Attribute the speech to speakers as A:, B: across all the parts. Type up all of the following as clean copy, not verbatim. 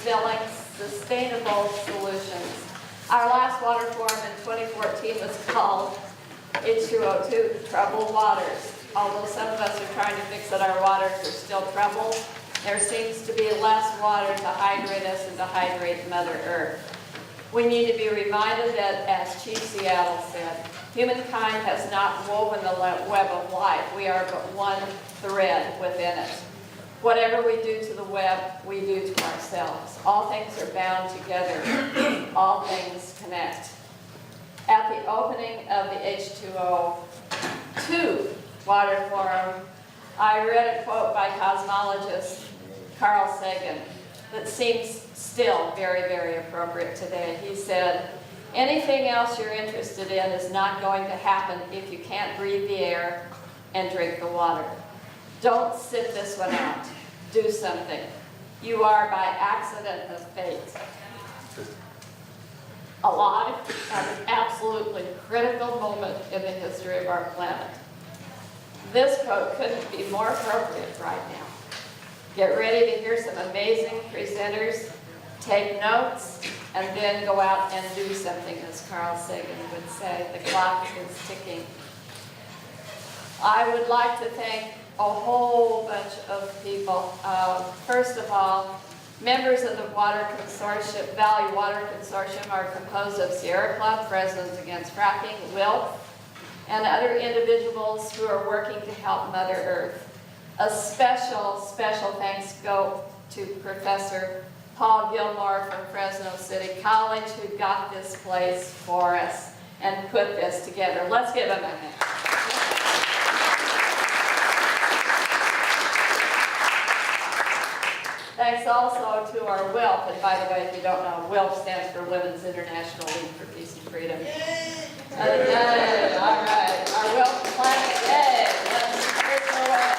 A: Distilling Sustainable Solutions. Our last water forum in 2014 was called H2O, Troubled Waters. Although some of us are trying to fix that our waters are still troubled, there seems to be less water to hydrate us and to hydrate Mother Earth. We need to be reminded that, as Chief Seattle said, humankind has not woven the web of life. We are but one thread within it. Whatever we do to the web, we do to ourselves. All things are bound together. All things connect. At the opening of the H2O 2 Water Forum, I read a quote by cosmologist Carl Sagan that seems still very, very appropriate today. He said, anything else you're interested in is not going to happen if you can't breathe the air and drink the water. Don't sit this one out. Do something. You are, by accident of fate, alive at an absolutely critical moment in the history of our planet. This quote couldn't be more appropriate right now. Get ready to hear some amazing presenters, take notes, and then go out and do something, as Carl Sagan would say. The clock is ticking. I would like to thank a whole bunch of people. First of all, members of the Water Consortium, Valley Water Consortium are composed of Sierra Club, Presidents Against Fracking, WILF, and other individuals who are working to help Mother Earth. A special, special thanks go to Professor Paul Gilmore from Fresno City College, who got this place for us and put this together. Let's give him a hand. Thanks also to our WILF, and by the way, if you don't know, WILF stands for Women's International League for Peace and Freedom. Yay! All right, our WILF planet, yay! Let's hear it.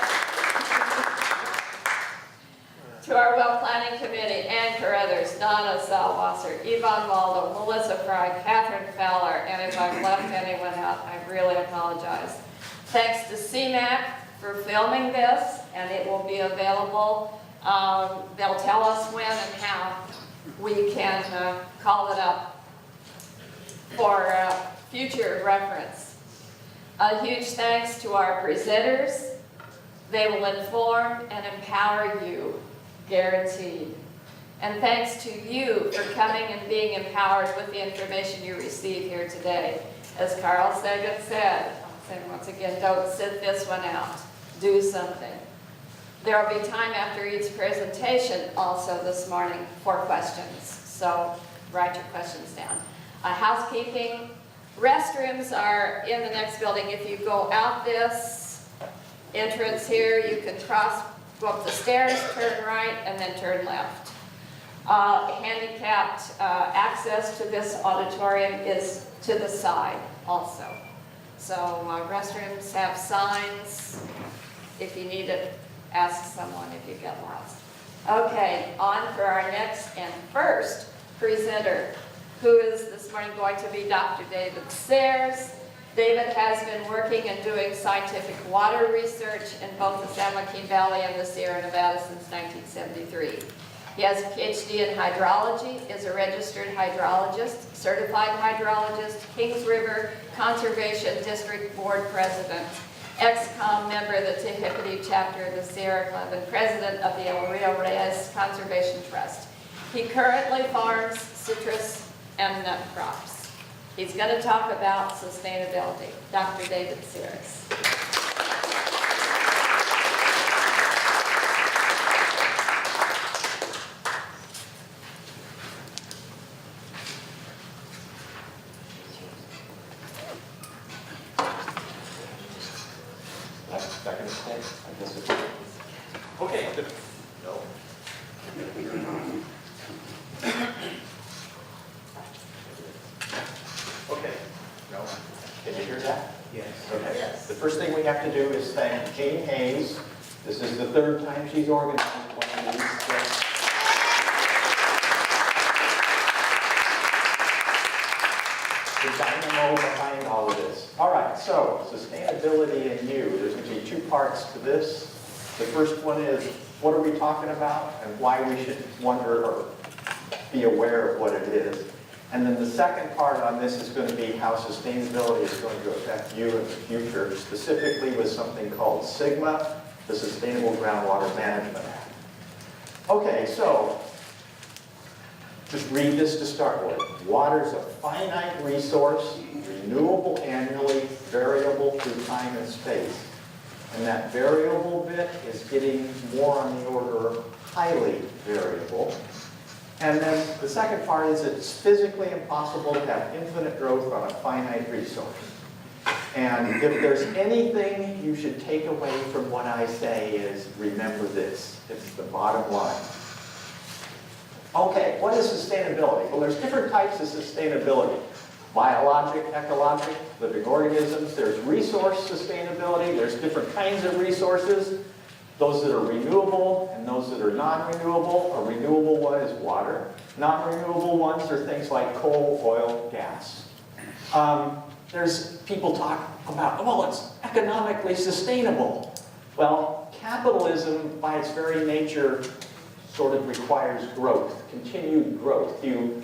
A: To our WILF Planning Committee, Ann Carruthers, Donna Salwasser, Yvonne Waldo, Melissa Fry, Catherine Fowler, and if I've left anyone out, I really apologize. Thanks to CMAC for filming this, and it will be available. They'll tell us when and how we can call it up for future reference. A huge thanks to our presenters. They will inform and empower you, guaranteed. And thanks to you for coming and being empowered with the information you receive here today. As Carl Sagan said, I'll say once again, don't sit this one out. Do something. There will be time after each presentation also this morning for questions. So write your questions down. Housekeeping. Restrooms are in the next building. If you go out this entrance here, you can go up the stairs, turn right, and then turn left. Handicapped access to this auditorium is to the side also. So restrooms have signs. If you need it, ask someone if you get lost. Okay, on for our next and first presenter, who is this morning going to be Dr. David Sayers. David has been working and doing scientific water research in both the San Joaquin Valley and the Sierra Nevada since 1973. He has a PhD in hydrology, is a registered hydrologist, certified hydrologist, Kings River Conservation District Board President, ex-com member of the Consortium Chapter of the Sierra Club, and president of the El Rio Reyes Conservation Trust. He currently farms citrus and nut crops. He's going to talk about sustainability. Dr. David Sayers.
B: Okay. No. Okay. No. Can you hear that?
C: Yes.
B: Okay.
C: Yes.
B: The first thing we have to do is thank Jane Hayes. This is the third time she's organized one of these. The dynamo behind all of this. All right, so sustainability and you. There's going to be two parts to this. The first one is, what are we talking about and why we should wonder or be aware of what it is. And then the second part on this is going to be how sustainability is going to affect you in the future, specifically with something called SGMA, the Sustainable Groundwater Management Act. Okay, so just read this to start with. Water is a finite resource, renewable annually, variable through time and space. And that variable bit is getting more on the order of highly variable. And then the second part is it's physically impossible to have infinite growth on a finite resource. And if there's anything you should take away from what I say is remember this. It's the bottom line. Okay, what is sustainability? Well, there's different types of sustainability. Biologic, ecologic, living organisms. There's resource sustainability. There's different kinds of resources. Those that are renewable and those that are non-renewable. A renewable one is water. Non-renewable ones are things like coal, oil, gas. There's people talk about, well, it's economically sustainable. Well, capitalism, by its very nature, sort of requires growth, continued growth. You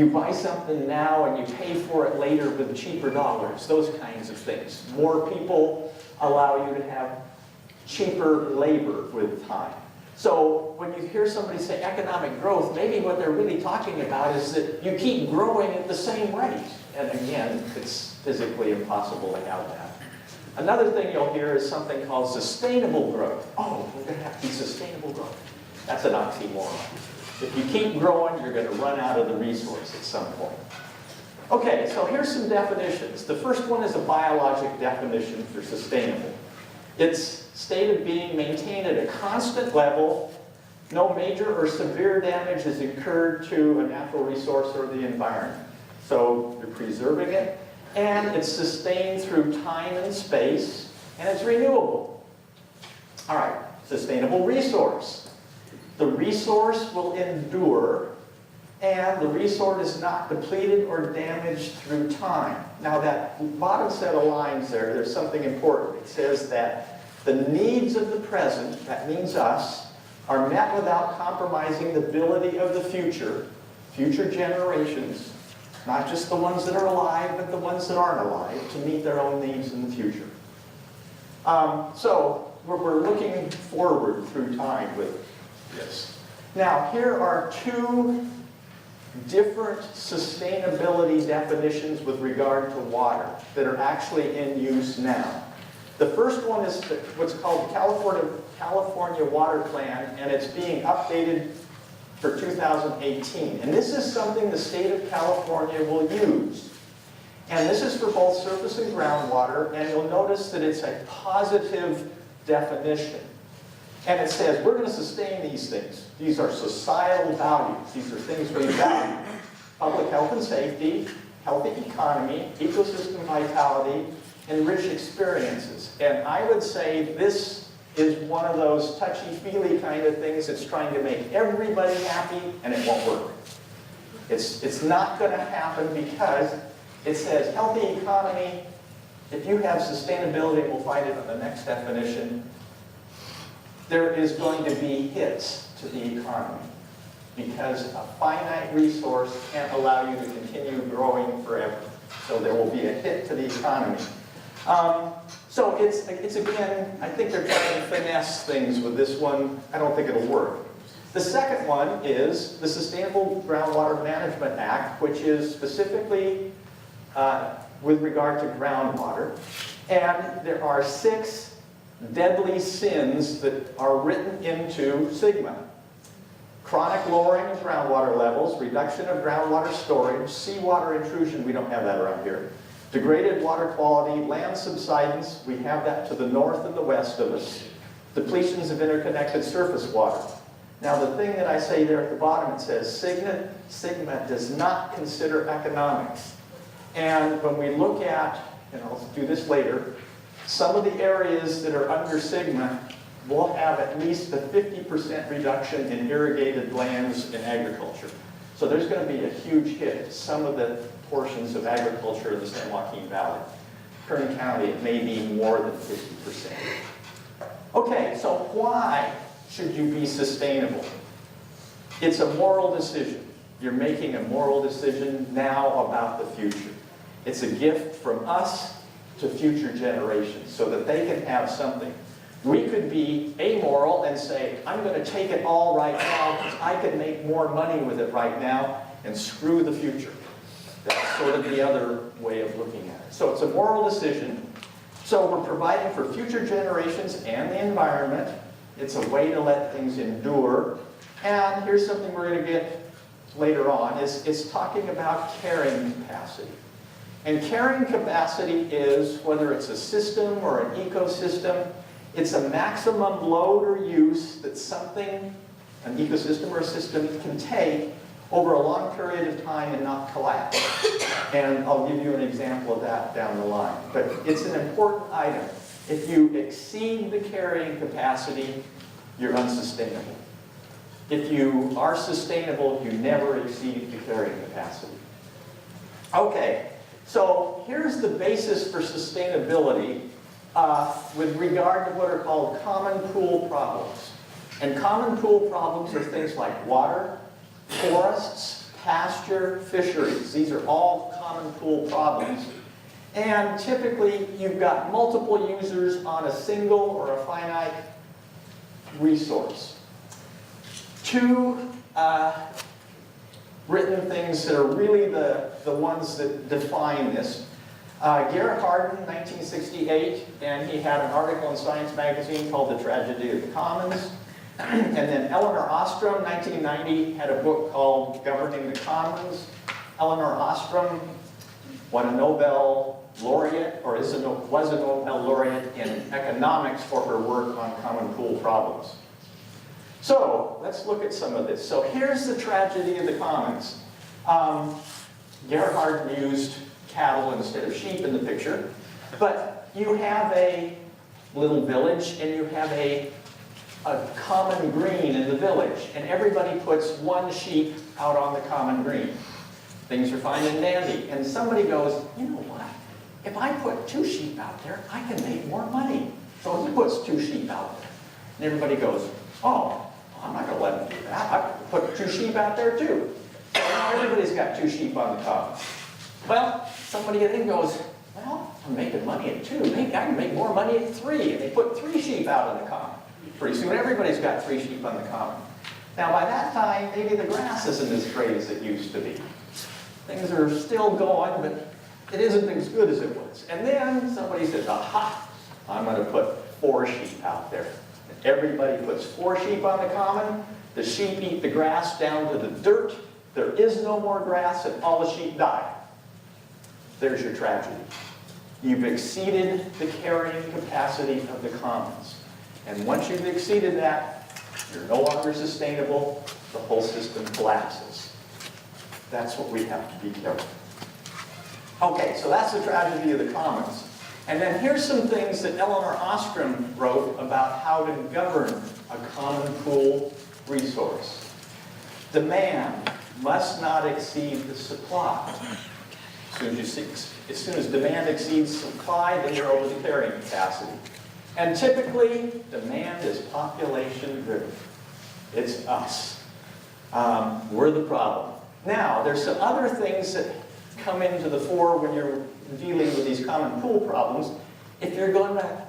B: buy something now and you pay for it later with cheaper dollars, those kinds of things. More people allow you to have cheaper labor with time. So when you hear somebody say economic growth, maybe what they're really talking about is that you keep growing at the same rate. And again, it's physically impossible to have that. Another thing you'll hear is something called sustainable growth. Oh, we're going to have to be sustainable growth. That's an oxymoron. If you keep growing, you're going to run out of the resource at some point. Okay, so here's some definitions. The first one is a biologic definition for sustainable. It's state of being maintained at a constant level. No major or severe damage is incurred to a natural resource or the environment. So you're preserving it, and it's sustained through time and space, and it's renewable. All right, sustainable resource. The resource will endure, and the resource is not depleted or damaged through time. Now that bottom set of lines there, there's something important. It says that the needs of the present, that means us, are met without compromising the ability of the future generations, not just the ones that are alive, but the ones that aren't alive, to meet their own needs in the future. So we're looking forward through time with this. Now, here are two different sustainability definitions with regard to water that are actually in use now. The first one is what's called the California Water Plan, and it's being updated for 2018. And this is something the state of California will use. And this is for both surface and groundwater, and you'll notice that it's a positive definition. And it says, we're going to sustain these things. These are societal values. These are things we value. Public health and safety, healthy economy, ecosystem vitality, and rich experiences. And I would say this is one of those touchy-feely kind of things that's trying to make everybody happy, and it won't work. It's not going to happen because it says healthy economy. If you have sustainability, we'll find it on the next definition, there is going to be hits to the economy because a finite resource can't allow you to continue growing forever. So there will be a hit to the economy. So it's again, I think they're trying to finesse things with this one. I don't think it'll work. The second one is the Sustainable Groundwater Management Act, which is specifically with regard to groundwater. And there are 6 deadly sins that are written into SGMA. Chronic lowering of groundwater levels, reduction of groundwater storage, seawater intrusion, we don't have that around here. Degraded water quality, land subsidence, we have that to the north and the west of us. Depletions of interconnected surface water. Now the thing that I say there at the bottom, it says SGMA does not consider economics. And when we look at, and I'll do this later, some of the areas that are under SGMA will have at least a 50% reduction in irrigated lands in agriculture. So there's going to be a huge hit to some of the portions of agriculture in the San Joaquin Valley. Kern County, it may be more than 50%. Okay, so why should you be sustainable? It's a moral decision. you're making a moral decision now about the future. It's a gift from us to future generations so that they can have something. We could be amoral and say, I'm going to take it all right now because I can make more money with it right now and screw the future. That's sort of the other way of looking at it. So it's a moral decision. So we're providing for future generations and the environment. It's a way to let things endure. And here's something we're going to get later on, is talking about carrying capacity. And carrying capacity is, whether it's a system or an ecosystem, it's a maximum load or use that something, an ecosystem or a system, can take over a long period of time and not collapse. And I'll give you an example of that down the line. But it's an important item. If you exceed the carrying capacity, you're unsustainable. If you are sustainable, you never exceed the carrying capacity. Okay, so here's the basis for sustainability with regard to what are called common pool problems. And common pool problems are things like water, forests, pasture, fisheries. These are all common pool problems. And typically, you've got multiple users on a single or a finite resource. Two written things that are really the ones that define this. Garrett Hardin, 1968, and he had an article in Science magazine called The Tragedy of the Commons. And then Eleanor Ostrom, 1990, had a book called Governing the Commons. Eleanor Ostrom won a Nobel laureate, or was a Nobel laureate in economics for her work on common pool problems. So let's look at some of this. So here's the tragedy of the commons. Garrett Hardin used cattle instead of sheep in the picture, but you have a little village and you have a common green in the village, and everybody puts one sheep out on the common green. Things are fine and dandy, and somebody goes, you know what? If I put 2 sheep out there, I can make more money. So he puts 2 sheep out there. And everybody goes, oh, I'm not going to let him do that. I put 2 sheep out there too. So now everybody's got 2 sheep on the common. Well, somebody then goes, well, I'm making money at 2. Maybe I can make more money at 3. And they put 3 sheep out on the common. Pretty soon everybody's got 3 sheep on the common. Now by that time, maybe the grass isn't as great as it used to be. Things are still going, but it isn't as good as it was. And then somebody says, aha, I'm going to put 4 sheep out there. And everybody puts 4 sheep on the common. The sheep eat the grass down to the dirt. There is no more grass, and all the sheep die. There's your tragedy. You've exceeded the carrying capacity of the commons. And once you've exceeded that, you're no longer sustainable. The whole system collapses. That's what we have to be careful. Okay, so that's the tragedy of the commons. And then here's some things that Eleanor Ostrom wrote about how to govern a common pool resource. Demand must not exceed the supply. As soon as demand exceeds supply, then you're over the carrying capacity. And typically, demand is population-driven. It's us. We're the problem. Now, there's some other things that come into the fore when you're dealing with these common pool problems. If you're going to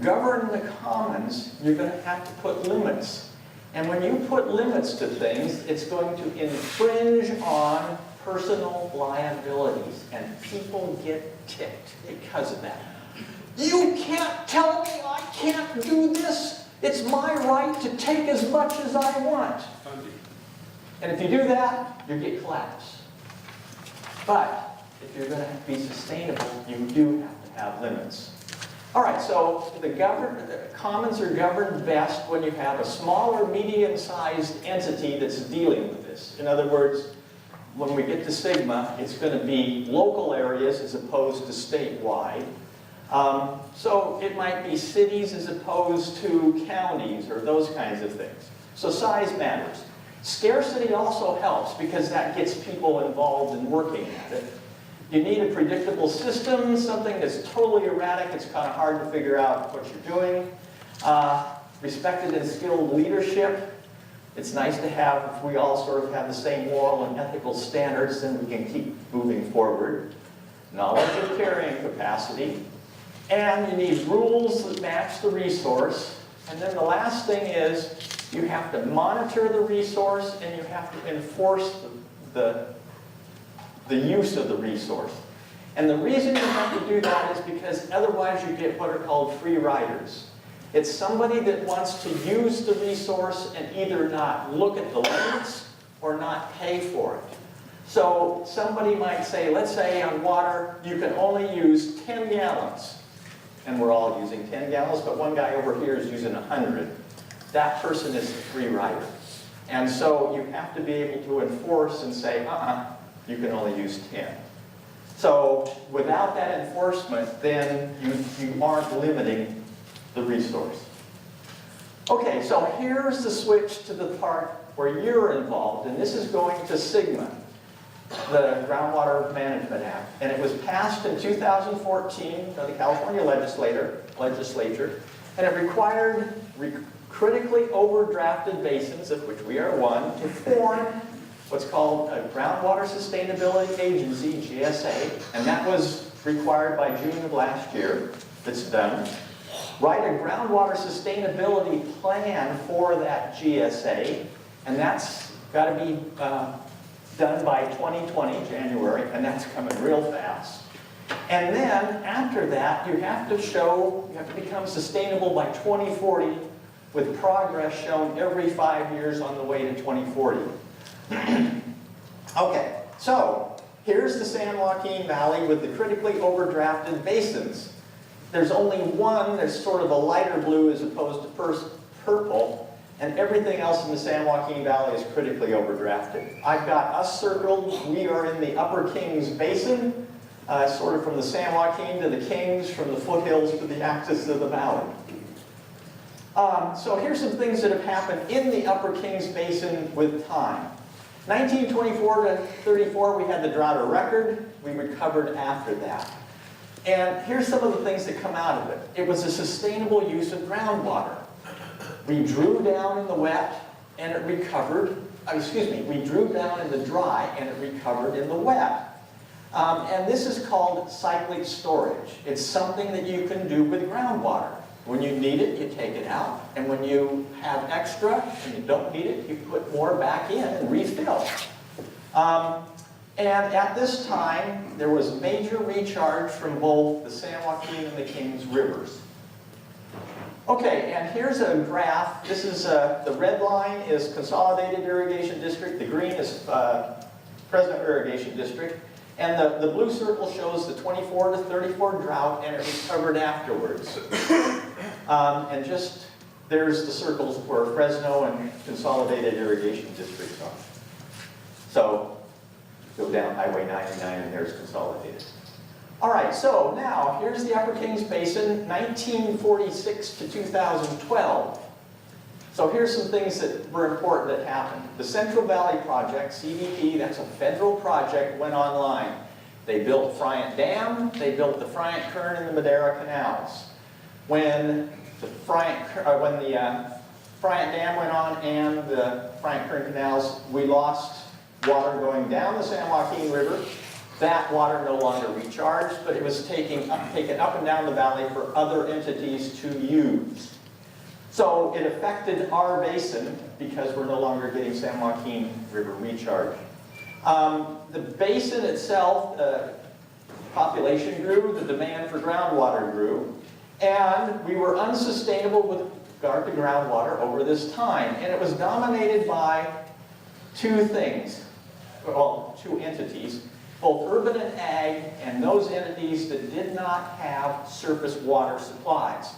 B: govern the commons, you're going to have to put limits. And when you put limits to things, it's going to infringe on personal liabilities, and people get ticked because of that. You can't tell me I can't do this. It's my right to take as much as I want. And if you do that, you get collapse. But if you're going to be sustainable, you do have to have limits. All right, so the commons are governed best when you have a small or medium-sized entity that's dealing with this. In other words, when we get to sigma, it's going to be local areas as opposed to statewide. So it might be cities as opposed to counties or those kinds of things. So size matters. Scarcity also helps because that gets people involved in working at it. You need a predictable system, something that's totally erratic. It's kind of hard to figure out what you're doing. Respected and skilled leadership. It's nice to have, if we all sort of have the same moral and ethical standards, then we can keep moving forward. Knowledge of carrying capacity. And you need rules that match the resource. And then the last thing is, you have to monitor the resource and you have to enforce the use of the resource. And the reason you have to do that is because otherwise you get what are called free riders. It's somebody that wants to use the resource and either not look at the limits or not pay for it. So somebody might say, let's say on water, you can only use 10 gallons. And we're all using 10 gallons, but one guy over here is using 100. That person is the free rider. And so you have to be able to enforce and say, you can only use 10. So without that enforcement, then you aren't limiting the resource. Okay, so here's the switch to the part where you're involved, and this is going to SGMA, the Groundwater Management Act. And it was passed in 2014 by the California legislature, and it required critically overdrafted basins, of which we are one, to form what's called a Groundwater Sustainability Agency, GSA, and that was required by June of last year. It's done. Write a groundwater sustainability plan for that GSA, and that's got to be done by 2020, January, and that's coming real fast. And then, after that, you have to become sustainable by 2040, with progress shown every 5 years on the way to 2040. Okay, so here's the San Joaquin Valley with the critically overdrafted basins. There's only one that's sort of a lighter blue as opposed to purple, and everything else in the San Joaquin Valley is critically overdrafted. I've got us circled. We are in the Upper Kings Basin, sort of from the San Joaquin to the Kings, from the foothills to the axis of the valley. So here's some things that have happened in the Upper Kings Basin with time. 1924 to 34, we had the drought of record. We recovered after that. And here's some of the things that come out of it. It was a sustainable use of groundwater. We drew down in the wet, and it recovered. We drew down in the dry, and it recovered in the wet. And this is called cyclic storage. It's something that you can do with groundwater. When you need it, you take it out. And when you have extra and you don't need it, you put more back in and refill. And at this time, there was major recharge from both the San Joaquin and the Kings rivers. Okay, and here's a graph. This is, the red line is Consolidated Irrigation District. The green is Fresno Irrigation District. And the blue circle shows the 24 to 34 drought, and it recovered afterwards. And just, there's the circles where Fresno and Consolidated Irrigation Districts are. So, go down Highway 99 and there's Consolidated. All right, so now, here's the Upper Kings Basin, 1946 to 2012. So here's some things that were important that happened. The Central Valley Project, CVP, that's a federal project, went online. They built Friant Dam, they built the Friant Kern and the Madera Canals. When the Friant Dam went on and the Friant Kern Canals, we lost water going down the San Joaquin River. That water no longer recharged, but it was taken up and down the valley for other entities to use. So it affected our basin because we're no longer getting San Joaquin River recharge. The basin itself, population grew, the demand for groundwater grew, and we were unsustainable with regard to groundwater over this time. And it was dominated by two things, well, two entities, both urban and ag, and those entities that did not have surface water supplies.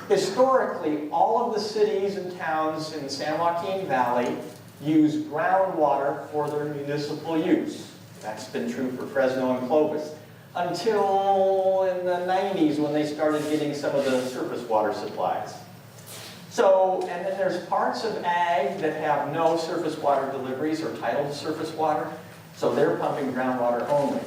B: Historically, all of the cities and towns in the San Joaquin Valley use groundwater for their municipal use. That's been true for Fresno and Clovis until in the 90s when they started getting some of the surface water supplies. So, and then there's parts of ag that have no surface water deliveries or title to surface water, so they're pumping groundwater only.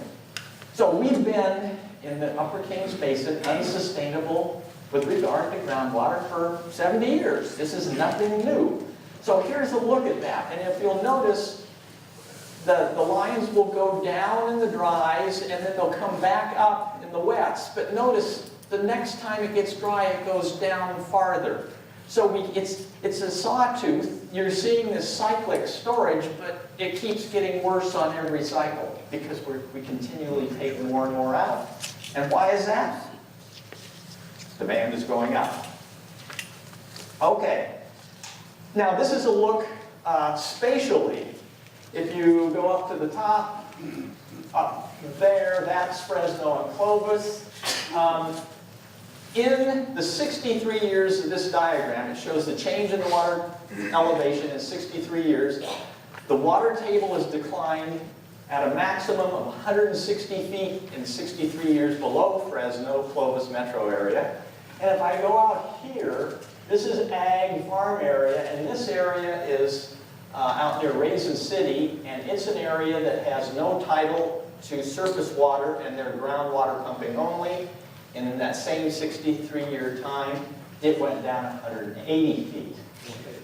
B: So we've been in the Upper Kings Basin unsustainable with regard to groundwater for 70 years. This is nothing new. So here's a look at that. And if you'll notice, the lines will go down in the dries, and then they'll come back up in the wets. But notice, the next time it gets dry, it goes down farther. So it's a sawtooth. You're seeing this cyclic storage, but it keeps getting worse on every cycle because we continually take more and more out. And why is that? Demand is going up. Okay. Now this is a look spatially. If you go up to the top, up there, that's Fresno and Clovis. In the 63 years of this diagram, it shows the change in the water elevation in 63 years. The water table has declined at a maximum of 160 feet in 63 years below Fresno, Clovis metro area. And if I go out here, this is ag farm area, and this area is out near Raisin City, and it's an area that has no title to surface water, and they're groundwater pumping only. And in that same 63-year time, it went down 180 feet.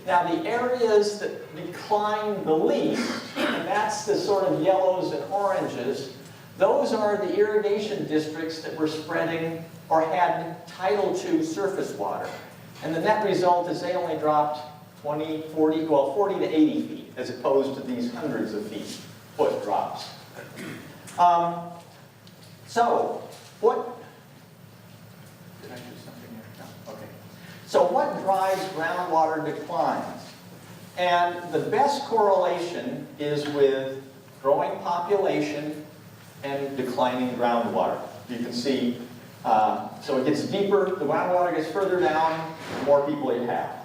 B: Now the areas that declined the least, and that's the sort of yellows and oranges, those are the irrigation districts that were spreading or had title to surface water. And the net result is they only dropped 40 to 80 feet, as opposed to these hundreds of foot drops. So, So what drives groundwater declines? And the best correlation is with growing population and declining groundwater. You can see, so it gets deeper, the groundwater gets further down, the more people you have.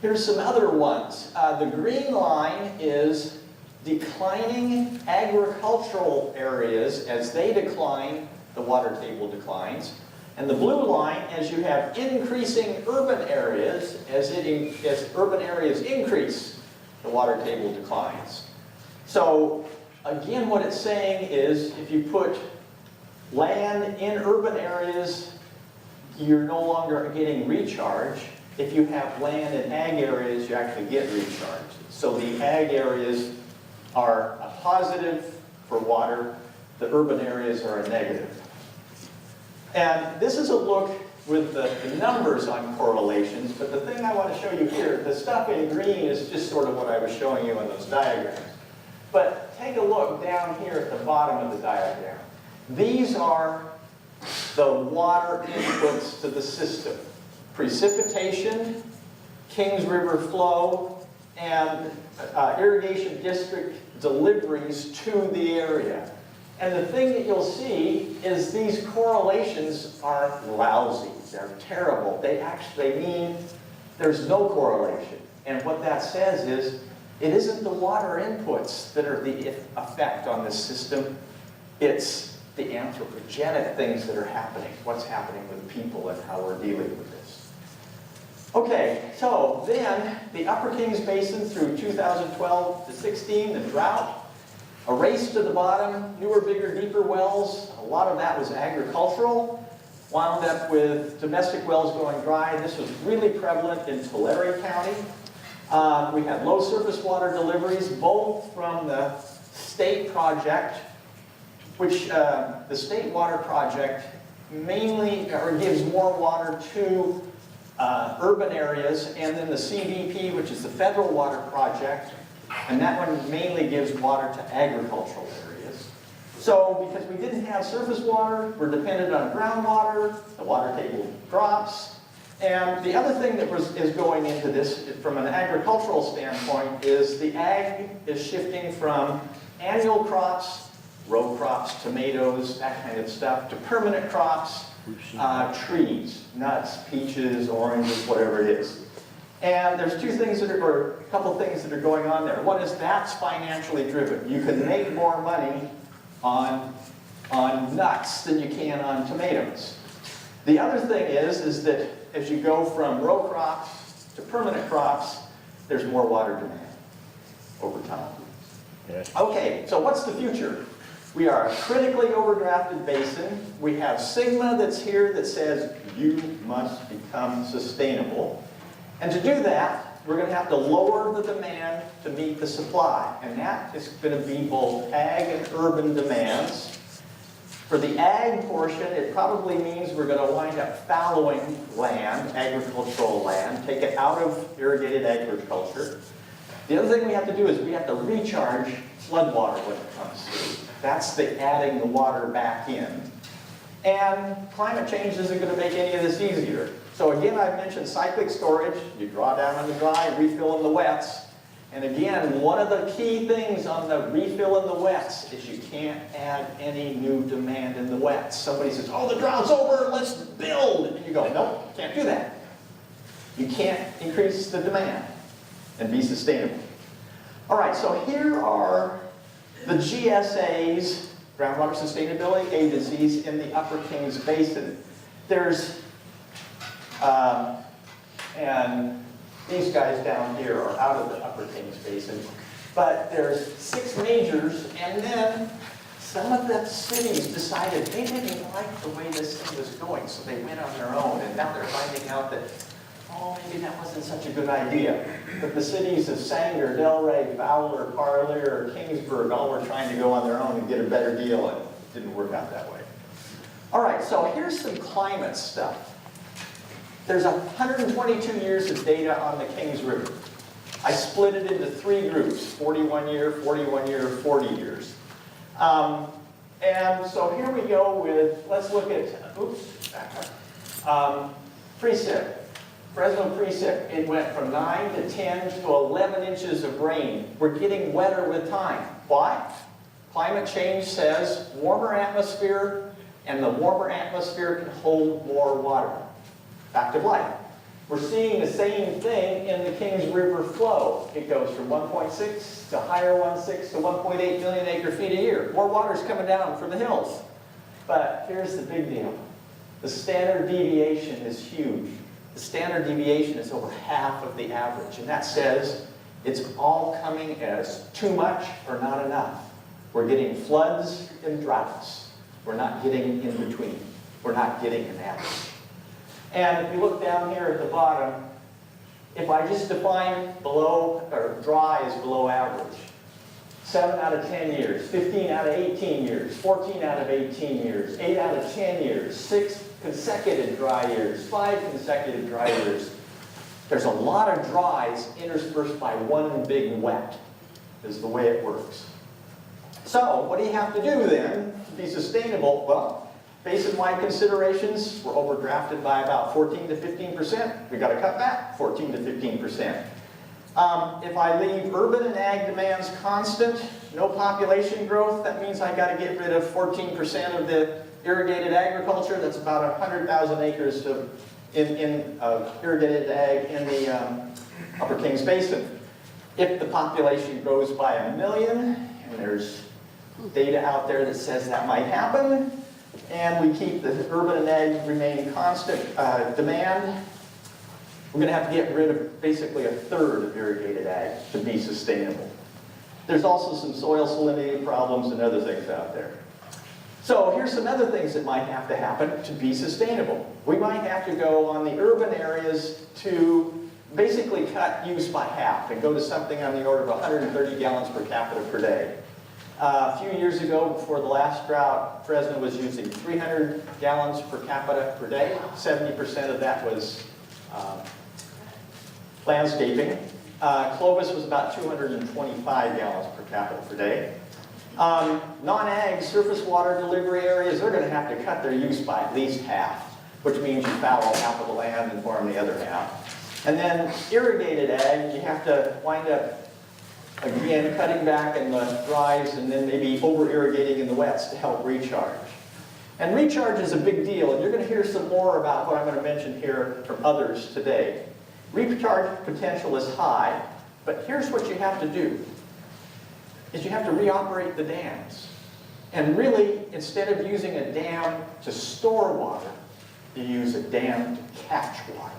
B: Here's some other ones. The green line is declining agricultural areas. As they decline, the water table declines. And the blue line, as you have increasing urban areas, as urban areas increase, the water table declines. So again, what it's saying is if you put land in urban areas, you're no longer getting recharge. If you have land in ag areas, you actually get recharge. So the ag areas are a positive for water, the urban areas are a negative. And this is a look with the numbers on correlations, but the thing I want to show you here, the stuff in green is just sort of what I was showing you on those diagrams. But take a look down here at the bottom of the diagram. These are the water inputs to the system. Precipitation, Kings River flow, and irrigation district deliveries to the area. And the thing that you'll see is these correlations are lousy. They're terrible. They actually mean there's no correlation. And what that says is it isn't the water inputs that are the effect on this system. It's the anthropogenic things that are happening, what's happening with people and how we're dealing with this. Okay, so then the Upper Kings Basin through 2012 to 16, the drought. A race to the bottom, newer, bigger, deeper wells. A lot of that was agricultural. Wound up with domestic wells going dry. This was really prevalent in Tulare County. We had low surface water deliveries, both from the state project, which the state water project mainly gives more water to urban areas, and then the CVP, which is the federal water project, and that one mainly gives water to agricultural areas. So because we didn't have surface water, we're dependent on groundwater, the water table drops. And the other thing that is going into this from an agricultural standpoint is the ag is shifting from annual crops, row crops, tomatoes, that kind of stuff, to permanent crops, trees, nuts, peaches, oranges, whatever it is. And there's two things that are, or a couple things that are going on there. One is that's financially driven. You can make more money on nuts than you can on tomatoes. The other thing is that as you go from row crops to permanent crops, there's more water demand over time. Yes. Okay, so what's the future? We are a critically overdrafted basin. We have sigma that's here that says you must become sustainable. And to do that, we're going to have to lower the demand to meet the supply. And that is going to be both ag and urban demands. For the ag portion, it probably means we're going to wind up fallowing land, agricultural land, take it out of irrigated agriculture. The other thing we have to do is we have to recharge floodwater when it comes through. That's the adding the water back in. And climate change isn't going to make any of this easier. So again, I mentioned cyclic storage. You draw down on the dry, refill in the wets. And again, one of the key things on the refill in the wets is you can't add any new demand in the wets. Somebody says, oh, the drought's over, let's build. And you go, nope, can't do that. You can't increase the demand and be sustainable. All right, so here are the GSA's, Groundwater Sustainability Agencies, in the Upper Kings Basin. There's, and these guys down here are out of the Upper Kings Basin. But there's 6 majors, and then some of the cities decided they didn't like the way this thing was going, so they went on their own, and now they're finding out that, oh, maybe that wasn't such a good idea. But the cities of Sanger, Delray, Fowler, Parlier, Kingsburg all were trying to go on their own and get a better deal, and it didn't work out that way. All right, so here's some climate stuff. There's 122 years of data on the Kings River. I split it into 3 groups, 41 year, 41 year, 40 years. And so here we go with, let's look at, oops, back up. Precip, Fresno precip, it went from 9 to 10 to 11 inches of rain. We're getting wetter with time. Why? Climate change says warmer atmosphere, and the warmer atmosphere can hold more water. Fact of life. We're seeing the same thing in the Kings River flow. It goes from 1.6 to higher 1.6 to 1.8 million acre feet a year. More water is coming down from the hills. But here's the big deal. The standard deviation is huge. The standard deviation is over half of the average. And that says it's all coming as too much or not enough. We're getting floods and droughts. We're not getting in between. We're not getting an average. And if you look down here at the bottom, if I just define below, or dry as below average, 7 out of 10 years, 15 out of 18 years, 14 out of 18 years, 8 out of 10 years, 6 consecutive dry years, 5 consecutive dry years. There's a lot of dries interspersed by one big wet, is the way it works. So what do you have to do then to be sustainable? Well, basin-wide considerations, we're overdrafted by about 14 to 15%. We've got to cut back 14 to 15%. If I leave urban and ag demands constant, no population growth, that means I got to get rid of 14% of the irrigated agriculture. That's about 100,000 acres of irrigated ag in the Upper Kings Basin. If the population grows by 1 million, and there's data out there that says that might happen, and we keep the urban and ag remain constant demand, we're going to have to get rid of basically 1/3 of irrigated ag to be sustainable. There's also some soil salinity problems and other things out there. So here's some other things that might have to happen to be sustainable. We might have to go on the urban areas to basically cut use by half and go to something on the order of 130 gallons per capita per day. A few years ago, before the last drought, Fresno was using 300 gallons per capita per day. 70% of that was landscaping. Clovis was about 225 gallons per capita per day. Non-ag surface water delivery areas, they're going to have to cut their use by at least half, which means you fallow half of the land and farm the other half. And then irrigated ag, you have to wind up again, cutting back in the dries and then maybe over-irrigating in the wets to help recharge. And recharge is a big deal, and you're going to hear some more about what I'm going to mention here from others today. Recharge potential is high, but here's what you have to do, is you have to reoperate the dams. And really, instead of using a dam to store water, you use a dam to catch water.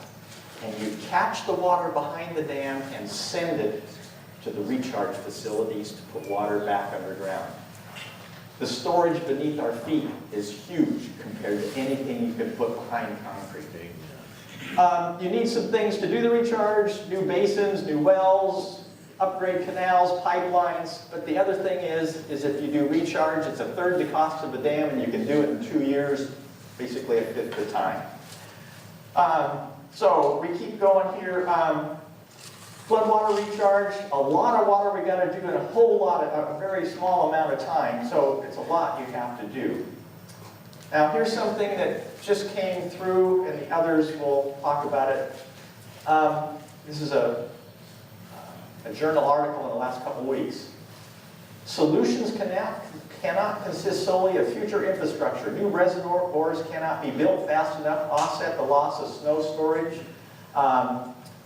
B: And you catch the water behind the dam and send it to the recharge facilities to put water back underground. The storage beneath our feet is huge compared to anything you can put behind concrete. You need some things to do the recharge, new basins, new wells, upgrade canals, pipelines, but the other thing is if you do recharge, it's a third the cost of the dam and you can do it in 2 years, basically a fifth the time. So we keep going here. Floodwater recharge, a lot of water we got to do in a very small amount of time, so it's a lot you have to do. Now here's something that just came through, and the others will talk about it. This is a journal article in the last couple of weeks. Solutions cannot consist solely of future infrastructure. New reservoirs cannot be built fast enough to offset the loss of snow storage.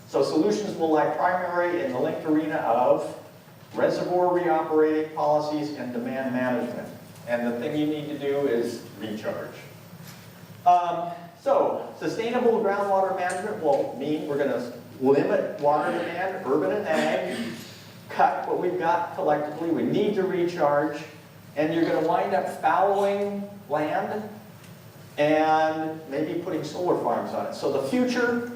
B: So solutions will lie primarily in the linked arena of reservoir reoperating policies and demand management. And the thing you need to do is recharge. So sustainable groundwater management will mean we're going to limit water demand, urban and ag, cut what we've got collectively. We need to recharge, and you're going to wind up fallowing land and maybe putting solar farms on it. So the future,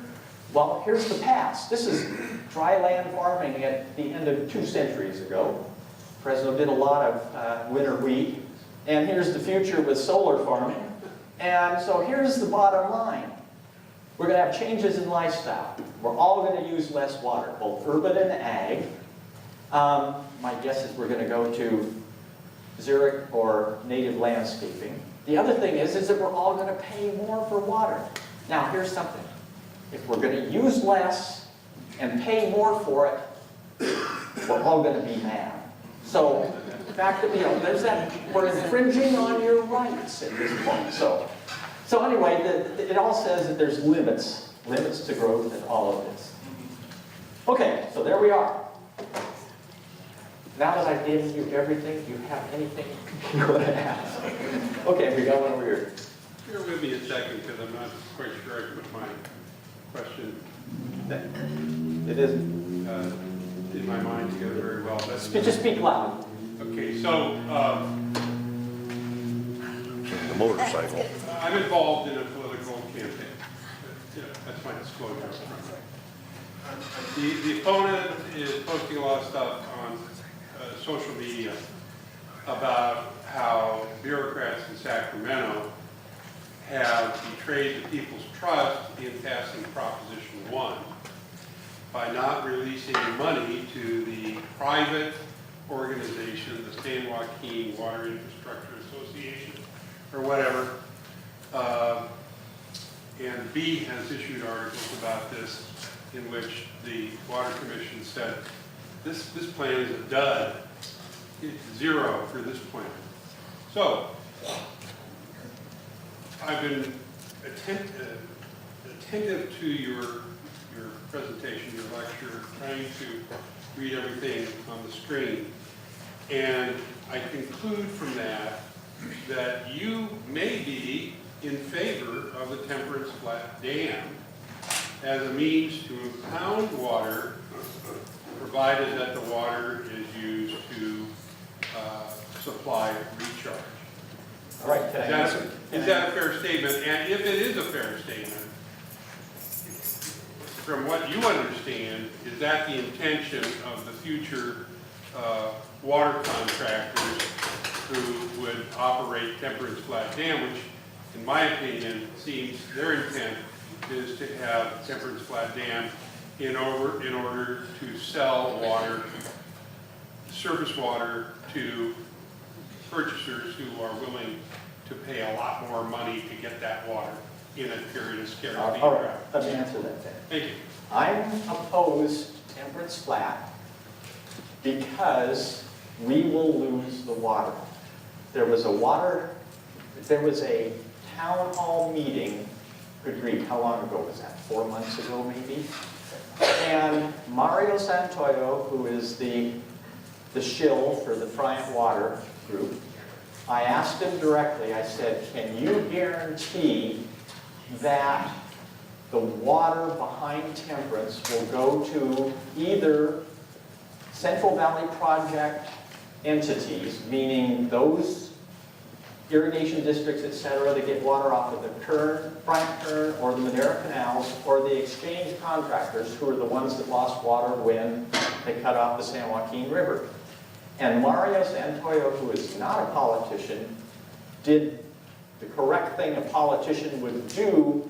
B: well, here's the past. This is dry land farming at the end of 2 centuries ago. Fresno did a lot of winter wheat. And here's the future with solar farming. And so here's the bottom line. We're going to have changes in lifestyle. We're all going to use less water, both urban and ag. My guess is we're going to go to xeric or native landscaping. The other thing is that we're all going to pay more for water. Now here's something. If we're going to use less and pay more for it, we're all going to be mad. So, the fact that, there's that, we're infringing on your rights at this point. So anyway, it all says that there's limits to growth and all of this. Okay, so there we are. Now that I've given you everything, do you have anything you want to ask? Okay, we got one over here.
C: Bear with me a second, because I'm not quite sure I put my question
B: It isn't.
C: in my mind together very well.
B: Just speak loud.
C: Okay, so
D: The motorcycle.
C: I'm involved in a political campaign. That's my disclosure up front. The opponent is posting a lot of stuff on social media about how bureaucrats in Sacramento have betrayed the people's trust in passing Proposition 1 by not releasing money to the private organization, the San Joaquin Water Infrastructure Association, or whatever. And B has issued articles about this in which the Water Commission said, this plan is a dud. It's zero for this plan. So, I've been attentive to your presentation, your lecture, trying to read everything on the screen. And I conclude from that you may be in favor of the Temperance Flat Dam as a means to impound water, provided that the water is used to supply recharge.
B: All right, can I answer?
C: Is that a fair statement? And if it is a fair statement, from what you understand, is that the intention of the future water contractors who would operate Temperance Flat Dam, which in my opinion seems their intent is to have Temperance Flat Dam in order to sell water, surface water, to purchasers who are willing to pay a lot more money to get that water in a period of scarcity.
B: All right, let me answer that then.
C: Thank you.
B: I'm opposed to Temperance Flat because we will lose the water. There was a town hall meeting, good grief, how long ago was that? 4 months ago maybe? And Mario Santoyo, who is the shill for the Friant Water Group, I asked him directly, I said, can you guarantee that the water behind Temperance will go to either Central Valley Project entities, meaning those irrigation districts, etc., that get water off of the Kern, Frank Kern, or the Madeira canals, or the exchange contractors, who are the ones that lost water when they cut off the San Joaquin River. And Mario Santoyo, who is not a politician, did the correct thing a politician would do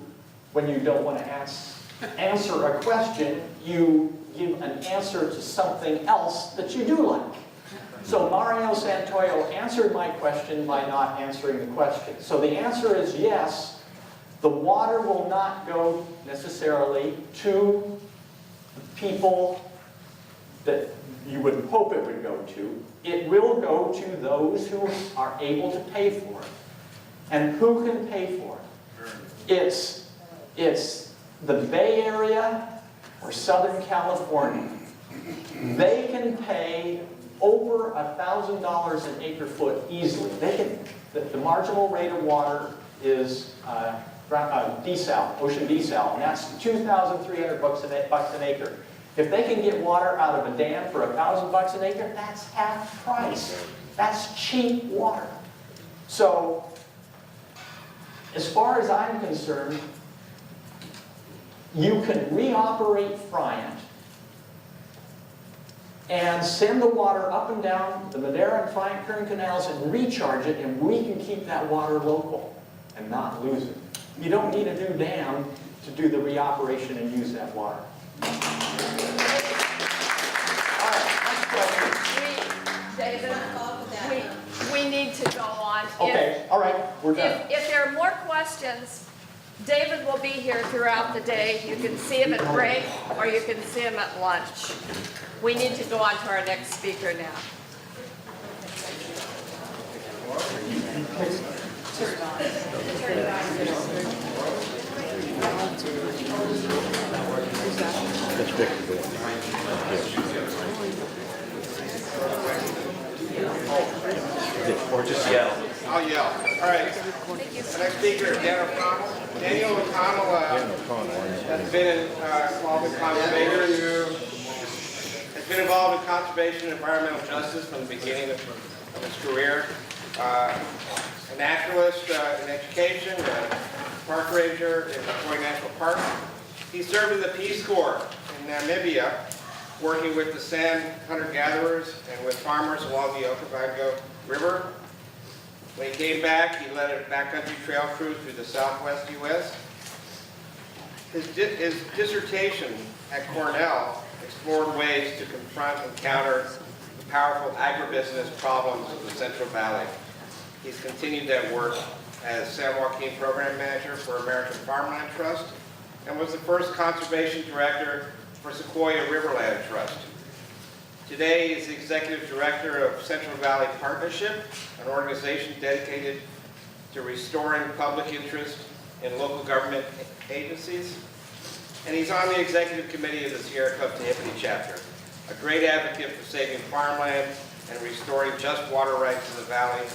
B: when you don't want to answer a question. You give an answer to something else that you do like. So Mario Santoyo answered my question by not answering the question. So the answer is yes, the water will not go necessarily to people that you would hope it would go to. It will go to those who are able to pay for it. And who can pay for it? It's the Bay Area or Southern California. They can pay over $1,000 an acre foot easily. They can, the marginal rate of water is desal, ocean desal, and that's 2,300 bucks an acre. If they can get water out of a dam for $1,000 an acre, that's half price. That's cheap water. So, as far as I'm concerned, you can reoperate Friant and send the water up and down the Madeira and Friant Kern canals and recharge it, and we can keep that water local and not lose it. You don't need a new dam to do the reoperation and use that water. All right, next question.
A: David, we need to go on.
B: Okay, all right, we're done.
A: If there are more questions, David will be here throughout the day. You can see him at break, or you can see him at lunch. We need to go on to our next speaker now.
D: Let's pick the door.
E: Or just yell.
F: I'll yell. All right. The next speaker is Dan O'Connell. Daniel O'Connell has been involved in conservation. Has been involved in conservation and environmental justice from the beginning of his career. A naturalist in education, a park ranger in Floyd National Park. He served in the Peace Corps in Namibia, working with the sand hunter-gatherers and with farmers along the Okavango River. When he came back, he led a backcountry trail cruise through the southwest U.S. His dissertation at Cornell explored ways to confront and counter the powerful agribusiness problems of the Central Valley. He's continued that work as San Joaquin Program Manager for American Farmland Trust and was the first conservation director for Sequoia Riverland Trust. Today, he's the Executive Director of Central Valley Partnership, an organization dedicated to restoring public interest in local government agencies. And he's on the Executive Committee of the Sierra Club Tehipite Chapter, a great advocate for saving farmland and restoring just water rights in the valley.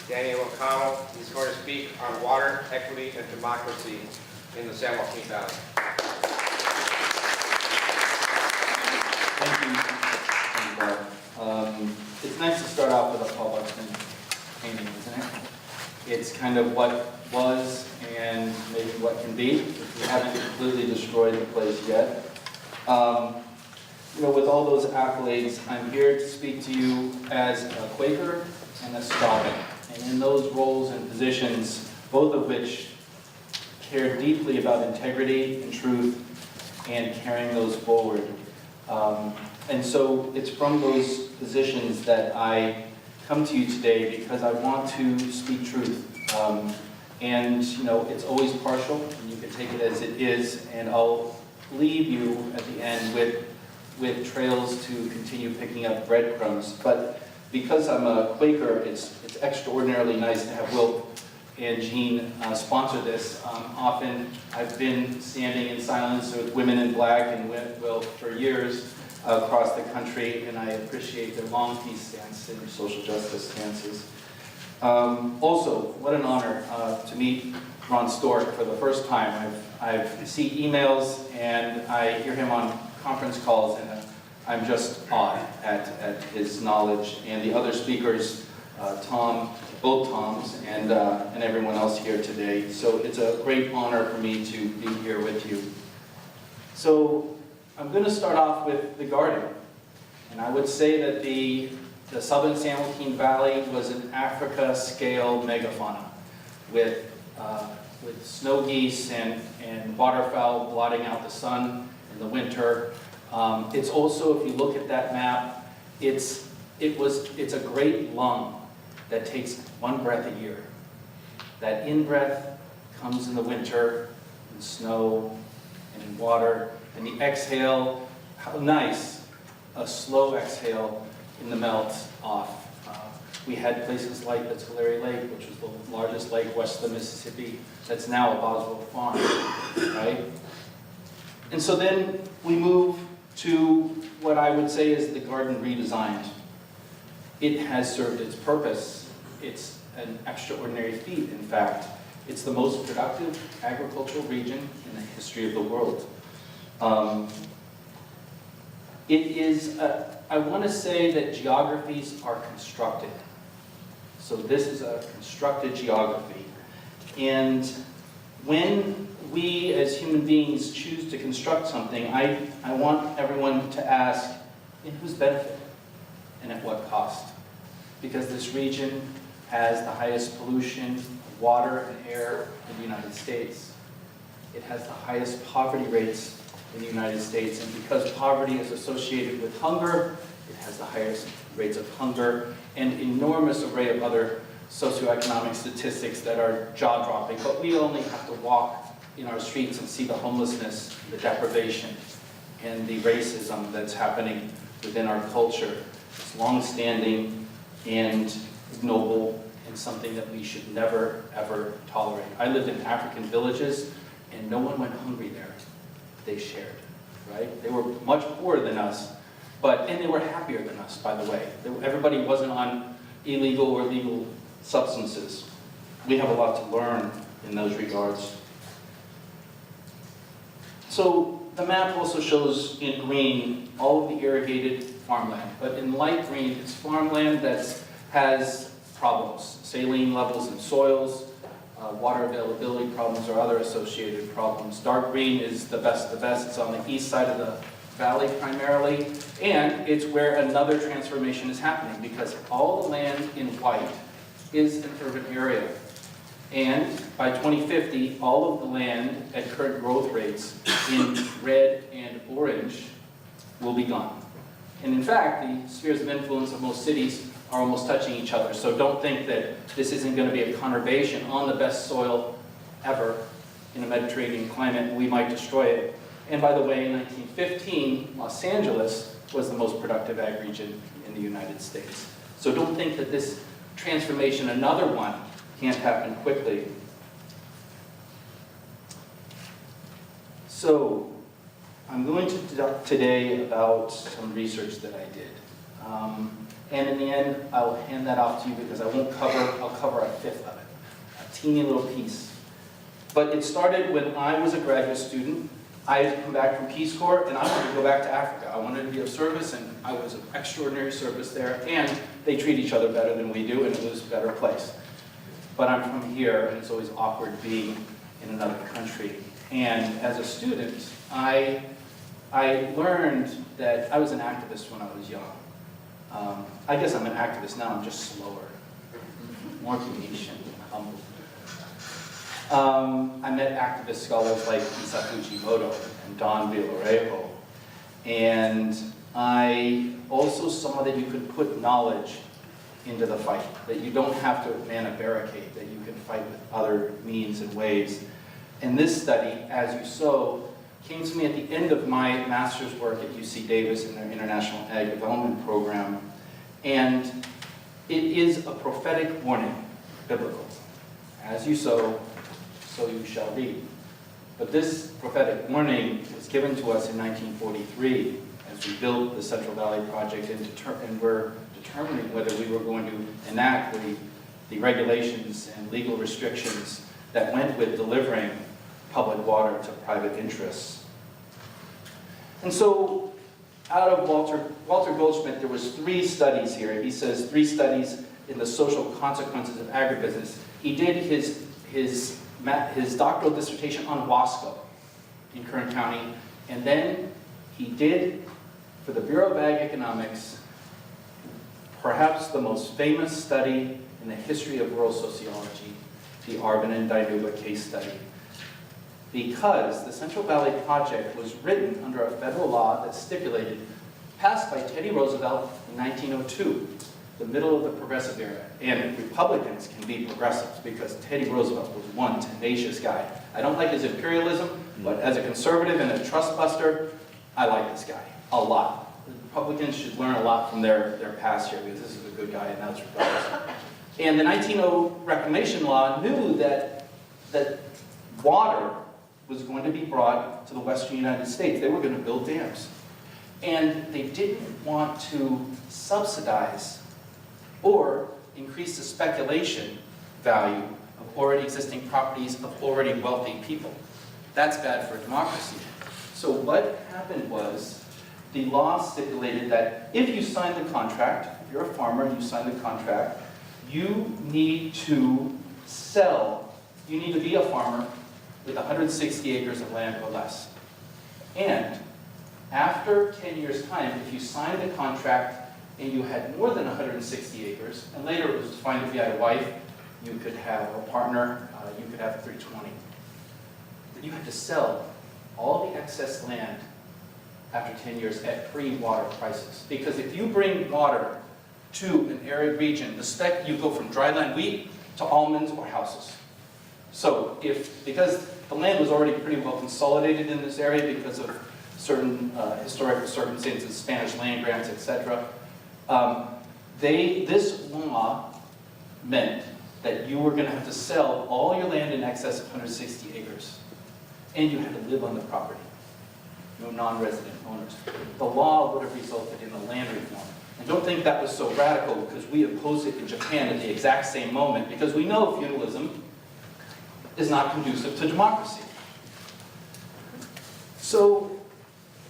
F: Daniel O'Connell, he's going to speak on water, equity, and democracy in the San Joaquin Valley.
E: Thank you. It's nice to start off with a Paul Buxton painting, isn't it? It's kind of what was and maybe what can be. We haven't completely destroyed the place yet. With all those accolades, I'm here to speak to you as a Quaker and a scholar. And in those roles and positions, both of which care deeply about integrity and truth and carrying those forward. And so it's from those positions that I come to you today because I want to speak truth. It's always partial, and you can take it as it is, and I'll leave you at the end with trails to continue picking up breadcrumbs. But because I'm a Quaker, it's extraordinarily nice to have Will and Jean sponsor this. Often I've been standing in silence with Women in Black and Will for years across the country, and I appreciate their long peace stance and their social justice stances. Also, what an honor to meet Ron Stork for the first time. I've seen emails and I hear him on conference calls, and I'm just awed at his knowledge. And the other speakers Tom, both Toms, and everyone else here today. So it's a great honor for me to be here with you. So I'm going to start off with the garden. And I would say that the southern San Joaquin Valley was an Africa-scale megafauna with snow geese and waterfowl blotting out the sun in the winter. It's also, if you look at that map, it's a great lung that takes one breath a year. That in-breath comes in the winter, in snow and in water, and the exhale, how nice, a slow exhale in the melt off. We had places like the Tulare Lake, which was the largest lake west of the Mississippi, that's now a Boswell farm, right? And so then we move to what I would say is the garden redesigned. It has served its purpose. It's an extraordinary feat, in fact. It's the most productive agricultural region in the history of the world. I want to say that geographies are constructed. So this is a constructed geography. And when we as human beings choose to construct something, I want everyone to ask, in whose benefit and at what cost? Because this region has the highest pollution of water and air in the United States. It has the highest poverty rates in the United States, and because poverty is associated with hunger, it has the highest rates of hunger and enormous array of other socioeconomic statistics that are jaw-dropping. But we only have to walk in our streets and see the homelessness, the deprivation, and the racism that's happening within our culture. It's long-standing and ignoble and something that we should never, ever tolerate. I lived in African villages, and no one went hungry there. They shared, right? They were much poorer than us, and they were happier than us, by the way. Everybody wasn't on illegal or legal substances. We have a lot to learn in those regards. So the map also shows in green all of the irrigated farmland, but in light green, it's farmland that has problems, saline levels in soils, water availability problems, or other associated problems. Dark green is the best of the best. It's on the east side of the valley primarily, and it's where another transformation is happening because all the land in white is an urban area. And by 2050, all of the land at current growth rates in red and orange will be gone. And in fact, the spheres of influence of most cities are almost touching each other. So don't think that this isn't going to be a conurbation on the best soil ever in a Mediterranean climate. We might destroy it. And by the way, in 1915, Los Angeles was the most productive ag region in the United States. So don't think that this transformation, another one, can't happen quickly. So I'm going to talk today about some research that I did. And in the end, I'll hand that off to you because I'll cover a fifth of it, a teeny little piece. But it started when I was a graduate student. I had come back from Peace Corps, and I wanted to go back to Africa. I wanted to be of service, and I was of extraordinary service there, and they treat each other better than we do, and it was a better place. But I'm from here, and it's always awkward being in another country. And as a student, I learned that I was an activist when I was young. I guess I'm an activist now, I'm just slower, more patient, humble. I met activist scholars like Isa Fujimoto and Don Villarejo, and I also saw that you could put knowledge into the fight, that you don't have to man a barricade, that you can fight with other means and ways. And this study, As You Sow, came to me at the end of my master's work at UC Davis in their International Ag Development Program, and it is a prophetic warning, biblical. As you sow, so you shall reap. But this prophetic warning was given to us in 1943 as we built the Central Valley Project and were determining whether we were going to enact the regulations and legal restrictions that went with delivering public water to private interests. And so, out of Walter Goldschmidt, there was 3 studies here. He says 3 studies in the social consequences of agribusiness. He did his doctoral dissertation on Wasco in Kern County, and then he did, for the Bureau of Ag Economics, perhaps the most famous study in the history of rural sociology, the Arvin and Dinuba case study. Because the Central Valley Project was written under a federal law that stipulated, passed by Teddy Roosevelt in 1902, the middle of the progressive era. And Republicans can be progressives because Teddy Roosevelt was one tenacious guy. I don't like his imperialism, but as a conservative and a trust buster, I like this guy a lot. Republicans should learn a lot from their past here because this is a good guy and that's regardless. And the 1900 Reclamation Law knew that water was going to be brought to the western United States. They were going to build dams. And they didn't want to subsidize or increase the speculation value of already existing properties of already wealthy people. That's bad for democracy. So what happened was the law stipulated that if you sign the contract, if you're a farmer and you sign the contract, you need to sell, you need to be a farmer with 160 acres of land or less. And after 10 years' time, if you signed the contract and you had more than 160 acres, and later it was defined if you had a wife, you could have a partner, you could have 320. Then you had to sell all the excess land after 10 years at pre-water prices. Because if you bring water to an arid region, you go from dryland wheat to almonds or houses. So because the land was already pretty well consolidated in this area because of certain historical circumstances, Spanish land grants, etc., this law meant that you were going to have to sell all your land in excess of 160 acres. And you had to live on the property. No non-resident owners. The law would have resulted in a land reform. And don't think that was so radical because we opposed it in Japan at the exact same moment because we know feudalism is not conducive to democracy. So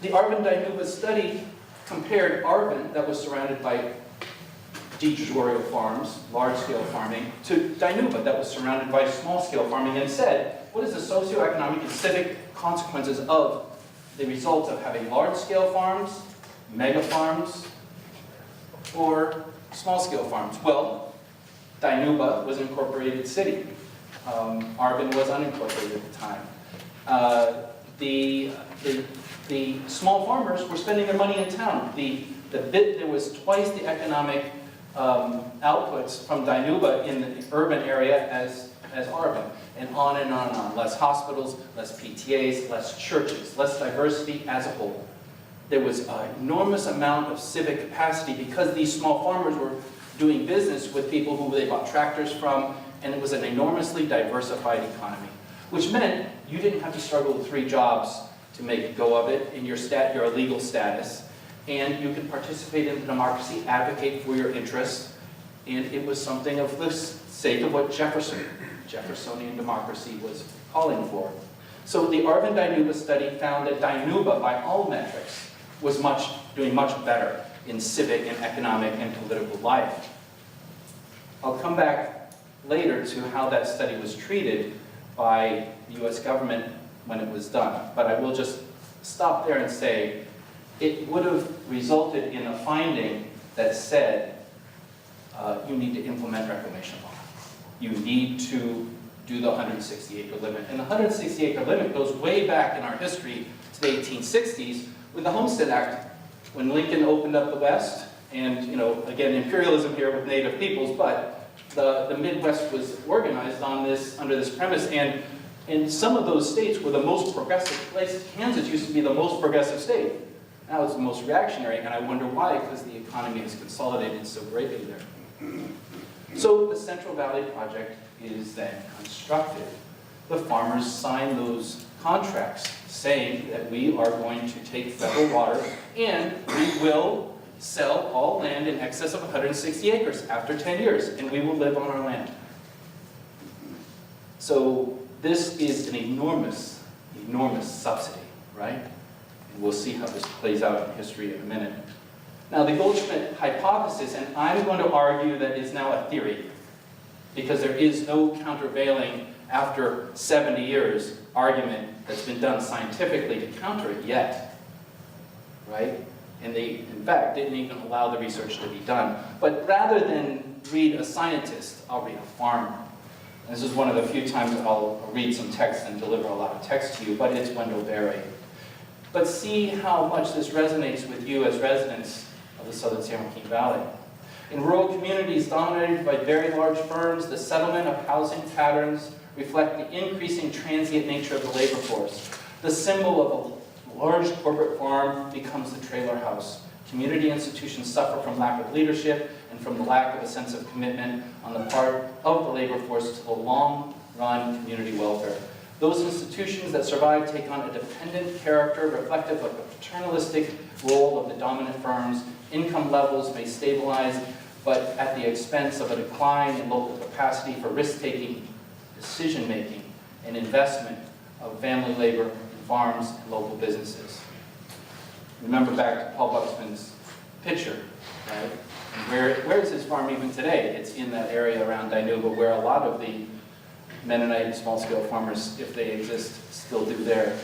E: the Arvin-Dinuba study compared Arvin, that was surrounded by dictatorial farms, large-scale farming, to Dinuba, that was surrounded by small-scale farming, and said, what is the socioeconomic and civic consequences of the result of having large-scale farms, mega farms, or small-scale farms? Well, Dinuba was an incorporated city. Arvin was unincorporated at the time. The small farmers were spending their money in town. There was twice the economic outputs from Dinuba in the urban area as Arvin, and on and on and on. Less hospitals, less PTAs, less churches, less diversity as a whole. There was an enormous amount of civic capacity because these small farmers were doing business with people who they bought tractors from, and it was an enormously diversified economy, which meant you didn't have to struggle with 3 jobs to make a go of it in your legal status, and you could participate in the democracy, advocate for your interests, and it was something of the sake of what Jeffersonian Democracy was calling for. So the Arvin-Dinuba study found that Dinuba, by all metrics, was doing much better in civic and economic and political life. I'll come back later to how that study was treated by the US government when it was done, but I will just stop there and say it would have resulted in a finding that said you need to implement Reclamation Law. You need to do the 160-acre limit. And the 160-acre limit goes way back in our history to the 1860s with the Homestead Act, when Lincoln opened up the West, and again, imperialism here with native peoples, but the Midwest was organized under this premise, and some of those states were the most progressive places. Kansas used to be the most progressive state. Now it's the most reactionary, and I wonder why, because the economy has consolidated so greatly there. So the Central Valley Project is then constructed. The farmers sign those contracts saying that we are going to take federal water and we will sell all land in excess of 160 acres after 10 years, and we will live on our land. So this is an enormous, enormous subsidy, right? And we'll see how this plays out in history in a minute. Now, the Goldschmidt hypothesis, and I'm going to argue that is now a theory, because there is no countervailing after 70 years argument that's been done scientifically to counter it yet, right? And they, in fact, didn't even allow the research to be done. But rather than read a scientist, I'll read a farmer. And this is one of the few times I'll read some text and deliver a lot of text to you, but it's Wendell Berry. But see how much this resonates with you as residents of the southern San Joaquin Valley. In rural communities dominated by very large firms, the settlement of housing patterns reflect the increasing transient nature of the labor force. The symbol of a large corporate farm becomes the trailer house. Community institutions suffer from lack of leadership and from the lack of a sense of commitment on the part of the labor force to the long-run community welfare. Those institutions that survive take on a dependent character reflective of the paternalistic role of the dominant firms. Income levels may stabilize, but at the expense of a decline in local capacity for risk-taking, decision-making, and investment of family labor in farms and local businesses. Remember back to Paul Buxman's picture, right? And where is his farm even today? It's in that area around Dinuba where a lot of the Mennonite and small-scale farmers, if they exist, still do there.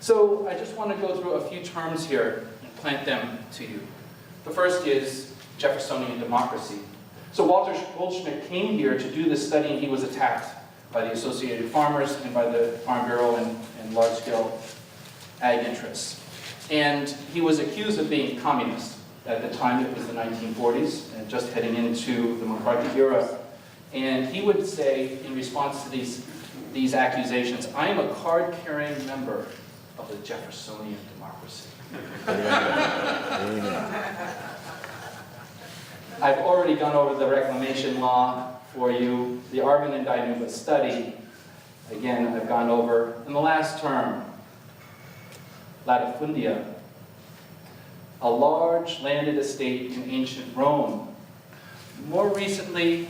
E: So I just want to go through a few terms here and plant them to you. The first is Jeffersonian democracy. So Walter Goldschmidt came here to do this study, and he was attacked by the Associated Farmers and by the Farm Bureau and large-scale ag interests. And he was accused of being communist. At the time, it was the 1940s, and just heading into the McCarthy era. And he would say, in response to these accusations, I am a card-carrying member of the Jeffersonian democracy. I've already gone over the Reclamation Law for you, the Arvin and Dinuba study. Again, I've gone over. In the last term, latifundia, a large landed estate in ancient Rome. More recently,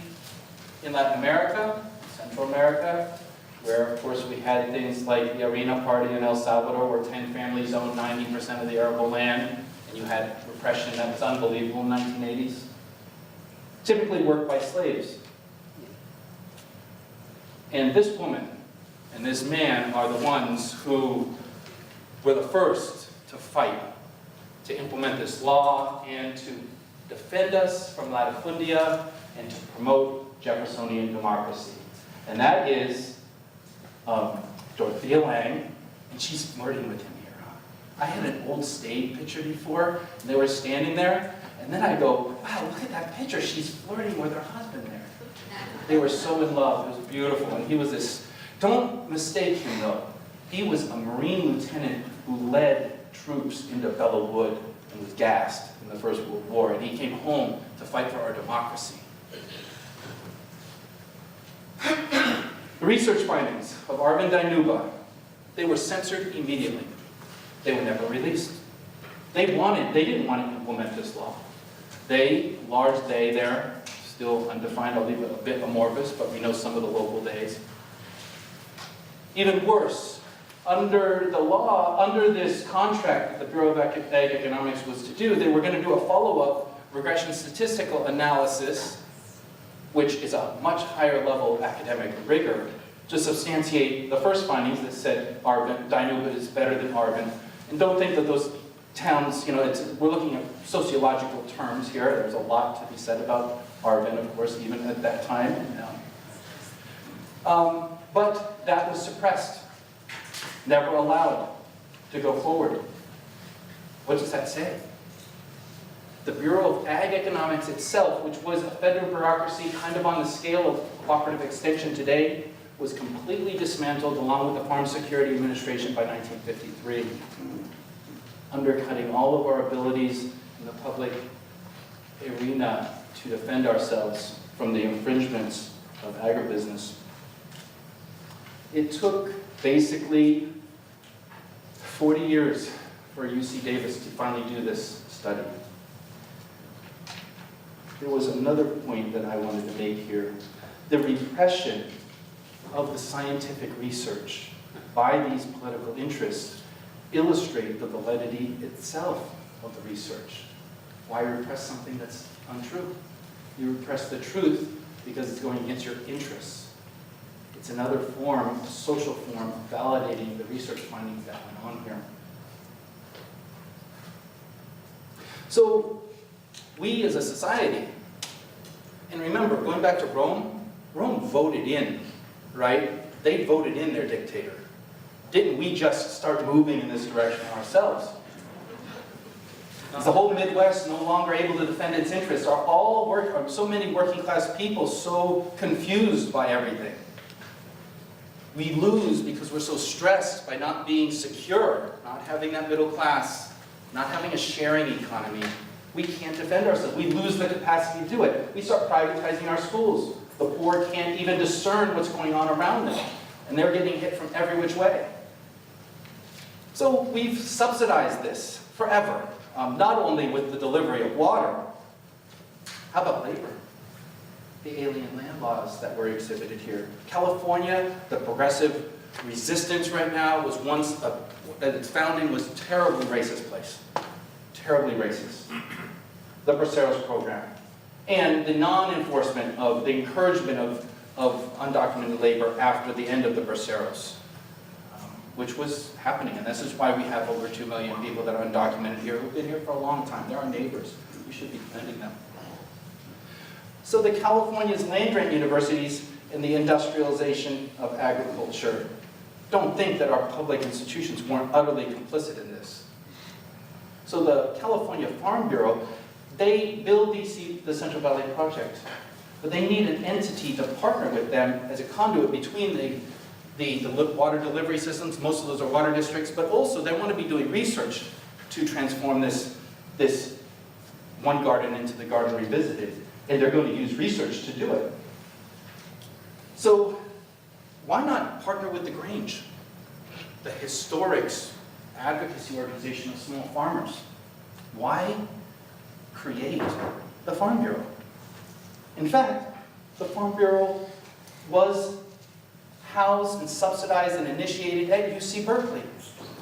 E: in Latin America, Central America, where of course we had things like the Arena Party in El Salvador, where 10 families owned 90% of the arable land, and you had repression that was unbelievable in the 1980s. Typically worked by slaves. And this woman and this man are the ones who were the first to fight to implement this law and to defend us from latifundia and to promote Jeffersonian democracy. And that is Dorothea Lange, and she's flirting with him here. I had an old stage picture before, and they were standing there, and then I go, wow, look at that picture. She's flirting with her husband there. They were so in love. It was beautiful. And he was this, don't mistake him though. He was a Marine lieutenant who led troops into Belleau Wood and was gassed in the First World War. And he came home to fight for our democracy. The research findings of Arvin Dinuba, they were censored immediately. They were never released. They didn't want to implement this law. They there, still undefined, I'll leave it a bit amorphous, but we know some of the local days. Even worse, under the law, under this contract that the Bureau of Ag Economics was to do, they were going to do a follow-up regression statistical analysis, which is a much higher level of academic rigor, to substantiate the first findings that said Dinuba is better than Arvin. And don't think that those towns, we're looking at sociological terms here. There's a lot to be said about Arvin, of course, even at that time. But that was suppressed, never allowed to go forward. What does that say? The Bureau of Ag Economics itself, which was a federal bureaucracy kind of on the scale of cooperative extension today, was completely dismantled along with the Farm Security Administration by 1953, undercutting all of our abilities in the public arena to defend ourselves from the infringements of agribusiness. It took basically 40 years for UC Davis to finally do this study. There was another point that I wanted to make here. The repression of the scientific research by these political interests illustrate the validity itself of the research. Why repress something that's untrue? You repress the truth because it's going against your interests. It's another form, a social form, of validating the research findings that went on here. So, we as a society, and remember, going back to Rome, Rome voted in, right? They voted in their dictator. Didn't we just start moving in this direction ourselves? Is the whole Midwest no longer able to defend its interests? Are so many working class people so confused by everything? We lose because we're so stressed by not being secure, not having that middle class, not having a sharing economy. We can't defend ourselves. We lose the capacity to do it. We start privatizing our schools. The poor can't even discern what's going on around them, and they're getting hit from every which way. So we've subsidized this forever, not only with the delivery of water. How about labor? The alien land laws that were exhibited here. California, the progressive resistance right now, was once, at its founding, was a terribly racist place. Terribly racist. The Braceros program. And the non-enforcement of, the encouragement of undocumented labor after the end of the Braceros, which was happening. And this is why we have over 2 million people that are undocumented here, who've been here for a long time. They're our neighbors. We should be defending them. So the California's land-grant universities and the industrialization of agriculture, don't think that our public institutions weren't utterly complicit in this. So the California Farm Bureau, they build the Central Valley Project, but they need an entity to partner with them as a conduit between the water delivery systems. Most of those are water districts, but also they want to be doing research to transform this one garden into the Garden Revisited, and they're going to use research to do it. So why not partner with the Grange, the historic advocacy organization of small farmers? Why create the Farm Bureau? In fact, the Farm Bureau was housed and subsidized and initiated at UC Berkeley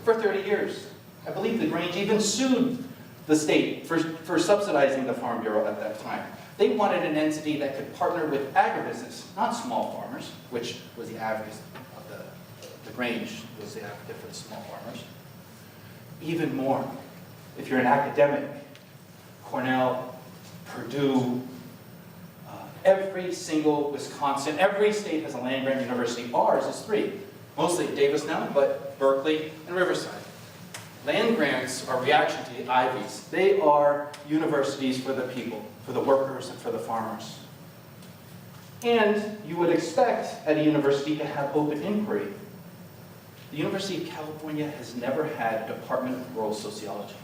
E: for 30 years. I believe the Grange even sued the state for subsidizing the Farm Bureau at that time. They wanted an entity that could partner with agribusiness, not small farmers, which was the advocate of the Grange, was the advocate for the small farmers. Even more, if you're an academic, Cornell, Purdue, every single Wisconsin, every state has a land-grant university. Ours is 3. Mostly Davis now, but Berkeley and Riverside. Land grants are reaction to the Ivies. They are universities for the people, for the workers, and for the farmers. And you would expect at a university to have open inquiry. The University of California has never had a Department of Rural Sociology.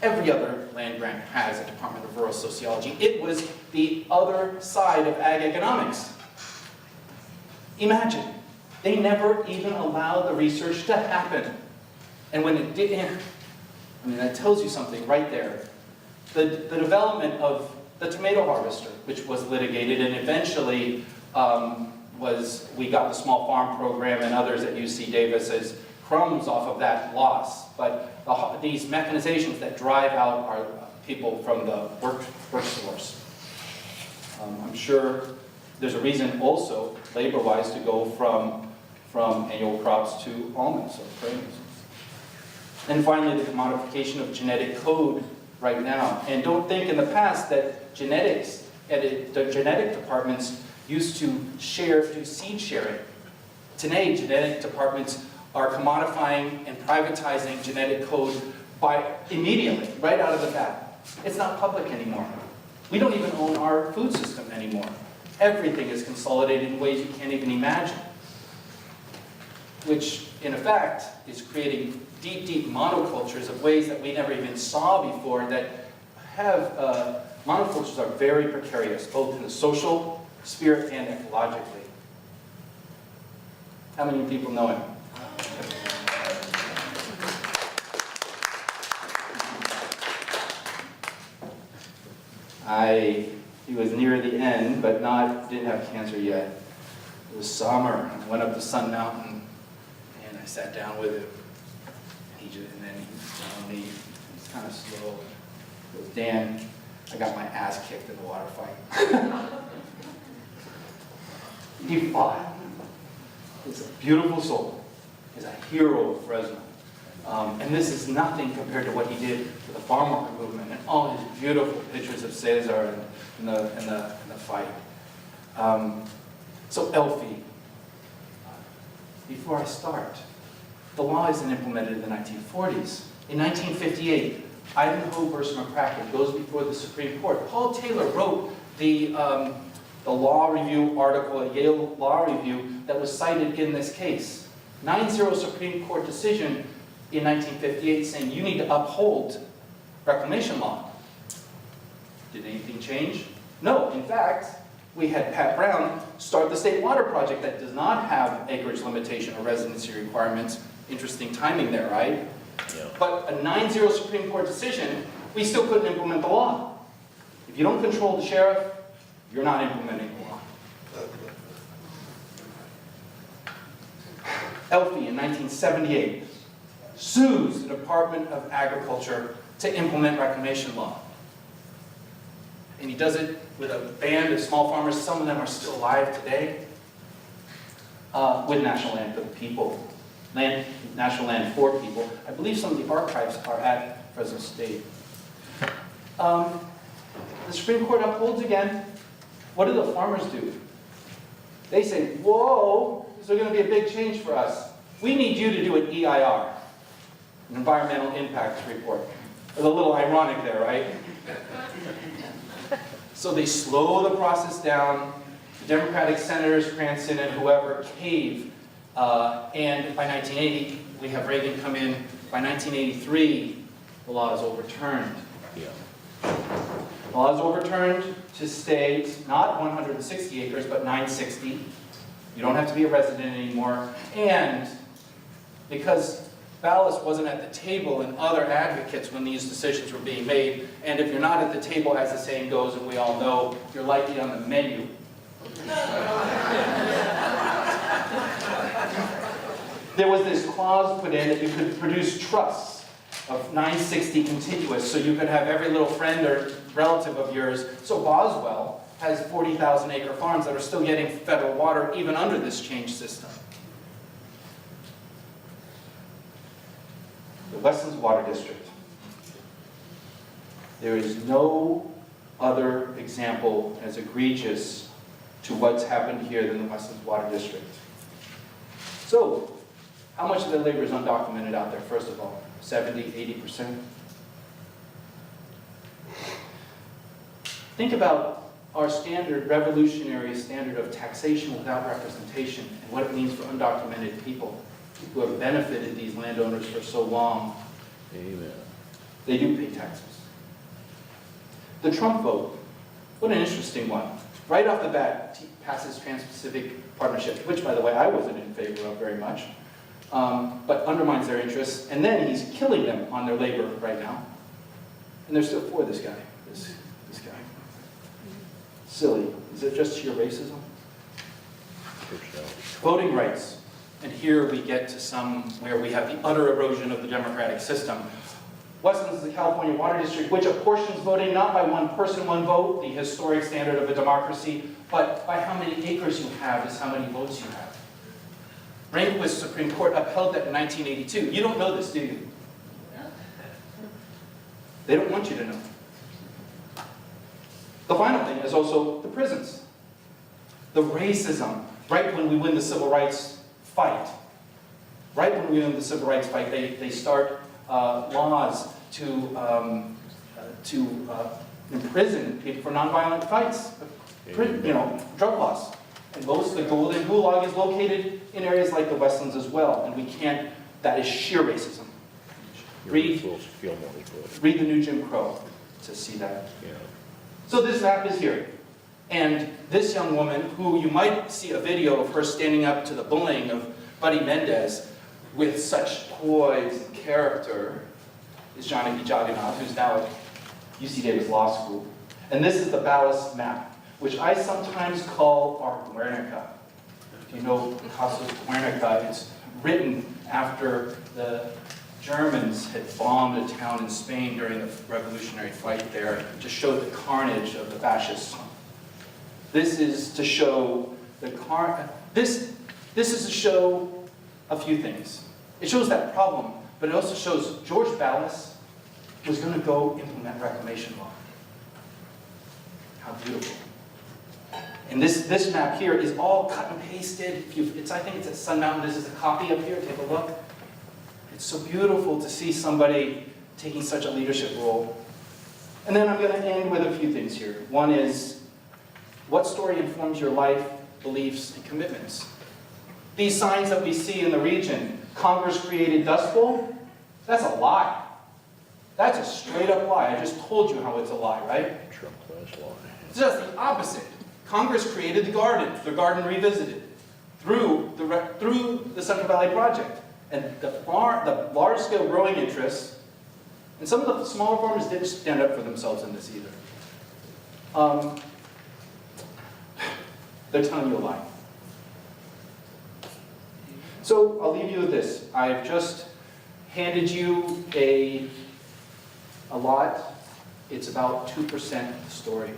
E: Every other land grant has a Department of Rural Sociology. It was the other side of ag economics. Imagine, they never even allowed the research to happen. And when it did, I mean, that tells you something right there. The development of the tomato harvester, which was litigated, and eventually we got the small farm program and others at UC Davis as crumbs off of that loss. But these mechanizations that drive out our people from the workforce. I'm sure there's a reason also, labor-wise, to go from annual crops to almonds or grains. And finally, the commodification of genetic code right now. And don't think in the past that genetics, the genetic departments used to do seed sharing. Today, genetic departments are commodifying and privatizing genetic code immediately, right out of the bat. It's not public anymore. We don't even own our food system anymore. Everything is consolidated in ways you can't even imagine. Which, in effect, is creating deep, deep monocultures of ways that we never even saw before that have, monocultures are very precarious, both in the social sphere and ecologically. How many people know him? He was near the end, but didn't have cancer yet. It was summer. I went up to Sun Mountain, and I sat down with him. And then he was kind of slow. With Dan, I got my ass kicked in the water fight. He fought. He's a beautiful soul. He's a hero of Fresno. And this is nothing compared to what he did for the farm worker movement and all his beautiful pictures of Cesar and the fight. So Elfie, before I start, the law isn't implemented in the 1940s. In 1958, Ivanhoe versus McCracken goes before the Supreme Court. Paul Taylor wrote the law review article, a Yale law review, that was cited in this case. 9-0 Supreme Court decision in 1958 saying you need to uphold Reclamation Law. Did anything change? No. In fact, we had Pat Brown start the State Water Project that does not have acreage limitation or residency requirements. Interesting timing there, right?
D: Yeah.
E: But a 9-0 Supreme Court decision, we still couldn't implement the law. If you don't control the sheriff, you're not implementing the law. Elfie in 1978 sues the Department of Agriculture to implement Reclamation Law. And he does it with a band of small farmers, some of them are still alive today, with National Land for the People. National Land for People. I believe some of the archives are at Fresno State. The Supreme Court upholds again. What do the farmers do? They say, whoa, this is going to be a big change for us. We need you to do an EIR, an Environmental Impact Report. It's a little ironic there, right? So they slow the process down. The Democratic senators, Cranston and whoever, cave. And by 1980, we have Reagan come in. By 1983, the law is overturned.
D: Yeah.
E: The law is overturned to state not 160 acres, but 960. You don't have to be a resident anymore. And because Ballas wasn't at the table and other advocates when these decisions were being made, and if you're not at the table, as the saying goes, and we all know, you're likely on the menu. There was this clause put in that you could produce trusts of 960 contiguous, so you could have every little friend or relative of yours. So Boswell has 40,000 acre farms that are still getting federal water even under this change system. The Westlands Water District. There is no other example as egregious to what's happened here than the Westlands Water District. So, how much of the labor is undocumented out there, first of all? 70, 80%? Think about our standard, revolutionary standard of taxation without representation and what it means for undocumented people who have benefited these landowners for so long.
D: Amen.
E: They do pay taxes. The Trump vote, what an interesting one. Right off the bat, passes Trans-Pacific Partnership, which, by the way, I wasn't in favor of very much, but undermines their interests. And then he's killing them on their labor right now. And they're still for this guy, this guy. Silly. Is it just sheer racism? Voting rights. And here we get to where we have the utter erosion of the democratic system. Westlands is the California Water District, which apportions voting not by one person, one vote, the historic standard of a democracy, but by how many acres you have is how many votes you have. Rehnquist Supreme Court upheld that in 1982. You don't know this, do you? They don't want you to know. The final thing is also the prisons. The racism, right when we win the civil rights fight, they start laws to imprison people for nonviolent fights, drug laws. And most of the Golden Gulag is located in areas like the Westlands as well, and we can't, that is sheer racism. Read the new Jim Crow to see that.
D: Yeah.
E: So this map is here. And this young woman, who you might see a video of her standing up to the bullying of Buddy Mendez with such poise and character, is Johnny Jagannath, who's now at UC Davis Law School. And this is the Ballas map, which I sometimes call our Guernica. If you know Picasso's Guernica, it's written after the Germans had bombed a town in Spain during the revolutionary fight there to show the carnage of the fascists. This is to show this is to show a few things. It shows that problem, but it also shows George Ballas was going to go implement Reclamation Law. How beautiful. And this map here is all cut and pasted. I think it's at Sun Mountain. This is a copy up here. Take a look. It's so beautiful to see somebody taking such a leadership role. And then I'm going to end with a few things here. One is, what story informs your life, beliefs, and commitments? These signs that we see in the region, Congress created Dust Bowl, that's a lie. That's a straight up lie. I just told you how it's a lie, right?
D: Trump class lie.
E: It's just the opposite. Congress created the Garden Revisited, through the Central Valley Project. And the large-scale growing interests, and some of the smaller farmers didn't stand up for themselves in this either. They're telling you a lie. So I'll leave you with this. I've just handed you a lot. It's about 2% of the story.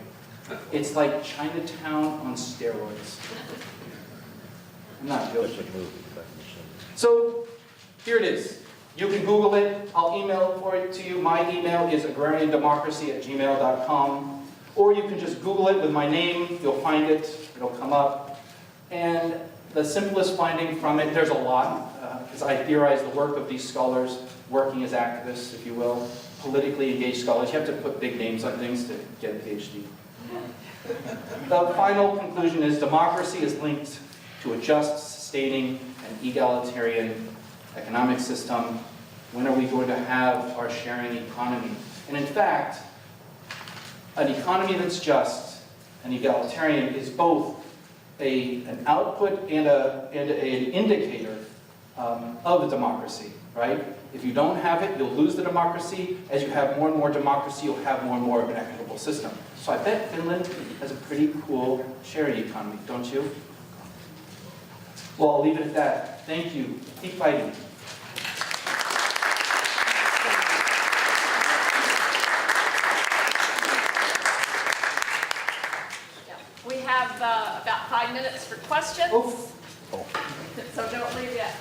E: It's like Chinatown on steroids. I'm not joking.
D: That's a movie back in the 70s.
E: So here it is. You can Google it. I'll email it for it to you. My email is agrariandemocracy@gmail.com. Or you can just Google it with my name. You'll find it. It'll come up. And the simplest finding from it, there's a lot, because I theorize the work of these scholars working as activists, if you will, politically engaged scholars. You have to put big names on things to get a PhD. The final conclusion is democracy is linked to a just, sustaining, and egalitarian economic system. When are we going to have our sharing economy? And in fact, an economy that's just and egalitarian is both an output and an indicator of a democracy, right? If you don't have it, you'll lose the democracy. As you have more and more democracy, you'll have more and more of an equitable system. So I bet Finland has a pretty cool sharing economy, don't you? Well, I'll leave it at that. Thank you. Keep fighting.
A: We have about 5 minutes for questions,
E: Oh.
A: so don't leave yet.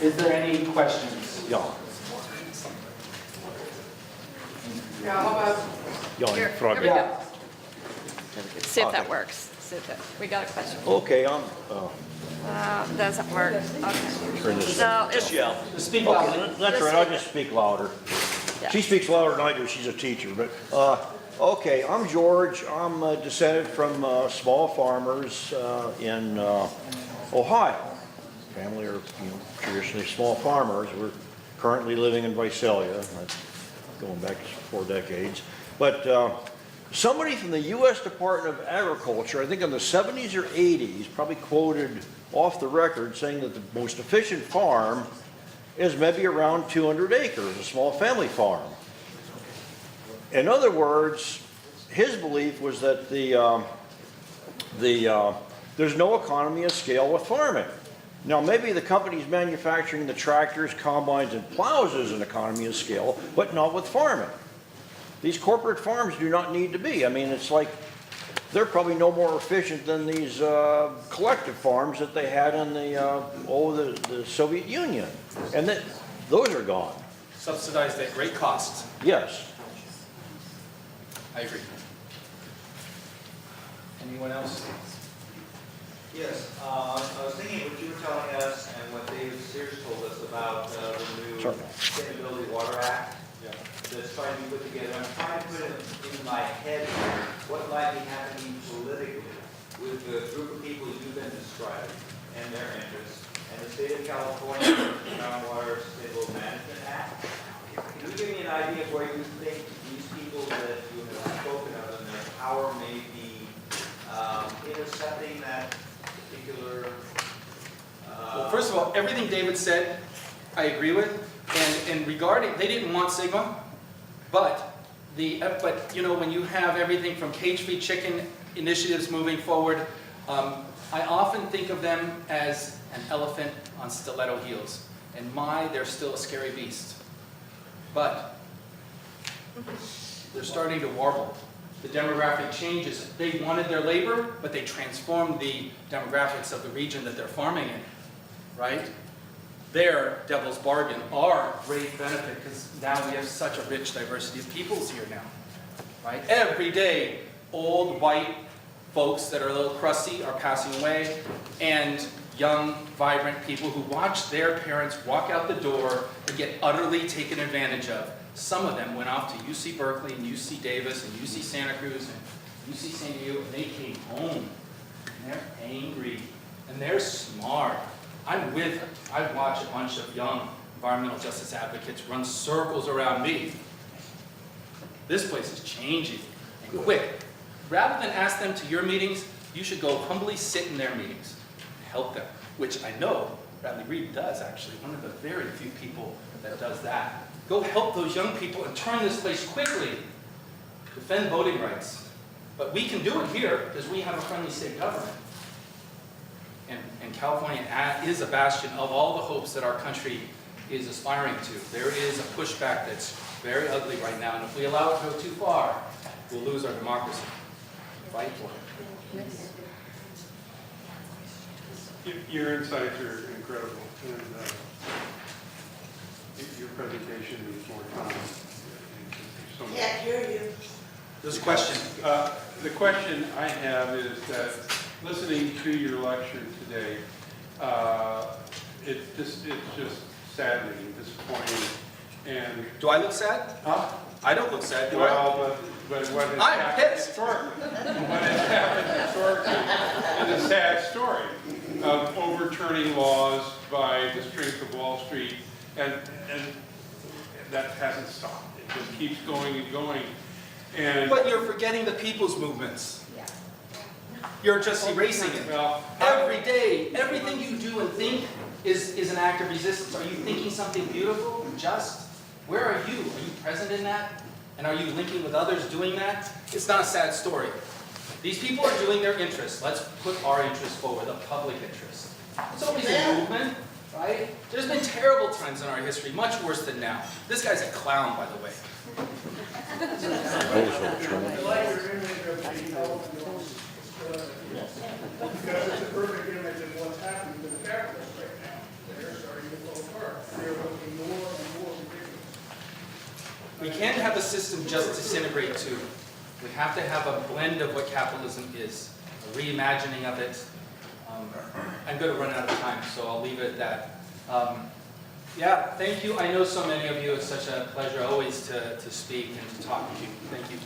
E: Is there any questions?
D: Ja,
F: Yeah, how about,
D: ja,
A: Here,
D: en fråga.
A: here we
E: Yeah.
A: go. See if that works. See if that, we got a question.
D: Okej,
A: Doesn't work.
D: turn
A: Okay.
D: this.
A: So it's,
E: Speak loudly.
D: Okay, that's right, I'll just speak louder.
A: Yeah.
D: She speaks louder than I do, she's a teacher, but, okay, I'm George, I'm descended from small farmers in Ohio. Family are, traditionally small farmers. We're currently living in Visalia, going back 4 decades. But somebody from the U.S. Department of Agriculture, I think in the 70s or 80s, probably quoted off the record saying that the most efficient farm is maybe around 200 acres, a small family farm. In other words, his belief was that there's no economy of scale with farming. Now, maybe the companies manufacturing the tractors, combines, and plows is an economy of scale, but not with farming. These corporate farms do not need to be. I mean, it's like they're probably no more efficient than these collective farms that they had in the Soviet Union. And those are gone.
E: Subsidized at great cost.
D: Yes.
E: I agree. Anyone else?
G: Yes, I was thinking what you were telling us and what David Sears told us about the new
D: Certainly.
G: Sustainability Water Act that's trying to be put together. I'm trying to put it in my head here, what might be happening politically with the group of people you've been describing and their interests, and the state of California Groundwater Sustainable Management Act. Can you give me an idea of where you think these people that you have spoken of and their power may be intercepting that particular?
E: Well, first of all, everything David said, I agree with. And regarding, they didn't want Sigma, but when you have everything from cage-free chicken initiatives moving forward, I often think of them as an elephant on stiletto heels. And they're still a scary beast. But they're starting to warble. The demographic changes. They wanted their labor, but they transformed the demographics of the region that they're farming in, right? Their devil's bargain, our great benefit, because now we have such a rich diversity of peoples here now, right? Every day, old white folks that are a little crusty are passing away, and young, vibrant people who watch their parents walk out the door and get utterly taken advantage of. Some of them went off to UC Berkeley and UC Davis and UC Santa Cruz and UC San Diego, and they came home, and they're angry, and they're smart. I watch a bunch of young environmental justice advocates run circles around me. This place is changing, and quick. Rather than ask them to your meetings, you should go humbly sit in their meetings. Help them, which I know Bradley Reed does, actually, one of the very few people that does that. Go help those young people and turn this place quickly. Defend voting rights. But we can do it here because we have a friendly state government. And California is a bastion of all the hopes that our country is aspiring to. There is a pushback that's very ugly right now, and if we allow it to go too far, we'll lose our democracy. Fight for it.
C: Your insights are incredible, and your presentation needs more time. So much.
H: Can't hear you.
E: There's a question.
C: The question I have is that listening to your lecture today, it's just saddening and disappointing. And
E: Do I look sad?
C: huh?
E: I don't look sad, do I?
C: Well, but what has
E: I'm
C: happened
E: pissed.
C: historically, what has happened historically is a sad story of overturning laws by the strength of Wall Street, and that hasn't stopped. It just keeps going and going. And
E: But you're forgetting the people's movements. You're just erasing it.
C: well,
E: Every day, everything you do and think is an act of resistance. Are you thinking something beautiful and just? Where are you? Are you present in that? And are you linking with others doing that? It's not a sad story. These people are doing their interests. Let's put our interests forward, the public interest. It's always a movement, right? There's been terrible times in our history, much worse than now. This guy's a clown, by the way.
F: I like your image of the elephant, because it's a perfect image of what's happening to the capitalists right now. They're starting to fall apart. They're looking more and more ridiculous.
E: We can't have the system just disintegrate too. We have to have a blend of what capitalism is, a reimagining of it. I'm going to run out of time, so I'll leave it at that. Yeah, thank you. I know so many of you. It's such a pleasure always to speak and to talk with you. Thank you.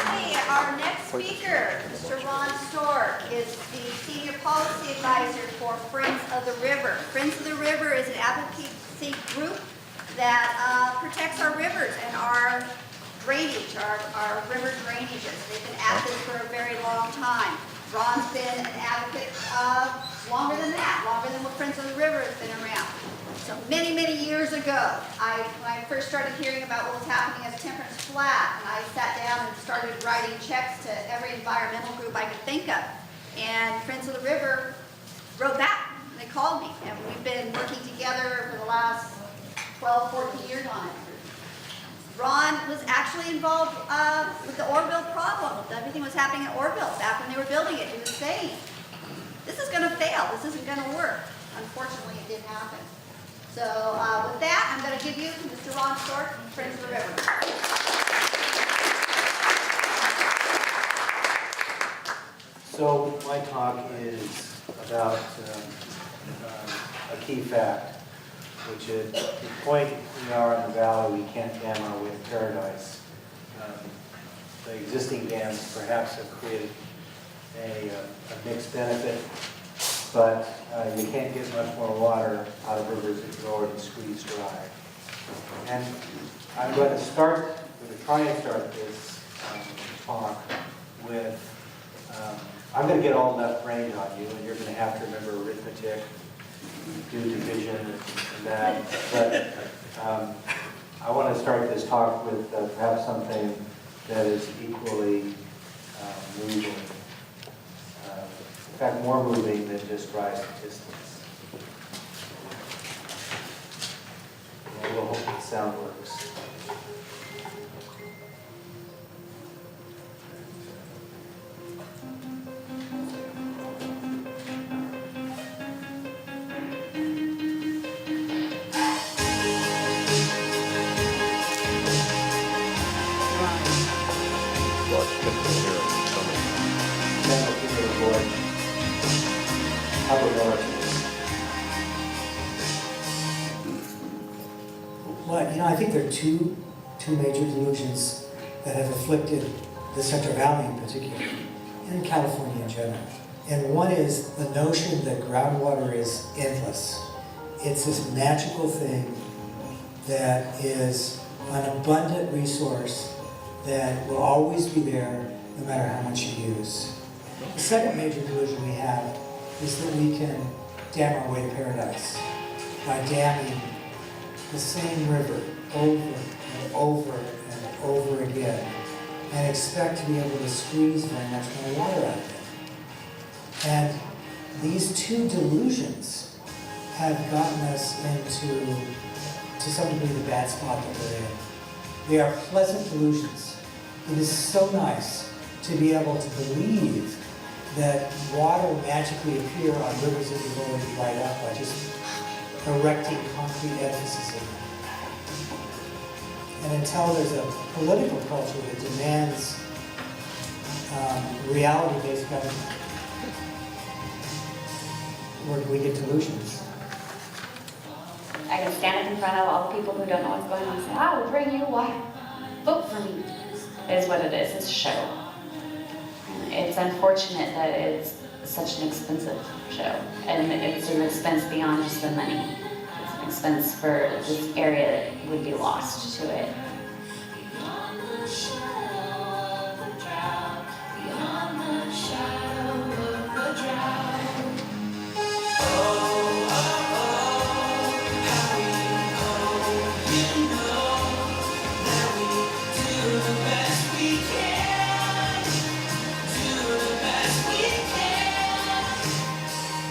H: Hey, our next speaker, Mr. Ron Stork, is the Senior Policy Advisor for Friends of the River. Friends of the River is an advocacy group that protects our rivers and our drainage, our river drainages. They've been at this for a very long time. Ron's been an advocate longer than that, longer than what Friends of the River has been around. So many, many years ago, when I first started hearing about what was happening at Temperance Flat, and I sat down and started writing checks to every environmental group I could think of. And Friends of the River wrote back, and they called me. And we've been working together for the last 12, 14 years on it. Ron was actually involved with the Orville problem. Everything was happening at Orville back when they were building it. He was saying, this is going to fail. This isn't going to work. Unfortunately, it didn't happen. So with that, I'm going to give you to Mr. Ron Stork from Friends of the River.
I: So my talk is about a key fact, which is the point we are in the valley, we can't dam our way to paradise. The existing dams perhaps have created a mixed benefit, but you can't get much more water out of rivers that you've already squeezed dry. And I'm going to try and start this talk with, I'm going to get all left brain on you, and you're going to have to remember arithmetic, do division, and that. But I want to start this talk with perhaps something that is equally moving. In fact, more moving than just dry statistics. And we'll hope the sound works.
J: Well, you know, I think there are two major delusions that have afflicted the Central Valley in particular, and in California in general. And one is the notion that groundwater is endless. It's this magical thing that is an abundant resource that will always be there no matter how much you use. The second major delusion we have is that we can dam our way to paradise by damming the same river over and over and over again and expect to be able to squeeze very much more water out of it. And these two delusions have gotten us into, to some degree, the bad spot that we're in. They are pleasant delusions. It is so nice to be able to believe that water will magically appear on rivers that we've already dried up by just erecting concrete edifices in them. And until there's a political culture that demands reality-based government, where do we get delusions?
K: I can stand up in front of all the people who don't know what's going on and say, I will bring you water. Vote for me. Is what it is. It's a show. And it's unfortunate that it's such an expensive show. And it's an expense beyond just the money. It's an expense for this area that would be lost to it.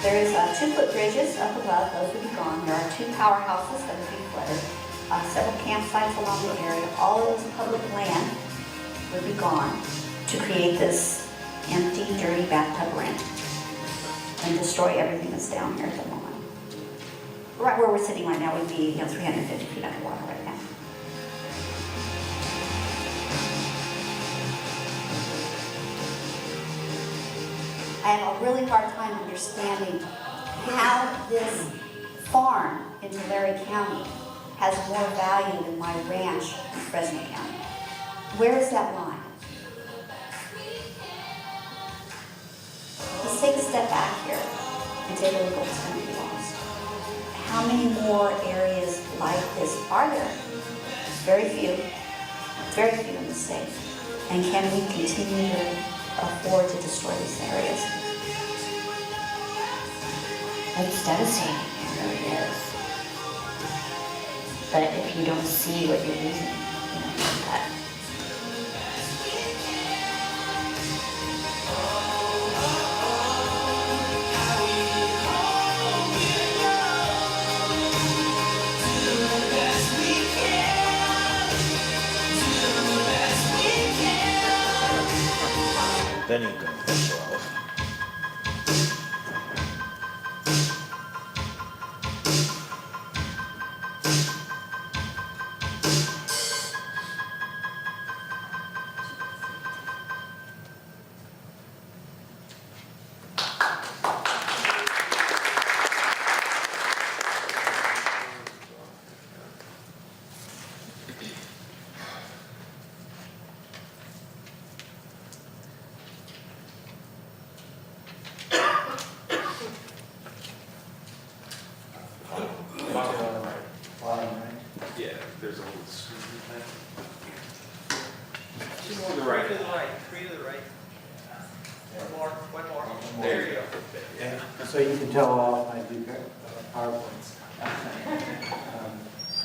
H: There is 2-foot bridges up above, those would be gone. There are 2 powerhouses that would be flooded. Several campsites along the area. All of this public land would be gone to create this empty, dirty bathtub rent and destroy everything that's down here at the moment. Right where we're sitting right now would be 350 feet underwater right now. I have a really hard time understanding how this farm in Tulare County has more value than my ranch in Fresno County. Where is that line? Let's take a step back here and take a look at what's going to be lost. How many more areas like this are there? Very few in the state. And can we continue to afford to destroy these areas?
K: It's devastating, it really is. But if you don't see what you're losing, you don't know that.
D: Then you can pencil out.
F: Yeah, there's a little screen thing. Just to the right.
G: Three to the right. One more. There you go.
I: So you can tell all my PowerPoints.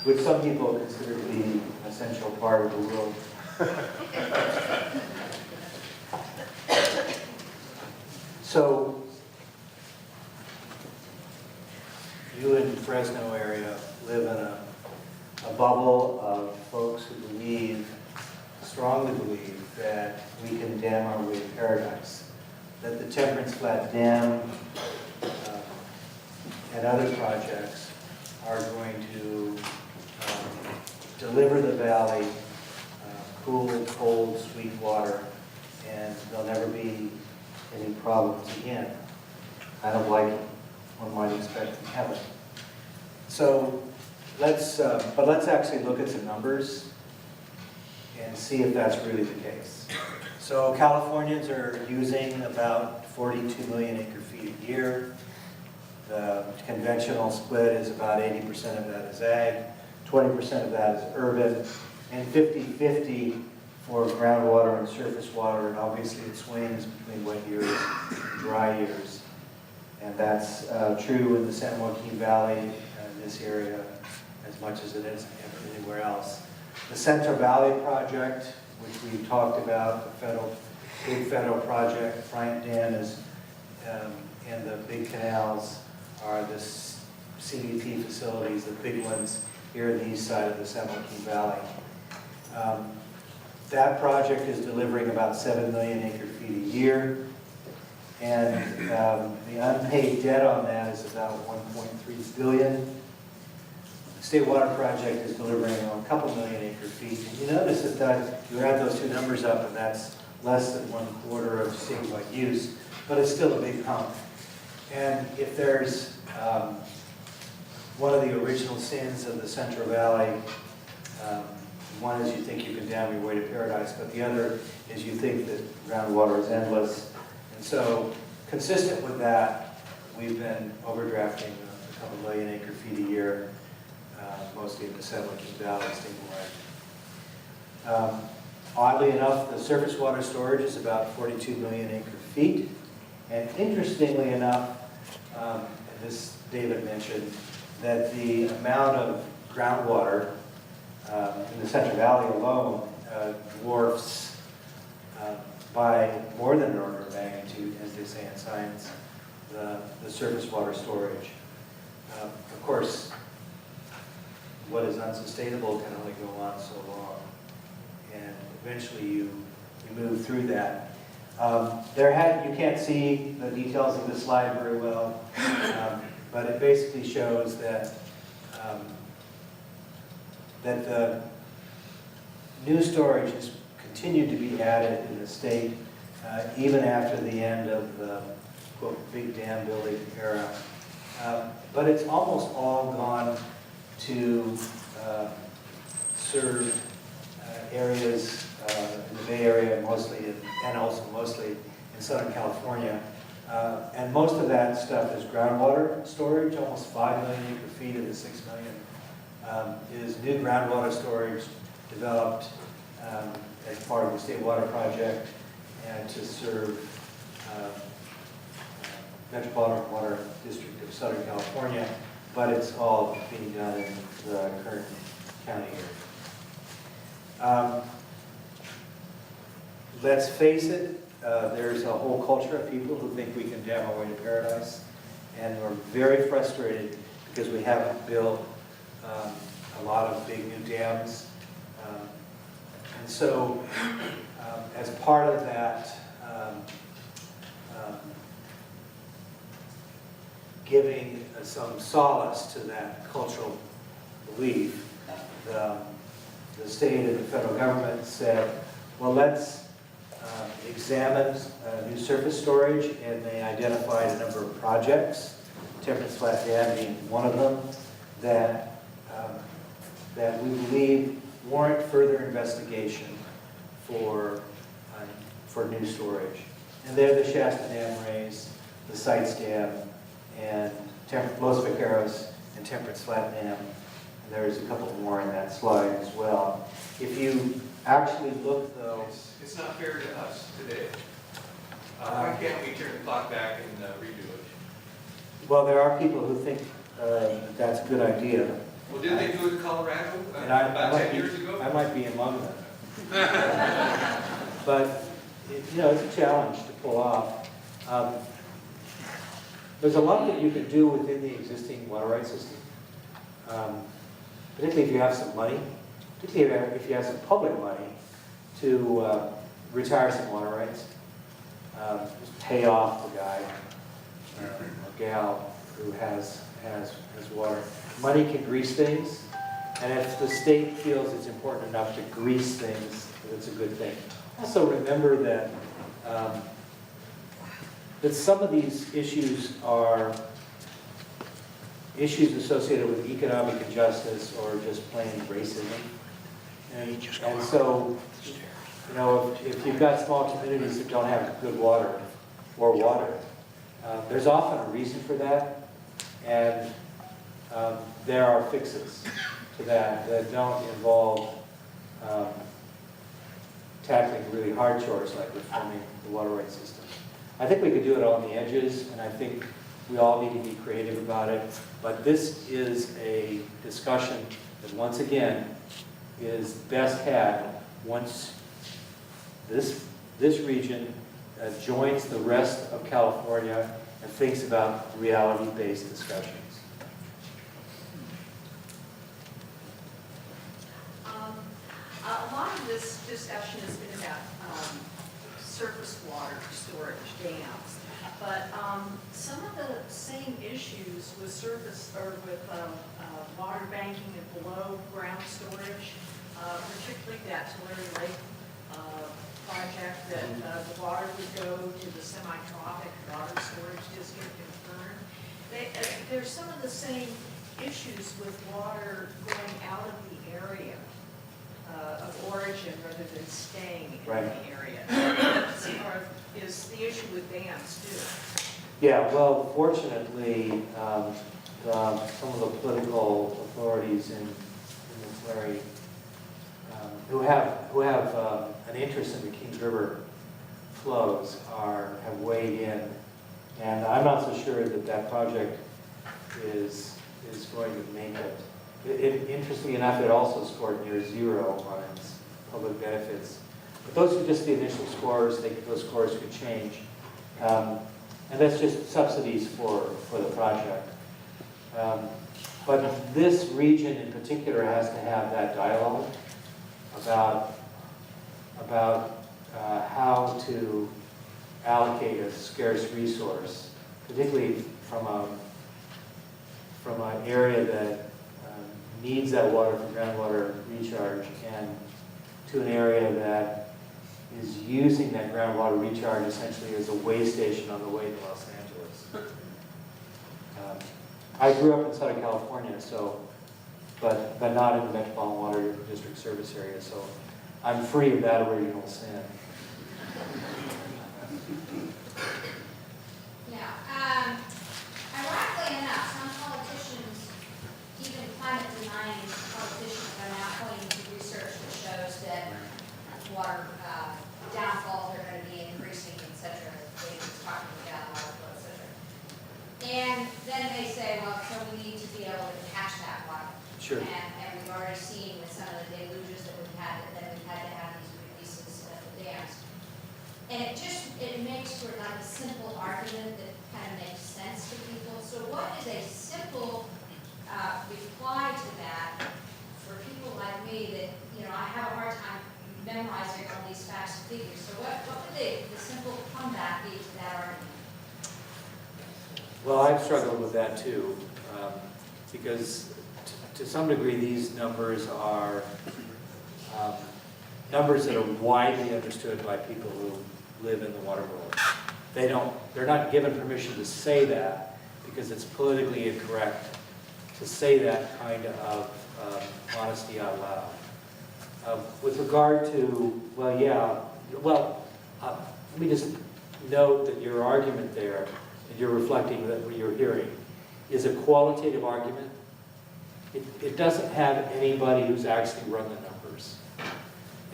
I: which some people consider to be an essential part of the world. So, you in the Fresno area live in a bubble of folks who strongly believe that we can dam our way to paradise, that the Temperance Flat Dam and other projects are going to deliver the valley cool, cold, sweet water, and there'll never be any problems again. Kind of like one might expect in heaven. So let's actually look at some numbers and see if that's really the case. So Californians are using about 42 million acre feet a year. The conventional split is about 80% of that is ag, 20% of that is urban, and 50-50 for groundwater and surface water, and obviously it swings between wet years and dry years. And that's true in the San Joaquin Valley, in this area, as much as it is anywhere else. The Central Valley Project, which we talked about, the big federal project, Bryant Dam and the big canals are the CBP facilities, the big ones here in the east side of the San Joaquin Valley. That project is delivering about 7 million acre feet a year, and the unpaid debt on that is about 1.3 billion. The State Water Project is delivering a couple million acre feet. And you notice that you add those two numbers up, and that's less than 1/4 of statewide use, but it's still a big hunk. And if there's one of the original sins of the Central Valley, one is you think you can dam your way to paradise, but the other is you think that groundwater is endless. And so, consistent with that, we've been overdrafting a couple million acre feet a year, mostly in the San Joaquin Valley statewide. Oddly enough, the surface water storage is about 42 million acre feet. And interestingly enough, and this David mentioned, that the amount of groundwater in the Central Valley alone dwarfs by more than an order of magnitude, as they say in science, the surface water storage. Of course, what is unsustainable can only go on so long, and eventually you move through that. You can't see the details of this slide very well, but it basically shows that the new storage has continued to be added in the state even after the end of the quote, big dam building era. But it's almost all gone to serve areas in the Bay Area mostly, and also mostly in Southern California. And most of that stuff is groundwater storage. Almost 5 million acre feet of the 6 million is new groundwater storage developed as part of the State Water Project and to serve Metropolitan Water District of Southern California, but it's all being done in the Kern County area. Let's face it, there's a whole culture of people who think we can dam our way to paradise, and we're very frustrated because we haven't built a lot of big new dams. And so, as part of that, giving some solace to that cultural belief, the state and the federal government said, well, let's examine new surface storage, and they identified a number of projects, Temperance Flat Dam being one of them, that we believe warrant further investigation for new storage. And they're the Shasta Dam raise, the Sites Dam, and Los Vaqueros and Temperance Flat Dam. And there's a couple more in that slide as well. If you actually look, though,
G: It's not fair to us today. Why can't we turn the clock back and redo it?
I: well, there are people who think that's a good idea.
G: Well, didn't they do it in Colorado
I: And I
G: about
I: might
G: 10
I: be-
G: years ago?
I: I might be among them. But, it's a challenge to pull off. There's a lot that you can do within the existing water rights system. Particularly if you have some money, particularly if you have some public money to retire some water rights. Just pay off the guy or gal who has water. Money can grease things, and if the state feels it's important enough to grease things, it's a good thing. Also remember that that some of these issues are issues associated with economic injustice or just plain racism. And so, if you've got small communities that don't have good water or water, there's often a reason for that, and there are fixes to that don't involve tackling really hard chores like reforming the water rights system. I think we could do it on the edges, and I think we all need to be creative about it. But this is a discussion that, once again, is best had once this region joins the rest of California and thinks about reality-based discussions.
L: A lot of this discussion has been about surface water storage dams, but some of the same issues with surface or with water banking and below ground storage, particularly that Tulare Lake project that the water would go to the semi-trophic water storage district in Kern. There's some of the same issues with water going out of the area of origin rather than staying in the area. Is the issue with dams too?
I: Yeah, well, fortunately, some of the political authorities in the Tulare who have an interest in the Kings River flows have weighed in, and I'm not so sure that project is going to make it. Interestingly enough, it also scored near zero on its public benefits. But those are just the initial scores. Those scores could change. And that's just subsidies for the project. But this region in particular has to have that dialogue about how to allocate a scarce resource, particularly from an area that needs that water for groundwater recharge, and to an area that is using that groundwater recharge essentially as a way station on the way to Los Angeles. I grew up in Southern California, but not in the Metropolitan Water District service area, so I'm free of that original sin.
H: Yeah. Ironically enough, some politicians, even climate-denying politicians, are now pointing to research that shows that water downfalls are going to be increasing, etc. They was talking about water flow, etc. And then they say, well, so we need to be able to catch that water.
I: Sure.
H: And we've already seen with some of the deluges that we've had that we've had to have these releases of the dams. And it makes for like a simple argument that kind of makes sense to people. So what is a simple reply to that for people like me that, I have a hard time memorizing all these facts and figures. So what would the simple comeback be to that argument?
I: Well, I've struggled with that too, because to some degree these numbers are numbers that are widely understood by people who live in the water world. They're not given permission to say that because it's politically incorrect to say that kind of honesty out loud. With regard to, let me just note that your argument there, and you're reflecting that what you're hearing, is a qualitative argument. It doesn't have anybody who's actually run the numbers.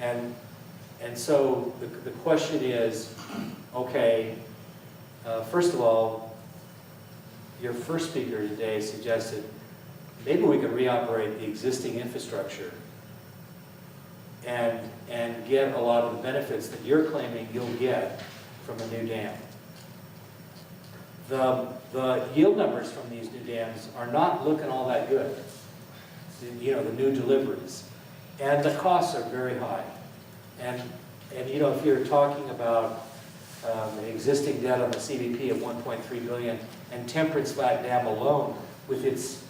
I: And so the question is, okay, first of all, your first speaker today suggested maybe we could reoperate the existing infrastructure and get a lot of the benefits that you're claiming you'll get from a new dam. The yield numbers from these new dams are not looking all that good. You know, the new deliveries. And the costs are very high. And you know, if you're talking about the existing debt on the CBP of $1.3 billion, and Temperance Flat Dam alone, with its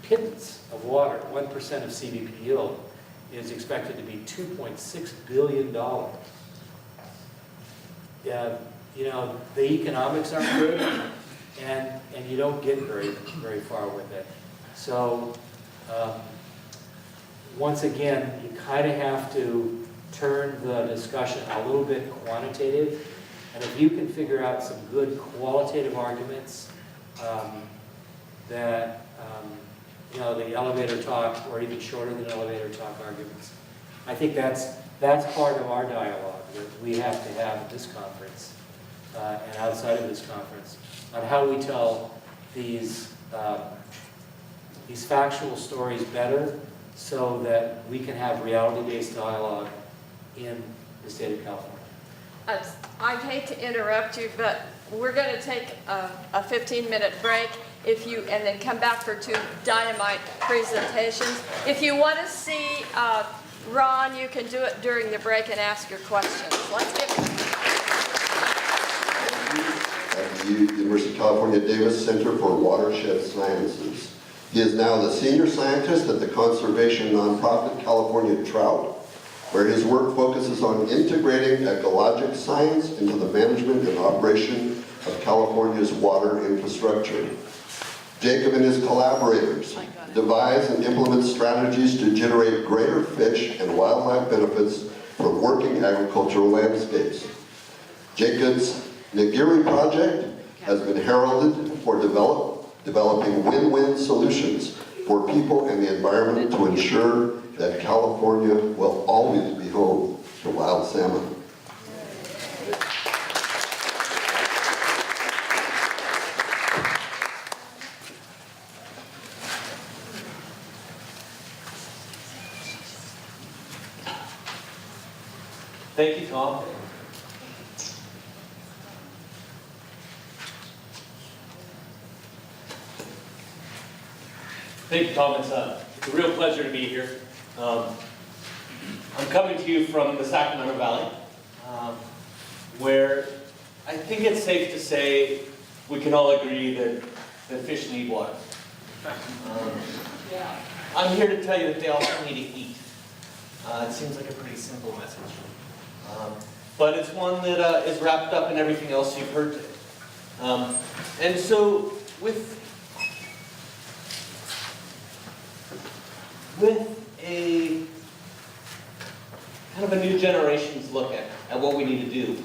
I: pittance of water, 1% of CBP yield, is expected to be $2.6 billion. You know, the economics aren't good, and you don't get very far with it. So, once again, you kind of have to turn the discussion a little bit quantitative, and if you can figure out some good qualitative arguments that, you know, the elevator talk, or even shorter than elevator talk arguments, I think that's part of our dialogue that we have to have at this conference and outside of this conference on how we tell these factual stories better so that we can have reality-based dialogue in the state of California.
A: I hate to interrupt you, but we're going to take a 15-minute break and then come back for 2 dynamite presentations. If you want to see Ron, you can do it during the break and ask your questions. Let's get
M: at the University of California Davis Center for Watershed Sciences. He is now the senior scientist at the conservation nonprofit California Trout, where his work focuses on integrating ecologic science into the management and operation of California's water infrastructure. Jacob and his collaborators devise and implement strategies to generate greater fish and wildlife benefits from working agricultural landscapes. Jacob's Nigiri Project has been heralded for developing win-win solutions for people and the environment to ensure that California will always be home to wild salmon.
N: Thank you, Tom. Thank you, Tom. It's a real pleasure to be here. I'm coming to you from the Sacramento Valley, where I think it's safe to say we can all agree that fish need water. I'm here to tell you that they also need to eat. It seems like a pretty simple message. But it's one that is wrapped up in everything else you've heard today. And so with a kind of a new generation's look at what we need to do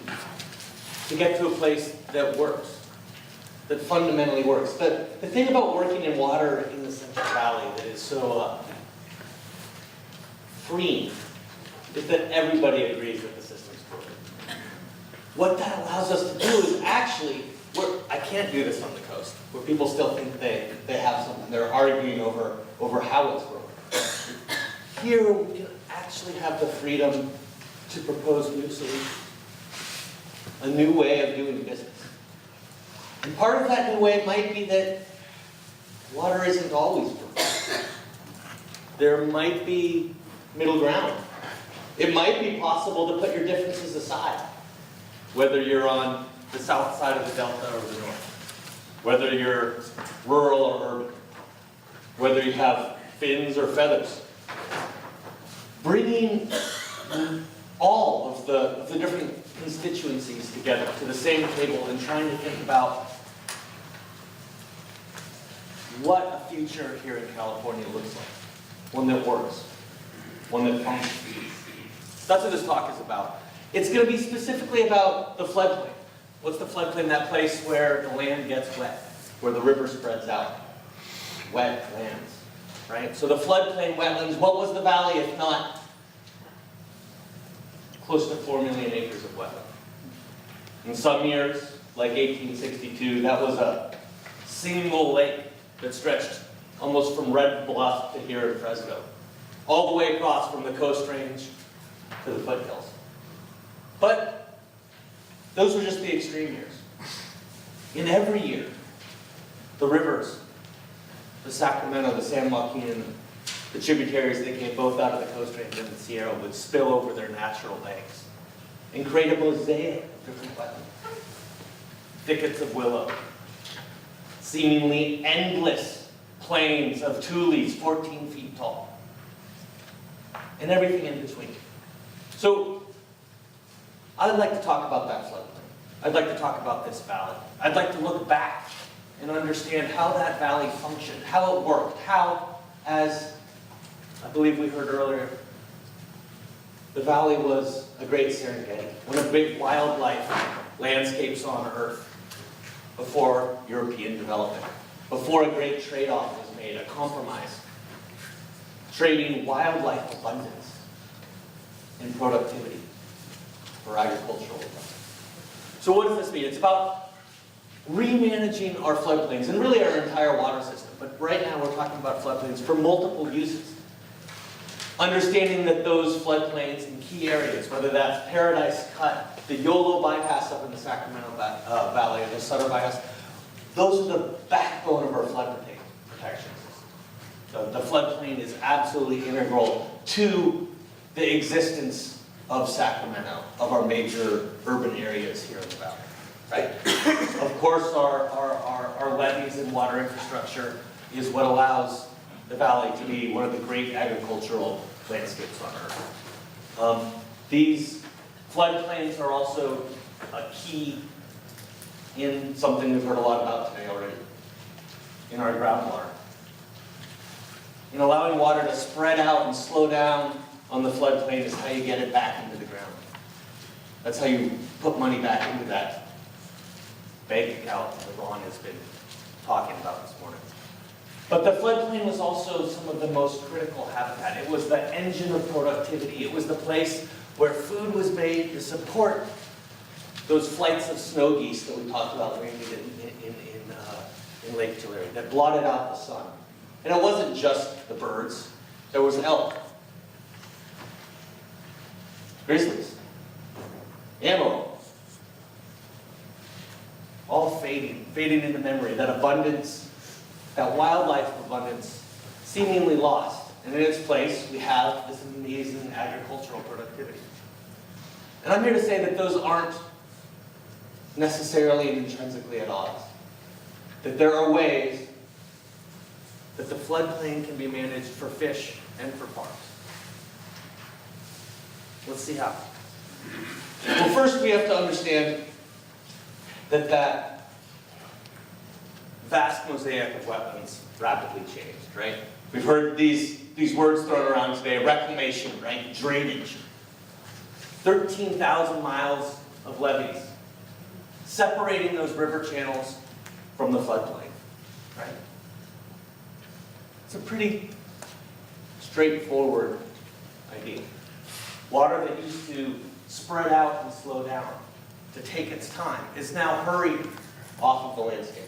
N: to get to a place that works, that fundamentally works. The thing about working in water in the Central Valley that is so freeing is that everybody agrees that the system's broken. What that allows us to do is actually, I can't do this on the coast, where people still think they have something. They're arguing over how it's broken. Here, we can actually have the freedom to propose new solutions, a new way of doing business. And part of that new way might be that water isn't always broken. There might be middle ground. It might be possible to put your differences aside, whether you're on the south side of the delta or the north, whether you're rural or urban, whether you have fins or feathers. Bringing all of the different constituencies together to the same table and trying to think about what a future here in California looks like. One that works, one that functions. That's what this talk is about. It's going to be specifically about the floodplain. What's the floodplain? That place where the land gets wet, where the river spreads out. Wetlands, right? So the floodplain, wetlands, what was the valley if not close to 4 million acres of wetland? In some years, like 1862, that was a single lake that stretched almost from Red Bluff to here in Fresno, all the way across from the Coast Range to the foothills. But those were just the extreme years. In every year, the rivers, the Sacramento, the San Joaquin, the tributaries that came both out of the Coast Range and the Sierra would spill over their natural banks and create a mosaic of different wetlands. Thickets of willow, seemingly endless plains of tules 14 feet tall, and everything in between. So I'd like to talk about that floodplain. I'd like to talk about this valley. I'd like to look back and understand how that valley functioned, how it worked, how, as I believe we heard earlier, the valley was a great Serengeti, one of the great wildlife landscapes on Earth before European development, before a great trade-off was made, a compromise, trading wildlife abundance and productivity for agricultural abundance. So what does this mean? It's about remanaging our floodplains and really our entire water system. But right now we're talking about floodplains for multiple uses. Understanding that those floodplains in key areas, whether that's Paradise Cut, the Yolo bypass up in the Sacramento Valley, or the Sutter bypass, those are the backbone of our flood protection system. The floodplain is absolutely integral to the existence of Sacramento, of our major urban areas here in the valley, right? Of course, our levees and water infrastructure is what allows the valley to be one of the great agricultural landscapes on Earth. These floodplains are also a key in something we've heard a lot about today already, in our groundwater. In allowing water to spread out and slow down on the floodplain is how you get it back into the ground. That's how you put money back into that bank account that Ron has been talking about this morning. But the floodplain was also some of the most critical habitat. It was the engine of productivity. It was the place where food was made to support those flights of snow geese that we talked about landing in Lake Tulare that blotted out the sun. And it wasn't just the birds. There was elk, grizzlies, antelope, all fading into memory. That abundance, that wildlife abundance, seemingly lost. And in its place, we have this amazing agricultural productivity. And I'm here to say that those aren't necessarily and intrinsically at odds. That there are ways that the floodplain can be managed for fish and for farms. Let's see how. Well, first we have to understand that that vast mosaic of wetlands rapidly changed, right? We've heard these words thrown around today: reclamation, right? Drainage. 13,000 miles of levees separating those river channels from the floodplain, right? It's a pretty straightforward idea. Water that used to spread out and slow down, to take its time, is now hurried off of the landscape.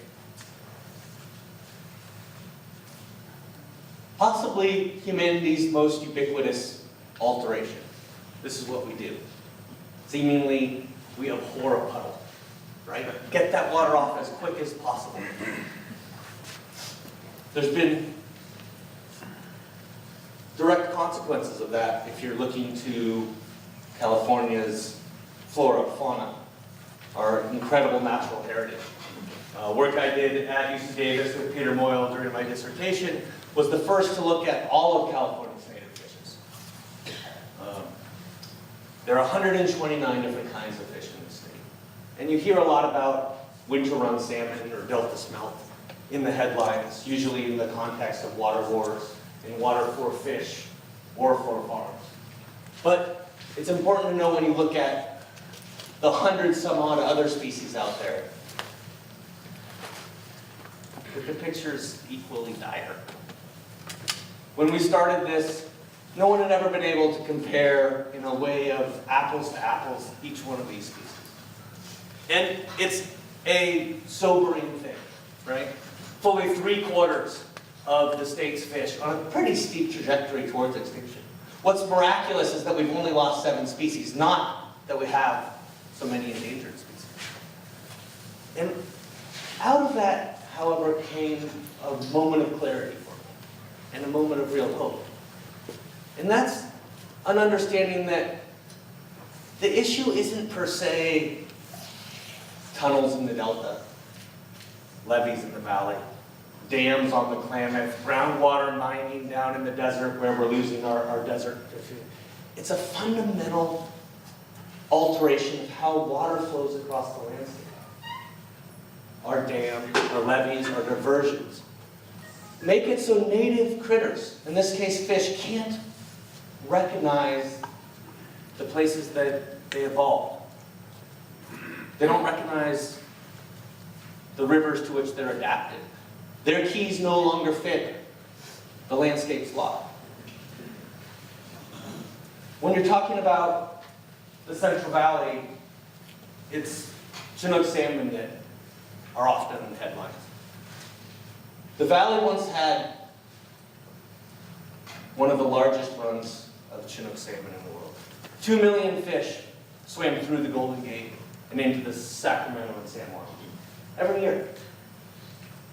N: Possibly humanity's most ubiquitous alteration. This is what we do. Seemingly, we abhor a puddle, right? Get that water off as quick as possible. There's been direct consequences of that if you're looking to California's flora, fauna, our incredible natural heritage. Work I did at UC Davis with Peter Moyle during my dissertation was the first to look at all of California's native fishes. There are 129 different kinds of fish in the state. And you hear a lot about winter-run salmon or delta smelt in the headlines, usually in the context of water wars and water for fish or for farms. But it's important to know when you look at the hundreds some odd other species out there, that the picture's equally dire. When we started this, no one had ever been able to compare in a way of apples to apples each one of these species. And it's a sobering thing, right? Fully 3/4 of the state's fish on a pretty steep trajectory towards extinction. What's miraculous is that we've only lost 7 species, not that we have so many endangered species. And out of that, however, came a moment of clarity for me, and a moment of real hope. And that's an understanding that the issue isn't per se tunnels in the delta, levees in the valley, dams on the Klamath, groundwater mining down in the desert where we're losing our desert fishing. It's a fundamental alteration of how water flows across the landscape. Our dams, our levees, our diversions make it so native critters, in this case fish, can't recognize the places that they evolved. They don't recognize the rivers to which they're adapted. Their keys no longer fit the landscape's law. When you're talking about the Central Valley, it's Chinook salmon that are often in the headlines. The valley once had one of the largest runs of Chinook salmon in the world. 2 million fish swam through the Golden Gate and into the Sacramento and San Juan every year.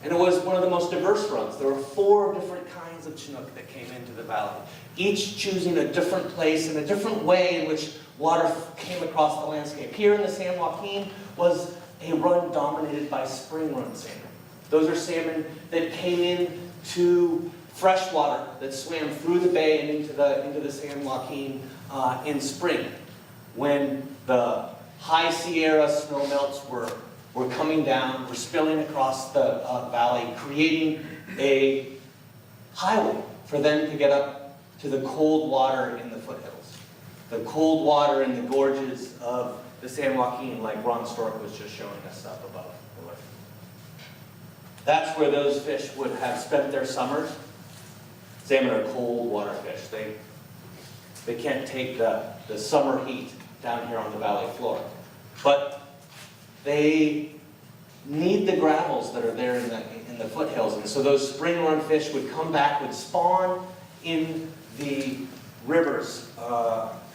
N: And it was one of the most diverse runs. There were 4 different kinds of Chinook that came into the valley, each choosing a different place and a different way in which water came across the landscape. Here in the San Joaquin was a run dominated by spring run salmon. Those are salmon that came in to fresh water that swam through the bay and into the San Joaquin in spring, when the high Sierra snowmelts were coming down, were spilling across the valley, creating a highway for them to get up to the cold water in the foothills, the cold water in the gorges of the San Joaquin, like Ron Stork was just showing us up above the lake. That's where those fish would have spent their summers. Salmon are cold water fish. They can't take the summer heat down here on the valley floor. But they need the gravels that are there in the foothills. And so those spring run fish would come back, would spawn in the rivers,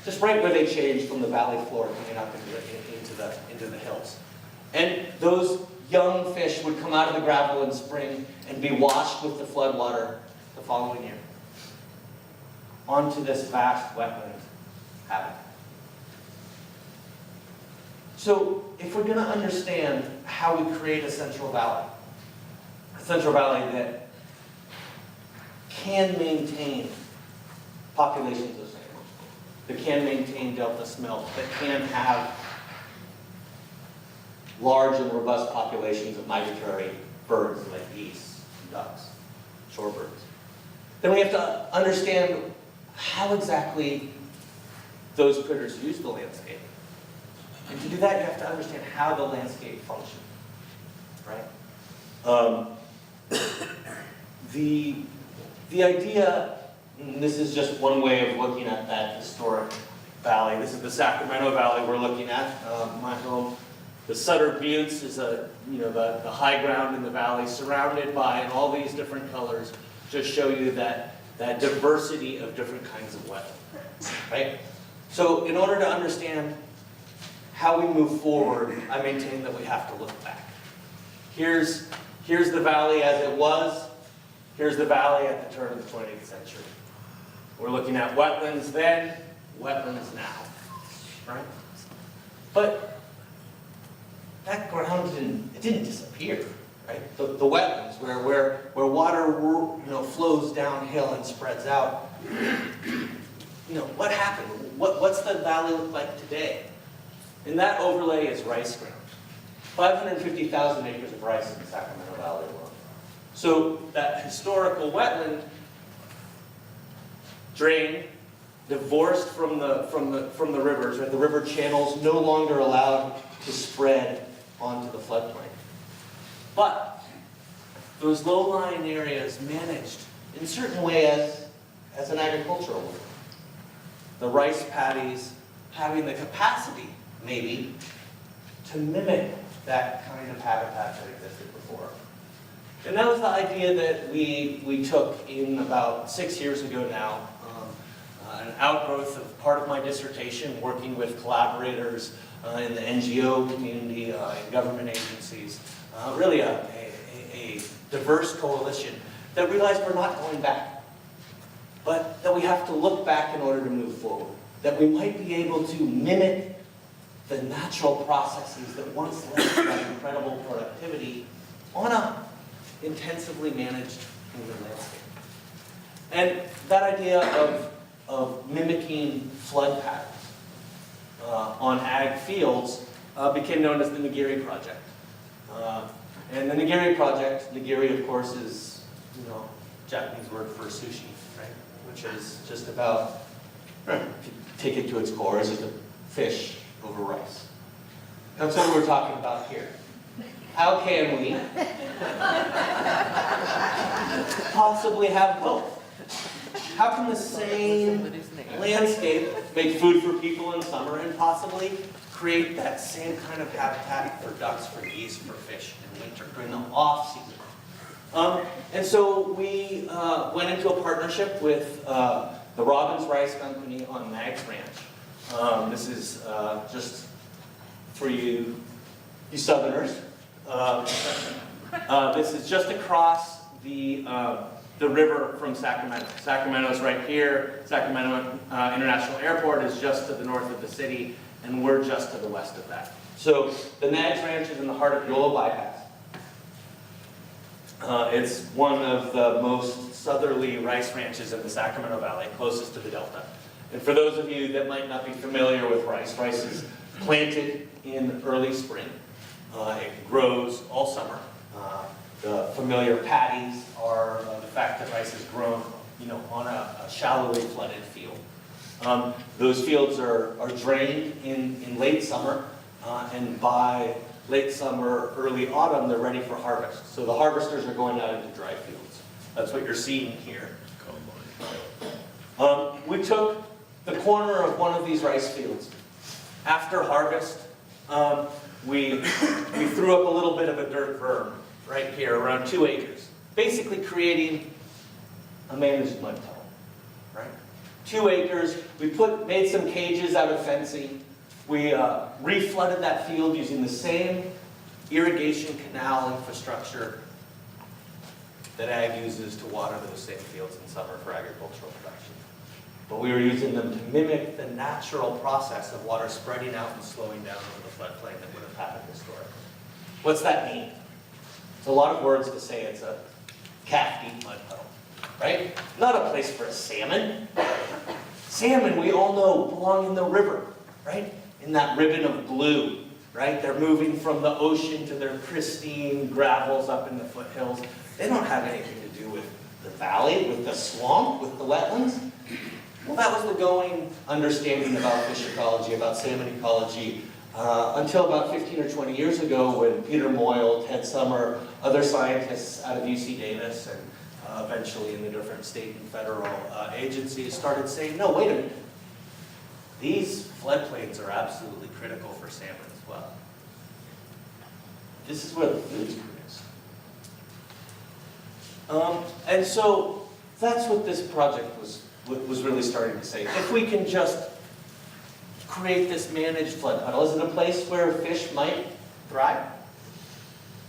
N: just right where they changed from the valley floor coming up into the hills. And those young fish would come out of the gravel in spring and be washed with the floodwater the following year onto this vast wetland habitat. So if we're going to understand how we create a Central Valley that can maintain populations of salmon, that can maintain delta smelt, that can have large and robust populations of migratory birds like geese, ducks, shorebirds, then we have to understand how exactly those critters use the landscape. And to do that, you have to understand how the landscape functions, right? The idea, and this is just one way of looking at that historic valley. This is the Sacramento Valley we're looking at, my home. The Sutter Buttes is the high ground in the valley, surrounded by, in all these different colors, just show you that diversity of different kinds of wetland, right? So in order to understand how we move forward, I maintain that we have to look back. Here's the valley as it was. Here's the valley at the turn of the 20th century. We're looking at wetlands then, wetlands now, right? But that ground didn't disappear, right? The wetlands where water flows downhill and spreads out. What happened? What's the valley look like today? And that overlay is rice ground. 550,000 acres of rice in the Sacramento Valley alone. So that historical wetland drained, divorced from the rivers, right? The river channels no longer allowed to spread onto the floodplain. But those low-lying areas managed in certain way as an agricultural one. The rice paddies having the capacity, maybe, to mimic that kind of habitat that existed before. And that was the idea that we took in about 6 years ago now, an outgrowth of part of my dissertation, working with collaborators in the NGO community, in government agencies, really a diverse coalition that realized we're not going back, but that we have to look back in order to move forward, that we might be able to mimic the natural processes that once led to that incredible productivity on a intensively managed human landscape. And that idea of mimicking flood patterns on ag fields became known as the Nigiri Project. And the Nigiri Project, Nigiri of course is, Japanese word for sushi, right? Which is just about, if you take it to its core, is just a fish over rice. That's what we're talking about here. How can we possibly have both? How can the same landscape make food for people in summer and possibly create that same kind of habitat for ducks, for geese, for fish in winter, during the off-season? And so we went into a partnership with the Robbins Rice Company on Mag's Ranch. This is just for you Southerners. This is just across the river from Sacramento. Sacramento's right here. Sacramento International Airport is just to the north of the city, and we're just to the west of that. So the Nags Ranch is in the heart of Yolo Bypass. It's one of the most southerly rice ranches in the Sacramento Valley, closest to the Delta. And for those of you that might not be familiar with rice, rice is planted in early spring. It grows all summer. The familiar paddies are the fact that rice is grown, on a shallowly flooded field. Those fields are drained in late summer, and by late summer, early autumn, they're ready for harvest. So the harvesters are going out into dry fields. That's what you're seeing here. We took the corner of one of these rice fields. After harvest, we threw up a little bit of a dirt berm right here, around 2 acres, basically creating a managed mud tunnel, right? 2 acres. We made some cages out of fencing. We reflooded that field using the same irrigation canal infrastructure that ag uses to water those same fields in summer for agricultural production. But we were using them to mimic the natural process of water spreading out and slowing down over the floodplain that would have happened historically. What's that mean? It's a lot of words to say it's a calf-deep mud puddle, right? Not a place for a salmon. Salmon, we all know, belong in the river, right? In that ribbon of blue, right? They're moving from the ocean to their pristine gravels up in the foothills. They don't have anything to do with the valley, with the swamp, with the wetlands. Well, that was the going understanding about fish ecology, about salmon ecology, until about 15 or 20 years ago when Peter Moyle, Ted Summer, other scientists out of UC Davis, and eventually in the different state and federal agencies started saying, no, wait a minute. These floodplains are absolutely critical for salmon as well. This is where the food's produced. And so that's what this project was really starting to say. If we can just create this managed flood puddle, is it a place where fish might thrive?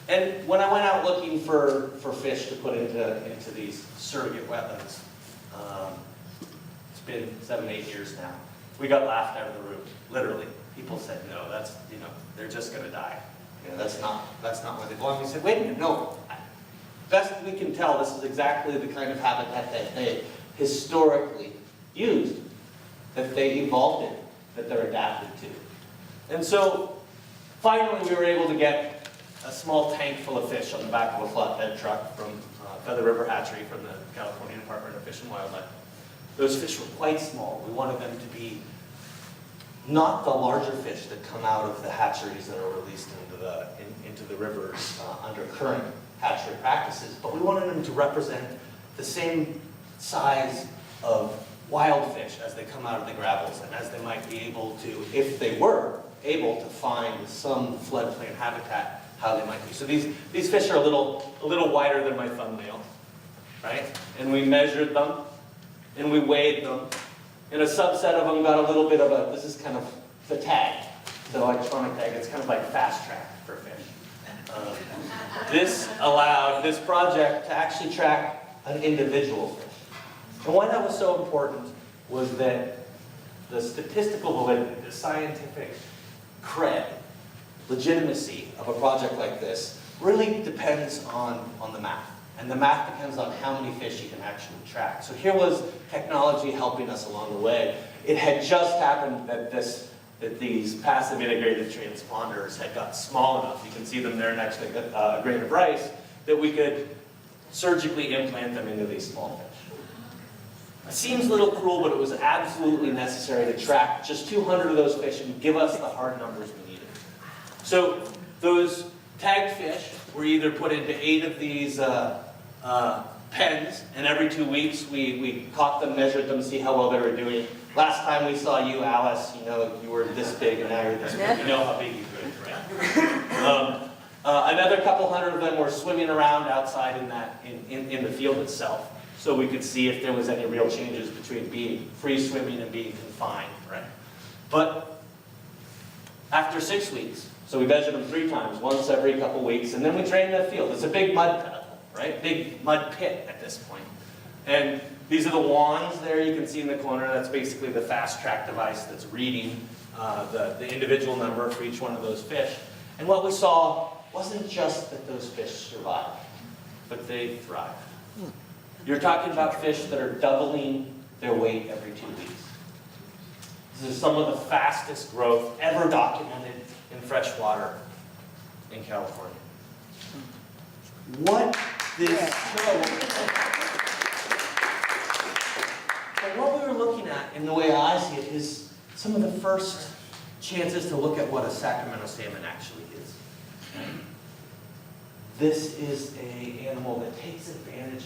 N: And when I went out looking for fish to put into these surrogate wetlands, it's been 7-8 years now. We got laughed out of the room, literally. People said, no, that's, they're just going to die. That's not where they belong. We said, wait a minute, no. Best we can tell, this is exactly the kind of habitat that they historically used, that they evolved in, that they're adapted to. And so, finally we were able to get a small tank full of fish on the back of a flatbed truck from Feather River Hatchery from the California Department of Fish and Wildlife. Those fish were quite small. We wanted them to be not the larger fish that come out of the hatcheries that are released into the rivers under current hatchery practices, but we wanted them to represent the same size of wild fish as they come out of the gravels and as they might be able to, if they were able to find some floodplain habitat, how they might be. So these fish are a little wider than my thumbnail, right? And we measured them, and we weighed them. And a subset of them got a little bit of a, this is kind of the tag, the electronic tag. It's kind of like fast track for fish. This allowed this project to actually track an individual fish. And why that was so important was that the statistical validity, the scientific cred, legitimacy of a project like this really depends on the math. And the math depends on how many fish you can actually track. So here was technology helping us along the way. It had just happened that these passive integrated transponders had got small enough, you can see them there next to a grain of rice, that we could surgically implant them into these small fish. It seems a little cruel, but it was absolutely necessary to track just 200 of those fish and give us the hard numbers we needed. So those tagged fish were either put into 8 of these pens, and every 2 weeks we caught them, measured them, see how well they were doing. Last time we saw you, Alice, you know, you were this big and now you're this big. You know how big you could, right? Another couple hundred of them were swimming around outside in the field itself, so we could see if there was any real changes between being free swimming and being confined, right? But after 6 weeks, so we measured them 3 times, once every couple weeks, and then we drained the field. It's a big mud pit, right? Big mud pit at this point. And these are the wands there you can see in the corner. That's basically the fast track device that's reading the individual number for each one of those fish. And what we saw wasn't just that those fish survived, but they thrived. You're talking about fish that are doubling their weight every 2 weeks. This is some of the fastest growth ever documented in freshwater in California. What this shows, but what we were looking at, in the way I see it, is some of the first chances to look at what a Sacramento salmon actually is. This is an animal that takes advantage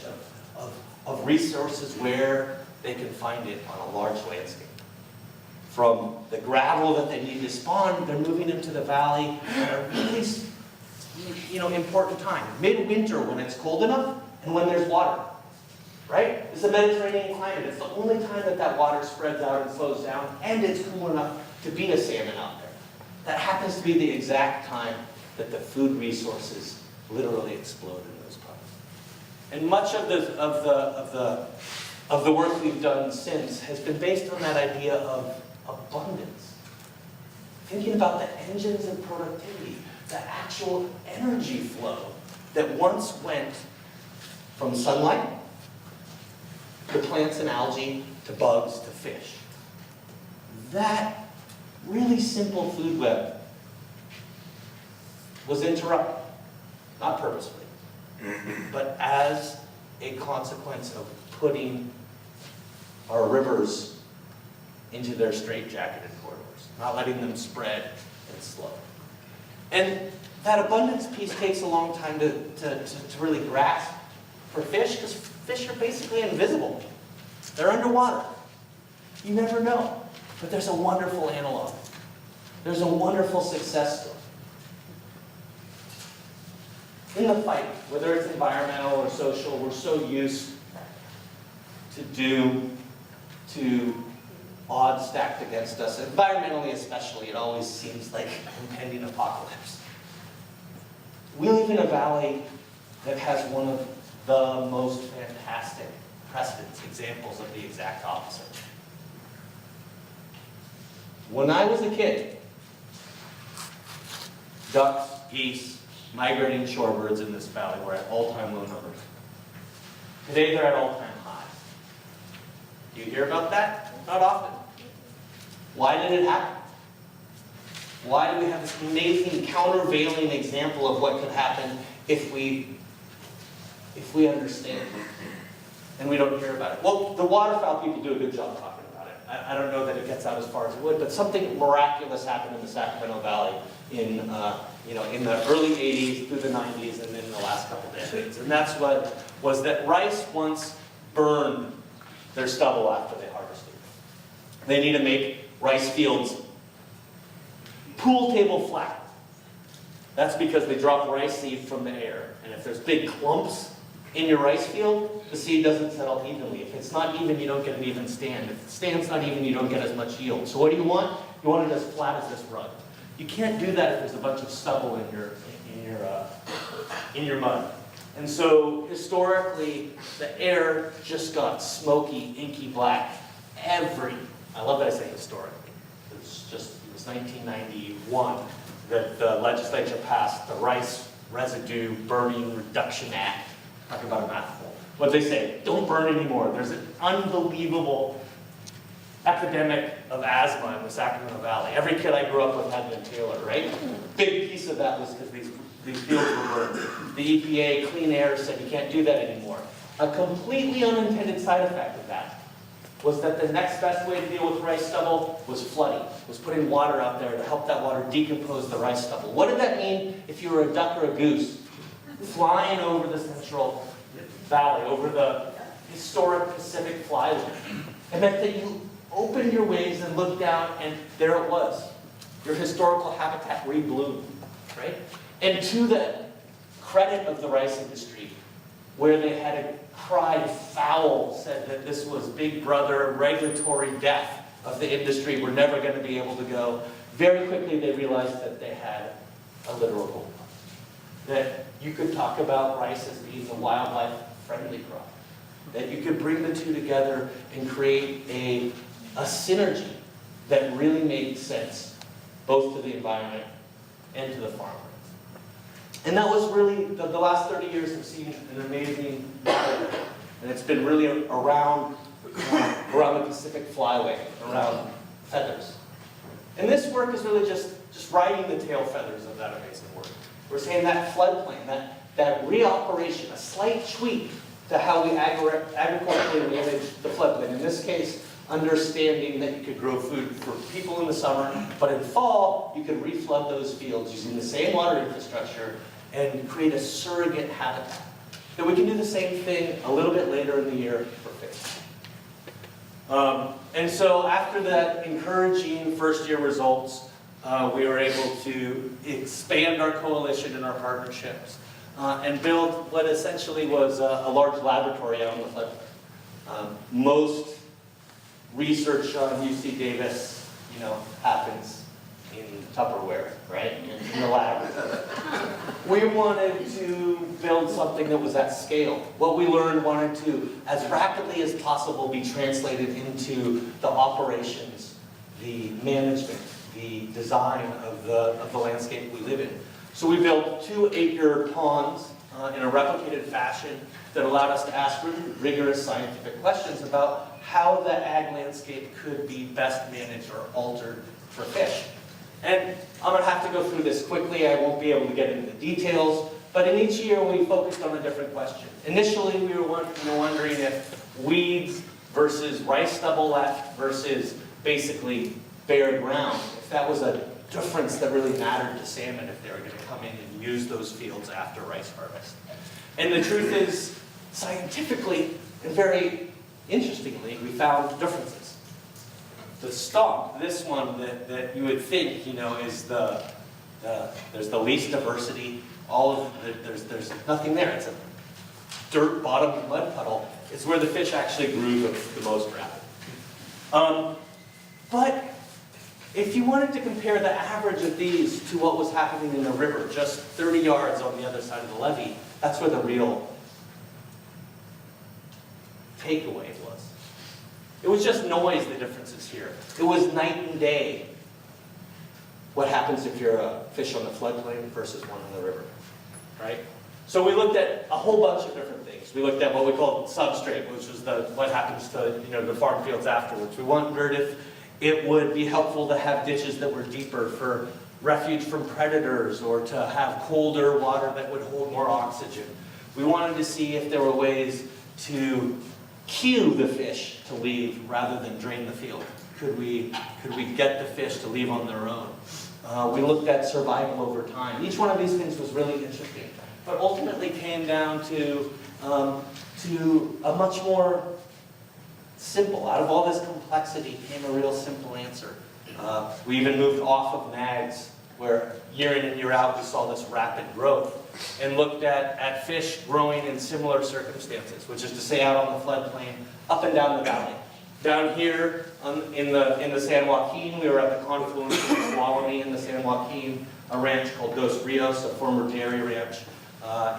N: of resources where they can find it on a large landscape. From the gravel that they need to spawn, they're moving into the valley at a really, important time. Midwinter, when it's cold enough and when there's water, right? It's a Mediterranean climate. It's the only time that water spreads out and slows down, and it's cool enough to be a salmon out there. That happens to be the exact time that the food resources literally explode in those parts. And much of the work we've done since has been based on that idea of abundance. Thinking about the engines of productivity, the actual energy flow that once went from sunlight to plants and algae to bugs to fish. That really simple food web was interrupted, not purposefully, but as a consequence of putting our rivers into their straitjacketed corridors, not letting them spread and slow. And that abundance piece takes a long time to really grasp for fish, because fish are basically invisible. They're underwater. You never know. But there's a wonderful analog. There's a wonderful success story. In the fight, whether it's environmental or social, we're so used to odds stacked against us. Environmentally especially, it always seems like impending apocalypse. We live in a valley that has one of the most fantastic precedents, examples of the exact opposite. When I was a kid, ducks, geese, migrating shorebirds in this valley were at all-time low numbers. Today they're at all-time highs. Do you hear about that? Not often. Why did it happen? Why do we have this amazing countervailing example of what could happen if we understand it and we don't hear about it? Well, the waterfowl people do a good job talking about it. I don't know that it gets out as far as it would, but something miraculous happened in the Sacramento Valley in the early 80s through the 90s and then in the last couple decades. And that's what was that rice once burned their stubble after they harvested. They need to make rice fields pool table flat. That's because they drop rice seed from the air. And if there's big clumps in your rice field, the seed doesn't settle evenly. If it's not even, you don't get an even stand. If the stand's not even, you don't get as much yield. So what do you want? You want it as flat as this rug. You can't do that if there's a bunch of stubble in your mud. And so historically, the air just got smoky, inky black I love that I say historically. It was 1991 that the legislature passed the Rice Residue Burning Reduction Act. Talk about a mouthful. What they say, don't burn anymore. There's an unbelievable epidemic of asthma in the Sacramento Valley. Every kid I grew up with had an inhaler, right? Big piece of that was because these fields were burned. The EPA, Clean Air said you can't do that anymore. A completely unintended side effect of that was that the next best way to deal with rice stubble was flooding, was putting water out there to help that water decompose the rice stubble. What did that mean if you were a duck or a goose flying over the Central Valley, over the historic Pacific flyway? It meant that you opened your waves and looked down, and there it was. Your historical habitat rebloomed, right? And to the credit of the rice industry, where they had cried foul, said that this was big brother regulatory death of the industry, we're never going to be able to go, very quickly they realized that they had a literal goal. That you could talk about rice as being a wildlife-friendly crop. That you could bring the two together and create a synergy that really made sense, both to the environment and to the farmer. And that was really, the last 30 years have seen an amazing development. And it's been really around the Pacific flyway, around feathers. And this work is really just riding the tail feathers of that amazing work. We're saying that floodplain, that reoperation, a slight tweak to how we agriculturally manage the floodplain. In this case, understanding that you could grow food for people in the summer, but in fall, you could reflood those fields using the same water infrastructure and create a surrogate habitat. That we can do the same thing a little bit later in the year for fish. And so after that encouraging first-year results, we were able to expand our coalition and our partnerships and build what essentially was a large laboratory out on the floodplain. Most research on UC Davis, happens in Tupperware, right? In the lab. We wanted to build something that was at scale. What we learned wanted to, as rapidly as possible, be translated into the operations, the management, the design of the landscape we live in. So we built 2 8-year ponds in a replicated fashion that allowed us to ask rigorous scientific questions about how the ag landscape could be best managed or altered for fish. And I'm going to have to go through this quickly. I won't be able to get into the details, but in each year we focused on a different question. Initially we were wondering if weeds versus rice stubble left versus basically bare ground, if that was a difference that really mattered to salmon if they were going to come in and use those fields after rice harvest. And the truth is, scientifically and very interestingly, we found differences. The stalk, this one that you would think, is there's the least diversity. There's nothing there. It's a dirt bottom mud puddle. It's where the fish actually grew the most rapid. But if you wanted to compare the average of these to what was happening in the river, just 30 yards on the other side of the levee, that's where the real takeaway was. It was just noise, the differences here. It was night and day what happens if you're a fish on the floodplain versus one on the river, right? So we looked at a whole bunch of different things. We looked at what we called substrate, which was what happens to the farm fields afterwards. We wondered if it would be helpful to have ditches that were deeper for refuge from predators or to have colder water that would hold more oxygen. We wanted to see if there were ways to cue the fish to leave rather than drain the field. Could we get the fish to leave on their own? We looked at survival over time. Each one of these things was really interesting, but ultimately came down to a much more simple. Out of all this complexity came a real simple answer. We even moved off of nags where year in and year out we saw this rapid growth, and looked at fish growing in similar circumstances, which is to say out on the floodplain, up and down the valley. Down here in the San Joaquin, we were at the confluence of the Tuolumne and the San Joaquin, a ranch called Dos Rios, a former dairy ranch,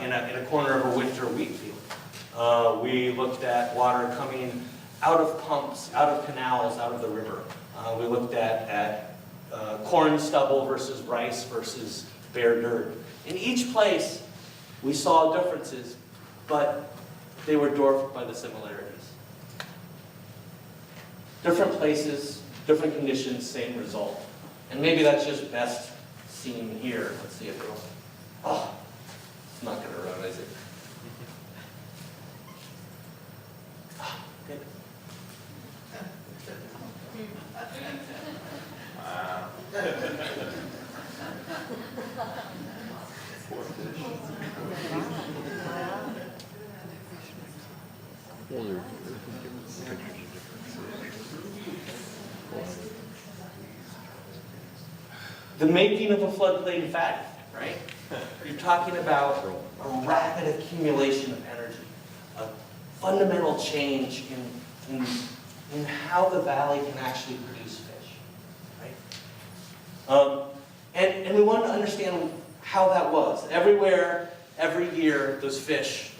N: in a corner of a winter wheat field. We looked at water coming out of pumps, out of canals, out of the river. We looked at corn stubble versus rice versus bare dirt. In each place, we saw differences, but they were dwarfed by the similarities. Different places, different conditions, same result. And maybe that's just best seen here. Let's see if it'll, oh, it's not going to run, is it? Oh, good. The making of a floodplain fatty, right? You're talking about a rapid accumulation of energy, a fundamental change in how the valley can actually produce fish, right? And we wanted to understand how that was. Everywhere, every year, those fish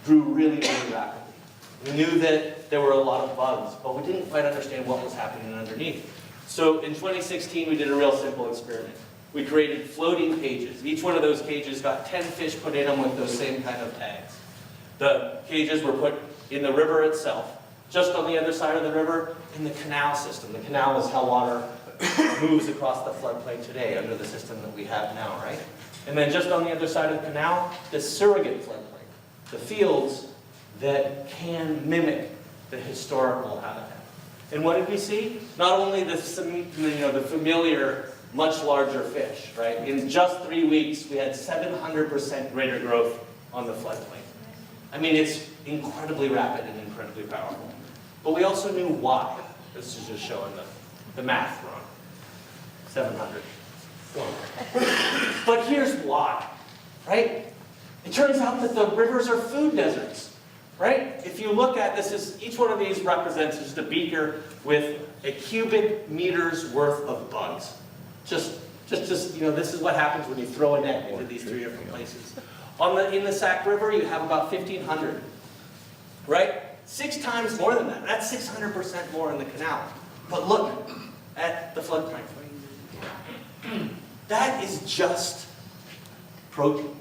N: grew really, really rapidly. We knew that there were a lot of bugs, but we didn't quite understand what was happening underneath. So in 2016, we did a real simple experiment. We created floating cages. Each one of those cages got 10 fish put in them with those same kind of tags. The cages were put in the river itself, just on the other side of the river, in the canal system. The canal is how water moves across the floodplain today under the system that we have now, right? And then just on the other side of the canal, the surrogate floodplain, the fields that can mimic the historical habitat. And what did we see? Not only the familiar, much larger fish, right? In just 3 weeks, we had 700% greater growth on the floodplain. I mean, it's incredibly rapid and incredibly powerful. But we also knew why. This is just showing the math wrong. 700. But here's why, right? It turns out that the rivers are food deserts. Right? If you look at this, each one of these represents just a beaker with a cubic meter's worth of bugs. Just this is what happens when you throw a net into these 3 different places. In the Sac River, you have about 1,500. Right? 6 times more than that. That's 600% more in the canal. But look at the floodplain. That is just protein.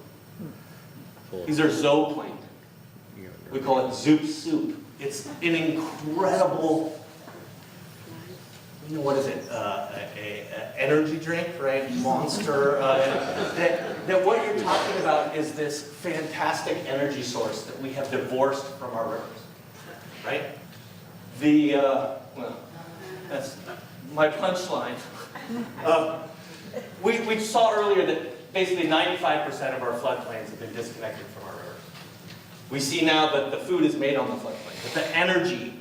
N: These are zooplankton. We call it zoop soup. It's an incredible, what is it? A energy drink, right? Monster. That what you're talking about is this fantastic energy source that we have divorced from our rivers, right? Well, that's my punchline. We saw earlier that basically 95% of our floodplains have been disconnected from our rivers. We see now that the food is made on the floodplain, that the energy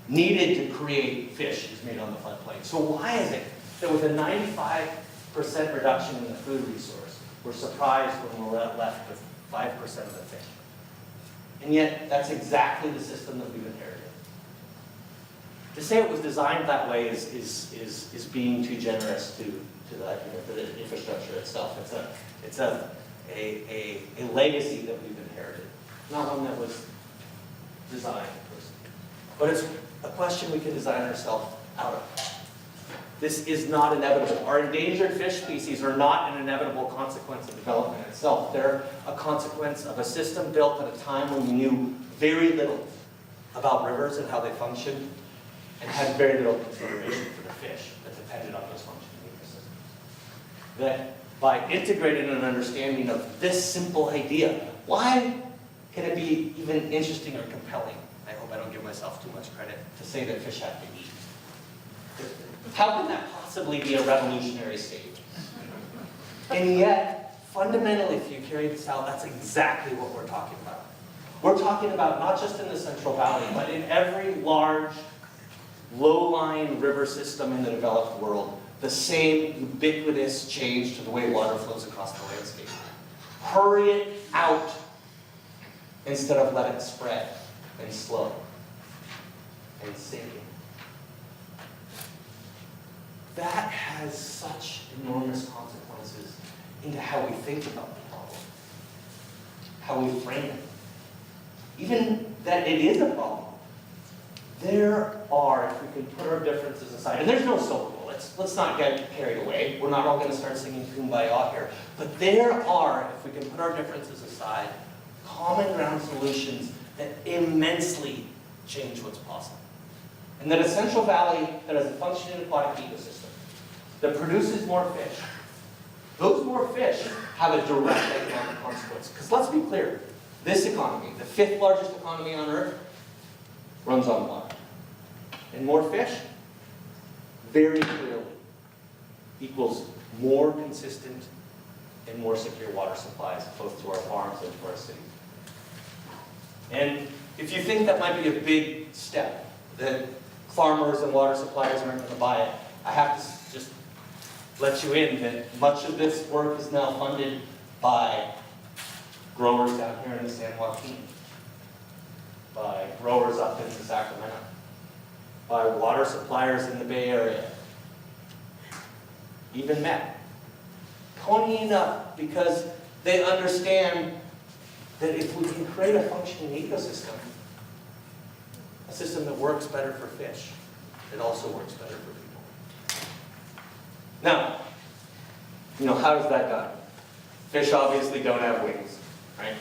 N: needed to create fish is made on the floodplain. So why is it that with a 95% reduction in the food resource, we're surprised when we're left with 5% of the fish? And yet, that's exactly the system that we've inherited. To say it was designed that way is being too generous to the infrastructure itself. It's a legacy that we've inherited. Not one that was designed, but it's a question we can design ourselves out of. This is not inevitable. Our endangered fish species are not an inevitable consequence of development itself. They're a consequence of a system built at a time when we knew very little about rivers and how they function, and had very little consideration for the fish that depended on those functioning ecosystems. That by integrating an understanding of this simple idea, why can it be even interesting or compelling? I hope I don't give myself too much credit to say that fish have to eat. How can that possibly be a revolutionary statement? And yet, fundamentally, if you carry this out, that's exactly what we're talking about. We're talking about not just in the Central Valley, but in every large, low-lying river system in the developed world, the same ubiquitous change to the way water flows across the landscape. Hurry it out instead of let it spread and slow and sink in. That has such enormous consequences into how we think about the problem, how we frame it. Even that it is a problem. There are, if we can put our differences aside, and there's no silver bullet, let's not get carried away. We're not all going to start singing Kumbaya here. But there are, if we can put our differences aside, common ground solutions that immensely change what's possible. And that a Central Valley that has a functioning aquatic ecosystem, that produces more fish, those more fish have a direct economic consequence. Because let's be clear, this economy, the 5th largest economy on Earth, runs on water. And more fish, very clearly, equals more consistent and more secure water supplies, both to our farms and to our cities. And if you think that might be a big step, that farmers and water suppliers aren't going to buy it, I have to just let you in that much of this work is now funded by growers down here in the San Joaquin, by growers up in Sacramento, by water suppliers in the Bay Area, even Met, ponying up because they understand that if we can create a functioning ecosystem, a system that works better for fish, it also works better for people. Now, how does that done? Fish obviously don't have wings, right?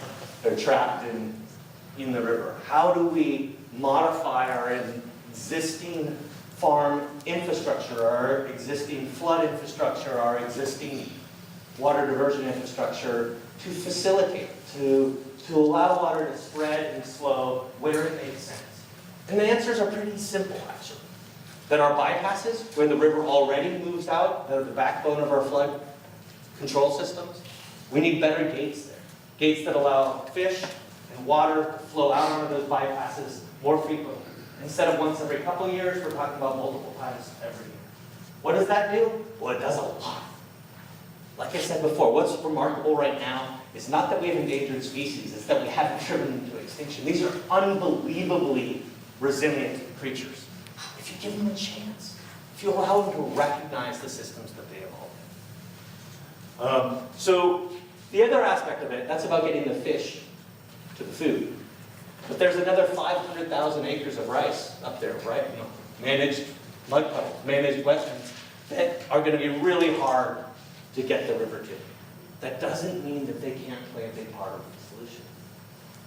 N: They're trapped in the river. How do we modify our existing farm infrastructure, our existing flood infrastructure, our existing water diversion infrastructure to facilitate, to allow water to spread and flow where it makes sense? And the answers are pretty simple, actually. That our bypasses, where the river already moves out, that are the backbone of our flood control systems, we need better gates there. Gates that allow fish and water to flow out onto those bypasses more frequently. Instead of once every couple of years, we're talking about multiple times every year. What does that do? Well, it does a lot. Like I said before, what's remarkable right now is not that we have endangered species, it's that we haven't driven them to extinction. These are unbelievably resilient creatures. If you give them a chance, if you allow them to recognize the systems that they evolve. So the other aspect of it, that's about getting the fish to the food. But there's another 500,000 acres of rice up there, right? Managed mud puddles, managed wetlands that are going to be really hard to get the river to. That doesn't mean that they can't play a big part of the solution.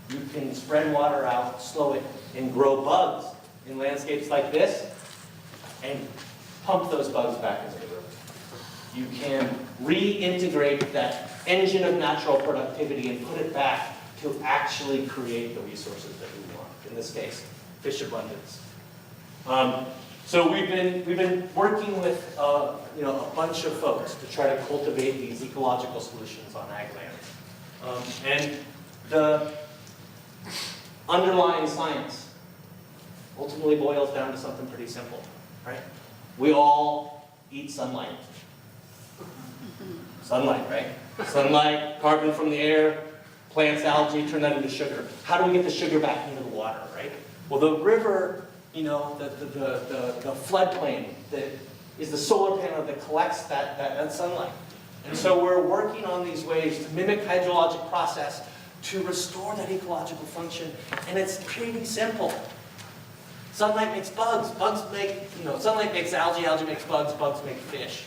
N: You can spread water out, slow it, and grow bugs in landscapes like this, and pump those bugs back into the river. You can reintegrate that engine of natural productivity and put it back to actually create the resources that we want. In this case, fish abundance. So we've been working with a bunch of folks to try to cultivate these ecological solutions on ag lands. And the underlying science ultimately boils down to something pretty simple, right? We all eat sunlight. Sunlight, right? Sunlight, carbon from the air, plants, algae, turn that into sugar. How do we get the sugar back into the water, right? Well, the river, the floodplain that is the solar panel that collects that sunlight. And so we're working on these ways to mimic hydrologic process to restore that ecological function, and it's pretty simple. Sunlight makes bugs, bugs make, sunlight makes algae, algae makes bugs, bugs make fish.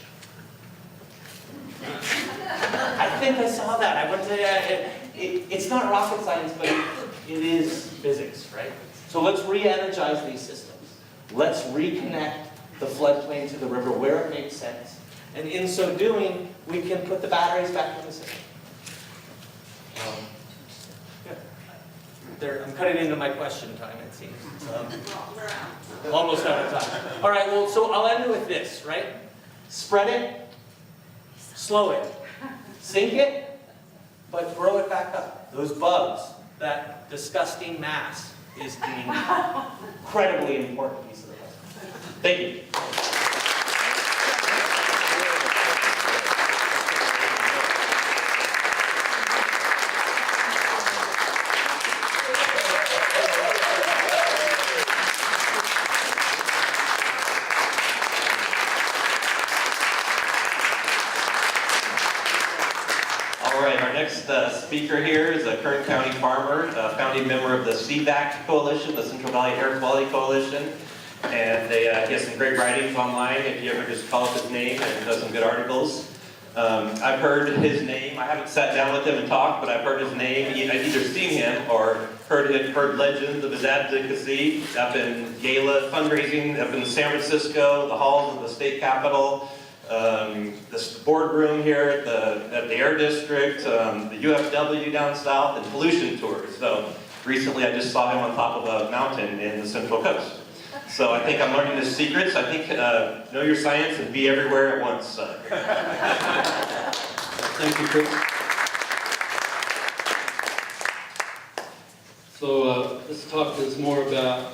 N: I think I saw that. I went to, it's not rocket science, but it is physics, right? So let's re-energize these systems. Let's reconnect the floodplain to the river where it makes sense. And in so doing, we can put the batteries back in the system. I'm cutting into my question time, it seems. Almost out of time. All right, well, so I'll end it with this, right? Spread it, slow it, sink it, but grow it back up. Those bugs, that disgusting mass, is an incredibly important piece of the puzzle. Thank you.
O: speaker here is a Kern County farmer, a founding member of the CVAC Coalition, the Central Valley Air Quality Coalition. And he has some great writings online if you ever just call up his name, and does some good articles. I've heard his name. I haven't sat down with him and talked, but I've heard his name. I've either seen him or heard legends of his advocacy up in Gala fundraising, up in San Francisco, the halls of the state capitol, this boardroom here at the Air District, the UFW down south, and pollution tours. So recently I just saw him on top of a mountain in the Central Coast. So I think I'm learning his secrets. I think know your science and be everywhere at once.
P: Thank you, Chris. So this talk is more about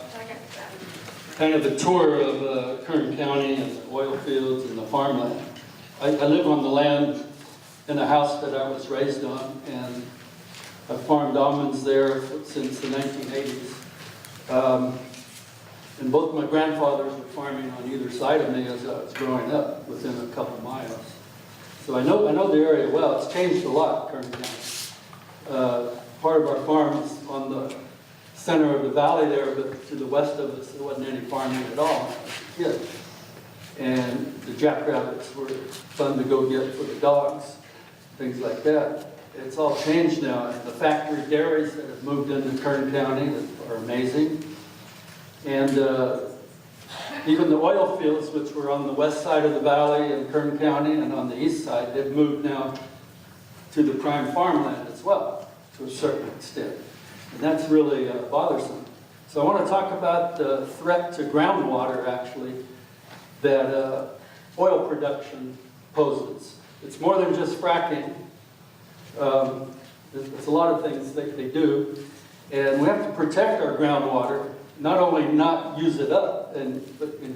P: kind of a tour of Kern County and the oil fields and the farmland. I live on the land in a house that I was raised on, and I farmed almonds there since the 1980s. And both my grandfathers were farming on either side of me as I was growing up, within a couple miles. So I know the area well. It's changed a lot, Kern County. Part of our farm is on the center of the valley there, but to the west of us, there wasn't any farming at all when I was a kid. And the jackrabbits were fun to go get for the dogs, things like that. It's all changed now, and the factory dairies that have moved into Kern County are amazing. And even the oil fields, which were on the west side of the valley in Kern County and on the east side, they've moved now to the prime farmland as well, to a certain extent. And that's really bothersome. So I want to talk about the threat to groundwater, actually, that oil production poses. It's more than just fracking. There's a lot of things that they do. And we have to protect our groundwater, not only not use it up and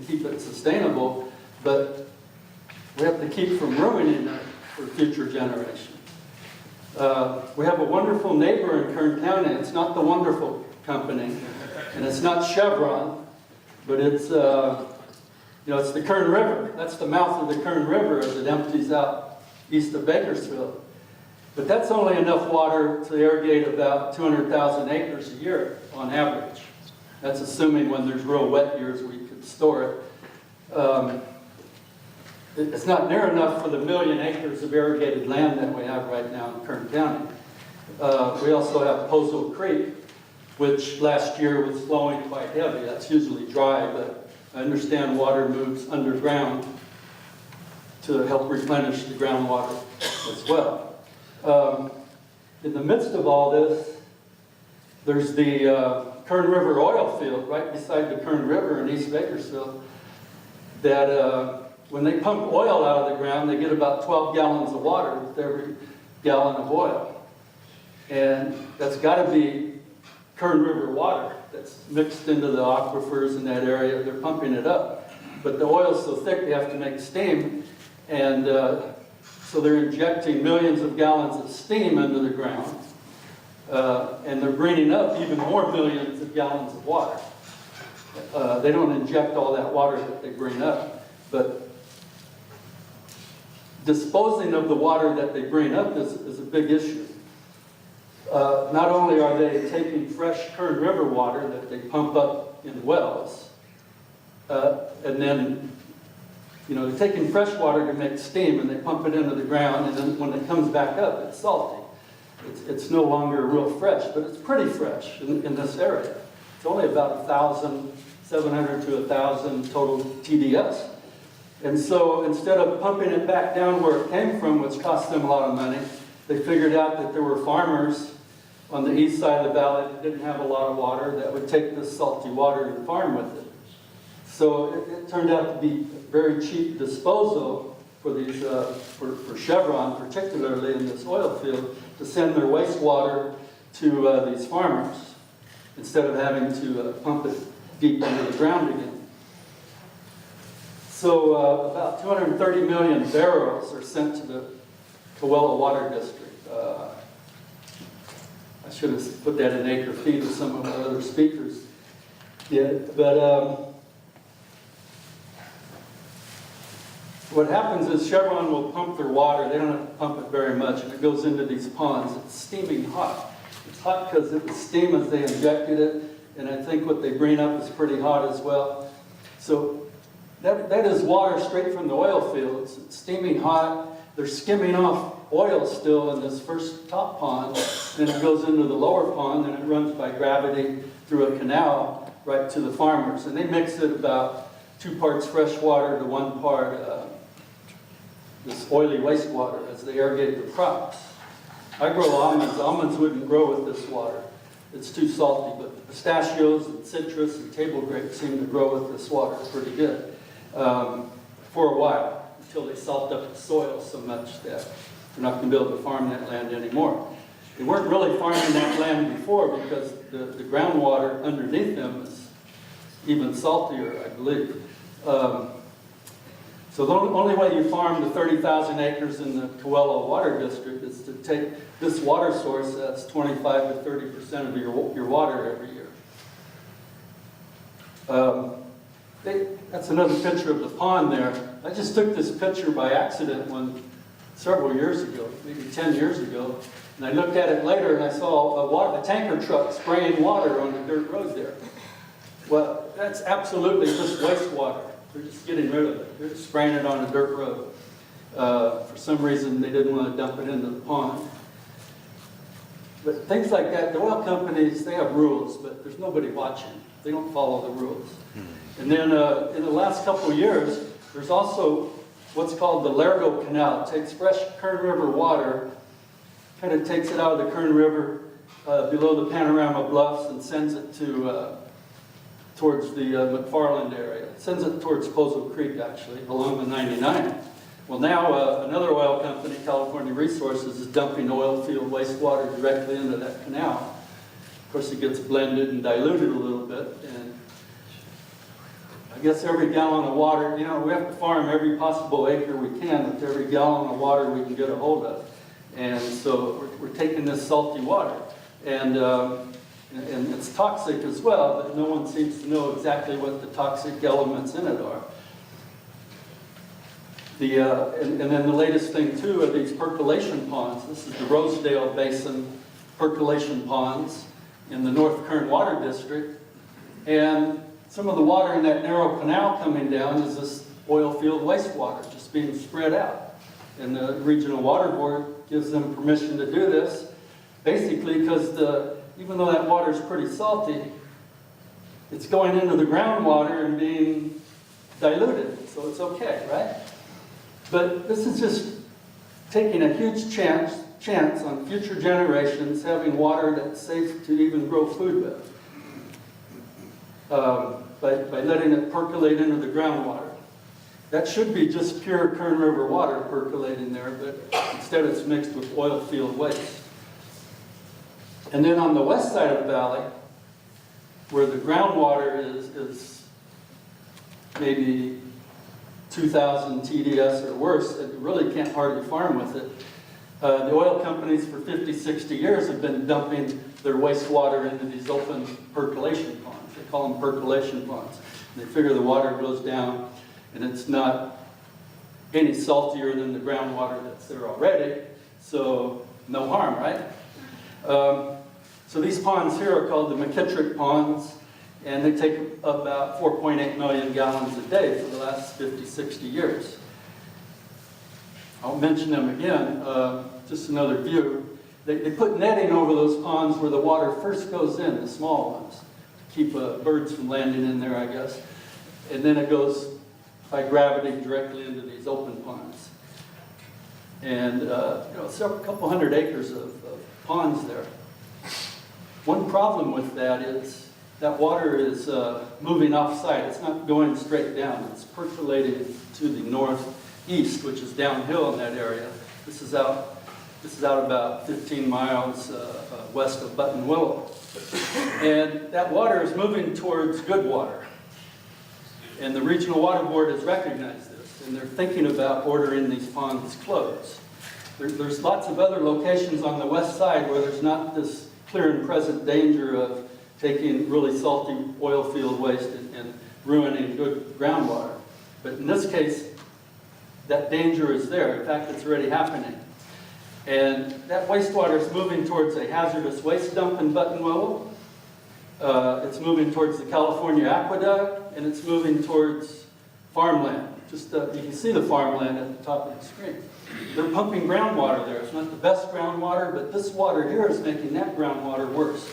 P: keep it sustainable, but we have to keep from ruining it for future generations. We have a wonderful neighbor in Kern County. It's not the Wonderful Company, and it's not Chevron, but it's it's the Kern River. That's the mouth of the Kern River as it empties out east of Bakersfield. But that's only enough water to irrigate about 200,000 acres a year on average. That's assuming when there's real wet years we could store it. It's not near enough for the 1 million acres of irrigated land that we have right now in Kern County. We also have Pozo Creek, which last year was flowing quite heavy. That's usually dry, but I understand water moves underground to help replenish the groundwater as well. In the midst of all this, there's the Kern River oil field right beside the Kern River in East Bakersfield that when they pump oil out of the ground, they get about 12 gallons of water with every gallon of oil. And that's got to be Kern River water that's mixed into the aquifers in that area. They're pumping it up. But the oil's so thick they have to make steam, and so they're injecting millions of gallons of steam into the ground. And they're bringing up even more millions of gallons of water. They don't inject all that water that they bring up, but disposing of the water that they bring up is a big issue. Not only are they taking fresh Kern River water that they pump up in wells, and then they're taking fresh water to make steam and they pump it into the ground, and then when it comes back up, it's salty. It's no longer real fresh, but it's pretty fresh in this area. It's only about 700 to 1,000 total TDS. And so instead of pumping it back down where it came from, which cost them a lot of money, they figured out that there were farmers on the east side of the valley that didn't have a lot of water that would take this salty water and farm with it. So it turned out to be very cheap disposal for these, for Chevron, particularly in this oil field, to send their wastewater to these farmers instead of having to pump it deep into the ground again. So about 230 million barrels are sent to the Coelho Water District. I should have put that in acre feet as some of my other speakers did, but So what happens is Chevron will pump their water, they don't have to pump it very much, and it goes into these ponds. It's steaming hot. It's hot because it was steam as they injected it, and I think what they bring up is pretty hot as well. So that is water straight from the oil fields. It's steaming hot. They're skimming off oil still in this first top pond, then it goes into the lower pond, and it runs by gravity through a canal right to the farmers. And they mix it about 2 parts fresh water to 1 part this oily wastewater as they irrigate the crops. I grow almonds. Almonds wouldn't grow with this water. It's too salty, but the pistachios and citrus and table grapes seem to grow with this water pretty good for a while, until they salt up the soil so much that they're not going to be able to farm that land anymore. They weren't really farming that land before because the groundwater underneath them is even saltier, I believe. So the only way you farm the 30,000 acres in the Coelho Water District is to take this water source that's 25 to 30% of your water every year. That's another picture of the pond there. I just took this picture by accident several years ago, maybe 10 years ago, and I looked at it later and I saw a tanker truck spraying water on the dirt road there. Well, that's absolutely just wastewater. They're just getting rid of it. They're just spraying it on a dirt road. For some reason, they didn't want to dump it into the pond. But things like that, the oil companies, they have rules, but there's nobody watching. They don't follow the rules. And then in the last couple of years, there's also what's called the Largo Canal. It takes fresh Kern River water, kind of takes it out of the Kern River below the Panorama Bluffs and sends it towards the McFarland area. It sends it towards Pozo Creek, actually, along the 99. Well, now another oil company, California Resources, is dumping oil field wastewater directly into that canal. Of course, it gets blended and diluted a little bit, and I guess every gallon of water, we have to farm every possible acre we can with every gallon of water we can get a hold of. And so we're taking this salty water. And it's toxic as well, but no one seems to know exactly what the toxic elements in it are. And then the latest thing, too, are these percolation ponds. This is the Rosedale Basin percolation ponds in the North Kern Water District. And some of the water in that narrow canal coming down is this oil field wastewater just being spread out. And the Regional Water Board gives them permission to do this, basically because even though that water is pretty salty, it's going into the groundwater and being diluted, so it's okay, right? But this is just taking a huge chance on future generations having water that's safe to even grow food with, by letting it percolate into the groundwater. That should be just pure Kern River water percolating there, but instead it's mixed with oil field waste. And then on the west side of the valley, where the groundwater is maybe 2,000 TDS or worse, and you really can't hardly farm with it, the oil companies for 50, 60 years have been dumping their wastewater into these open percolation ponds. They call them percolation ponds. And they figure the water goes down and it's not any saltier than the groundwater that's there already, so no harm, right? So these ponds here are called the McKittrick ponds, and they take about 4.8 million gallons a day for the last 50, 60 years. I'll mention them again, just another view. They put netting over those ponds where the water first goes in, the small ones, to keep birds from landing in there, I guess. And then it goes by gravity directly into these open ponds. And a couple hundred acres of ponds there. One problem with that is that water is moving off-site. It's not going straight down. It's percolating to the northeast, which is downhill in that area. This is out about 15 miles west of Buttonwillow. And that water is moving towards good water. And the Regional Water Board has recognized this, and they're thinking about ordering these ponds closed. There's lots of other locations on the west side where there's not this clear and present danger of taking really salty oil field waste and ruining good groundwater. But in this case, that danger is there. In fact, it's already happening. And that wastewater is moving towards a hazardous waste dump in Buttonwillow. It's moving towards the California Aqueduct, and it's moving towards farmland. Just you can see the farmland at the top of the screen. They're pumping groundwater there. It's not the best groundwater, but this water here is making that groundwater worse,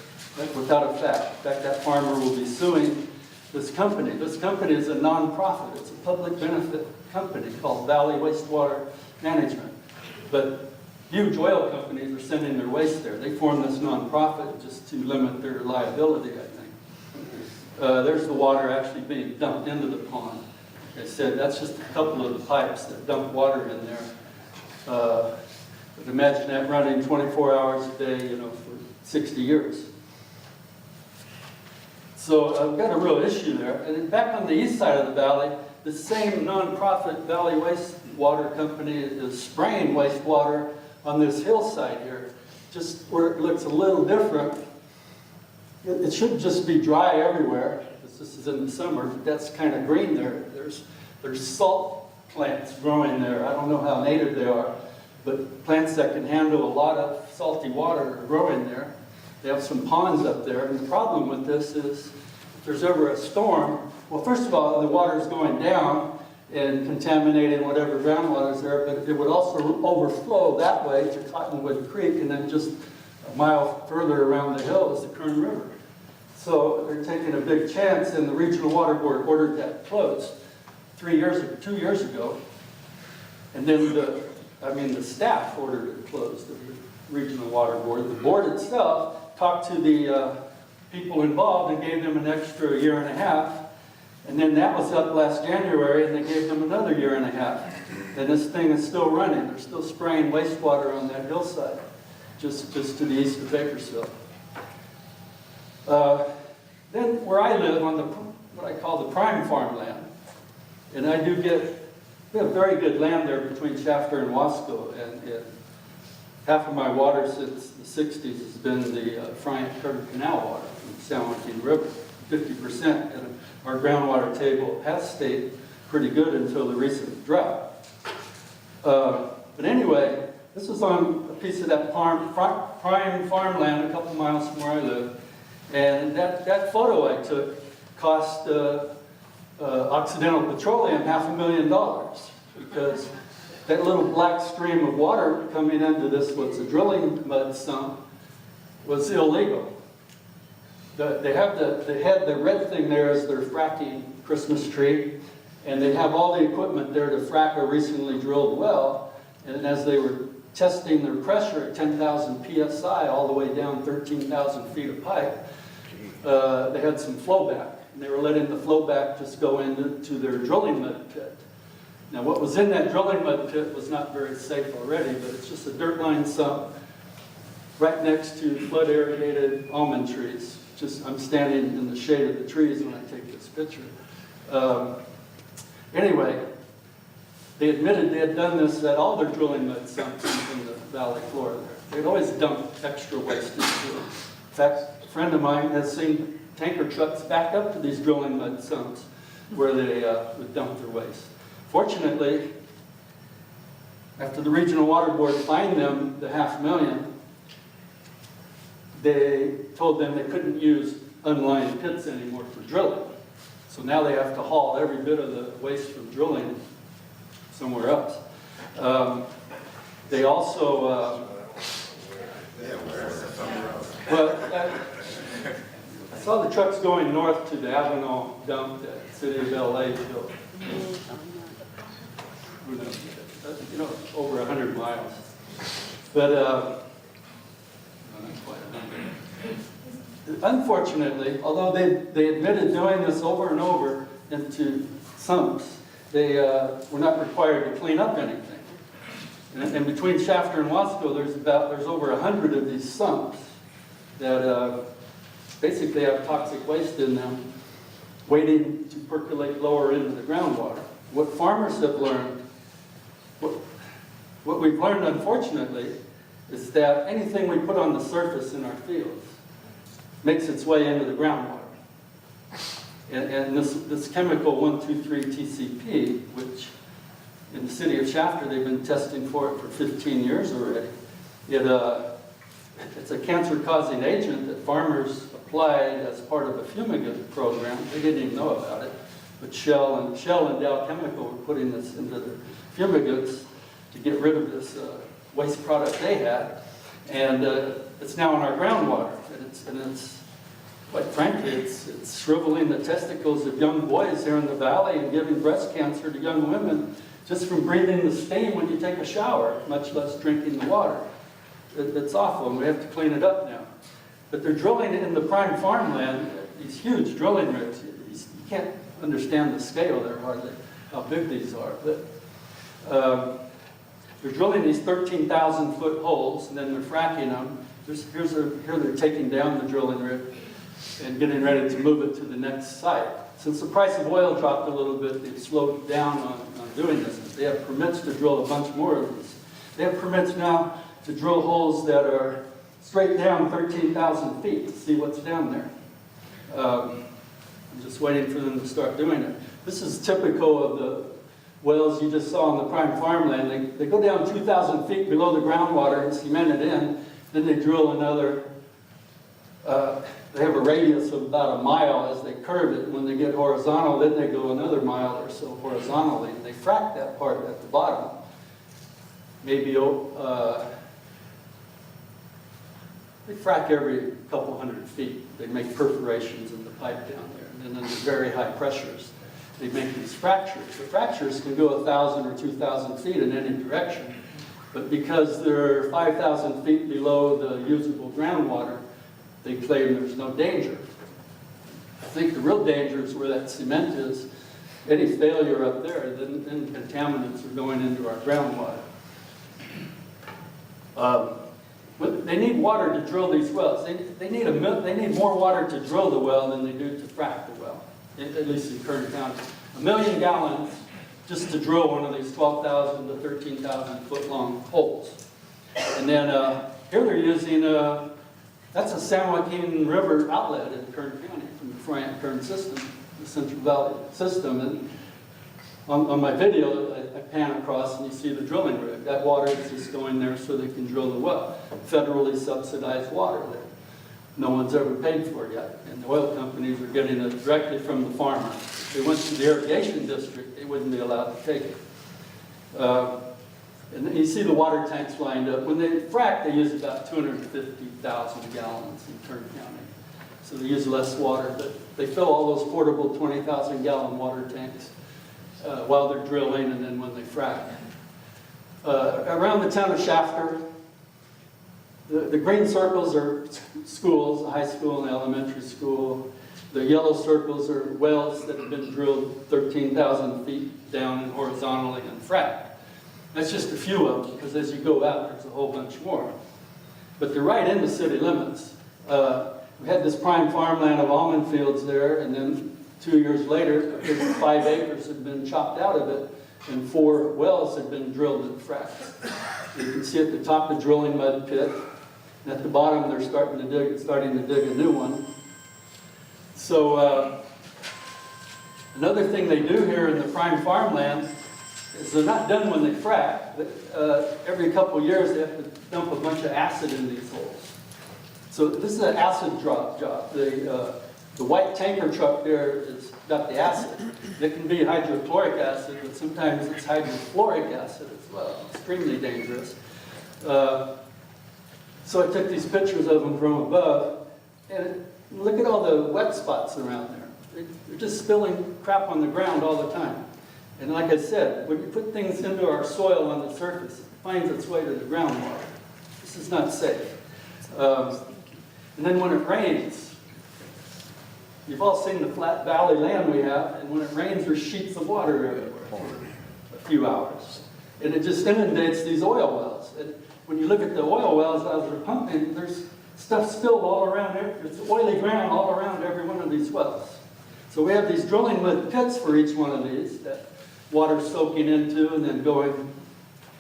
P: without a fact. In fact, that farmer will be suing this company. This company is a non-profit. It's a public benefit company called Valley Wastewater Management. But huge oil companies are sending their waste there. They formed this non-profit just to limit their liability, I think. There's the water actually being dumped into the pond. Like I said, that's just a couple of the pipes that dump water in there. But imagine that running 24 hours a day, you know, for 60 years. So I've got a real issue there. And then back on the east side of the valley, the same non-profit Valley Wastewater Company is spraying wastewater on this hillside here, just where it looks a little different. It should just be dry everywhere. This is in the summer, but that's kind of green there. There's salt plants growing there. I don't know how native they are, but plants that can handle a lot of salty water are growing there. They have some ponds up there, and the problem with this is if there's ever a storm, well, first of all, the water's going down and contaminating whatever groundwater is there, but it would also overflow that way to Cottonwood Creek, and then just a mile further around the hill is the Kern River. So they're taking a big chance, and the Regional Water Board ordered that closed 2 years ago. And then the staff ordered it closed, the Regional Water Board. The board itself talked to the people involved and gave them an extra 1.5 years. And then that was up last January, and they gave them another 1.5 years. And this thing is still running. They're still spraying wastewater on that hillside, just to the east of Bakersfield. Then where I live on what I call the prime farmland, and we have very good land there between Shafter and Wasco, and half of my water since the 60s has been the Largo Canal water from the San Joaquin River, 50%, and our groundwater table has stayed pretty good until the recent drought. But anyway, this was on a piece of that prime farmland a couple miles from where I live. And that photo I took cost Occidental Petroleum $500,000 because that little black stream of water coming into this, what's a drilling mud sump, was illegal. They had the red thing there as their fracking Christmas tree, and they have all the equipment there to frack a recently drilled well. And as they were testing their pressure at 10,000 psi all the way down 13,000 feet of pipe, they had some flowback, and they were letting the flowback just go into their drilling mud pit. Now, what was in that drilling mud pit was not very safe already, but it's just a dirt-lined sump right next to flood-irrigated almond trees. I'm standing in the shade of the trees when I take this picture. Anyway, they admitted they had done this at all their drilling mud sumps in the valley floor there. They'd always dumped extra waste into it. In fact, a friend of mine has seen tanker trucks back up to these drilling mud sumps where they would dump their waste. Fortunately, after the Regional Water Board fined them the $500,000, they told them they couldn't use unlined pits anymore for drilling. So now they have to haul every bit of the waste from drilling somewhere else. They also, I saw the trucks going north to the Avenal dump that the city of LA built. Over 100 miles. But, not quite 100. Unfortunately, although they admitted doing this over and over into sumps, they were not required to clean up anything. And between Shafter and Wasco, there's over 100 of these sumps that basically have toxic waste in them, waiting to percolate lower into the groundwater. What farmers have learned, what we've learned, unfortunately, is that anything we put on the surface in our fields makes its way into the groundwater. And this chemical 1,2,3-TCP, which in the city of Shafter, they've been testing for it for 15 years already. It's a cancer-causing agent that farmers applied as part of a fumigant program. They didn't even know about it. But Shell and Dow Chemical were putting this into their fumigants to get rid of this waste product they had. And it's now in our groundwater. And it's quite frankly, it's shriveling the testicles of young boys here in the valley and giving breast cancer to young women just from breathing the steam when you take a shower, much less drinking the water. It's awful, and we have to clean it up now. But they're drilling in the prime farmland, these huge drilling rigs. You can't understand the scale there hardly, how big these are. But they're drilling these 13,000-foot holes, and then they're fracking them. Here they're taking down the drilling rig and getting ready to move it to the next site. Since the price of oil dropped a little bit, they've slowed down on doing this. They have permits to drill a bunch more of these. They have permits now to drill holes that are straight down 13,000 feet to see what's down there. I'm just waiting for them to start doing it. This is typical of the wells you just saw on the prime farmland. They go down 2,000 feet below the groundwater and cement it in. Then they drill another, they have a radius of about a mile as they curve it. When they get horizontal, then they go another mile or so horizontally. And they frack that part at the bottom. Maybe they frack every couple hundred feet. They make perforations in the pipe down there. And then under very high pressures, they make these fractures. The fractures can go 1,000 or 2,000 feet in any direction. But because they're 5,000 feet below the usable groundwater, they claim there's no danger. I think the real danger is where that cement is. Any failure up there, then contaminants are going into our groundwater. They need water to drill these wells. They need more water to drill the well than they do to frack the well, at least in Kern County. 1 million gallons just to drill one of these 12,000 to 13,000 foot long holes. And then here they're using, that's a San Joaquin River outlet in Kern County from the Friant-Kern system, the Central Valley system. And on my video, I pan across and you see the drilling rig. That water is just going there so they can drill the well. Federally subsidized water that no one's ever paid for yet. And the oil companies are getting it directly from the farmer. If they went to the irrigation district, they wouldn't be allowed to take it. And then you see the water tanks lined up. When they frack, they use about 250,000 gallons in Kern County. So they use less water, but they fill all those portable 20,000 gallon water tanks while they're drilling and then when they frack. Around the town of Shafter, the green circles are schools, a high school and elementary school. The yellow circles are wells that have been drilled 13,000 feet down and horizontally and fracked. That's just a few of them, because as you go out, there's a whole bunch more. But they're right in the city limits. We had this prime farmland of almond fields there, and then 2 years later, 5 acres had been chopped out of it, and 4 wells had been drilled and fracked. You can see at the top the drilling mud pit, and at the bottom they're starting to dig a new one. So another thing they do here in the prime farmland is they're not done when they frack. Every couple of years they have to dump a bunch of acid in these holes. So this is an acid drop job. The white tanker truck there has got the acid. It can be hydrochloric acid, but sometimes it's hydrofluoric acid as well. Extremely dangerous. So I took these pictures of them from above, and look at all the wet spots around there. They're just spilling crap on the ground all the time. And like I said, when you put things into our soil on the surface, it finds its way to the groundwater. This is not safe. And then when it rains, you've all seen the flat valley land we have, and when it rains, there's sheets of water everywhere for a few hours. And it just inundates these oil wells. And when you look at the oil wells as they're pumping, there's stuff spilled all around there. There's oily ground all around every one of these wells. So we have these drilling mud pits for each one of these that water's soaking into and then going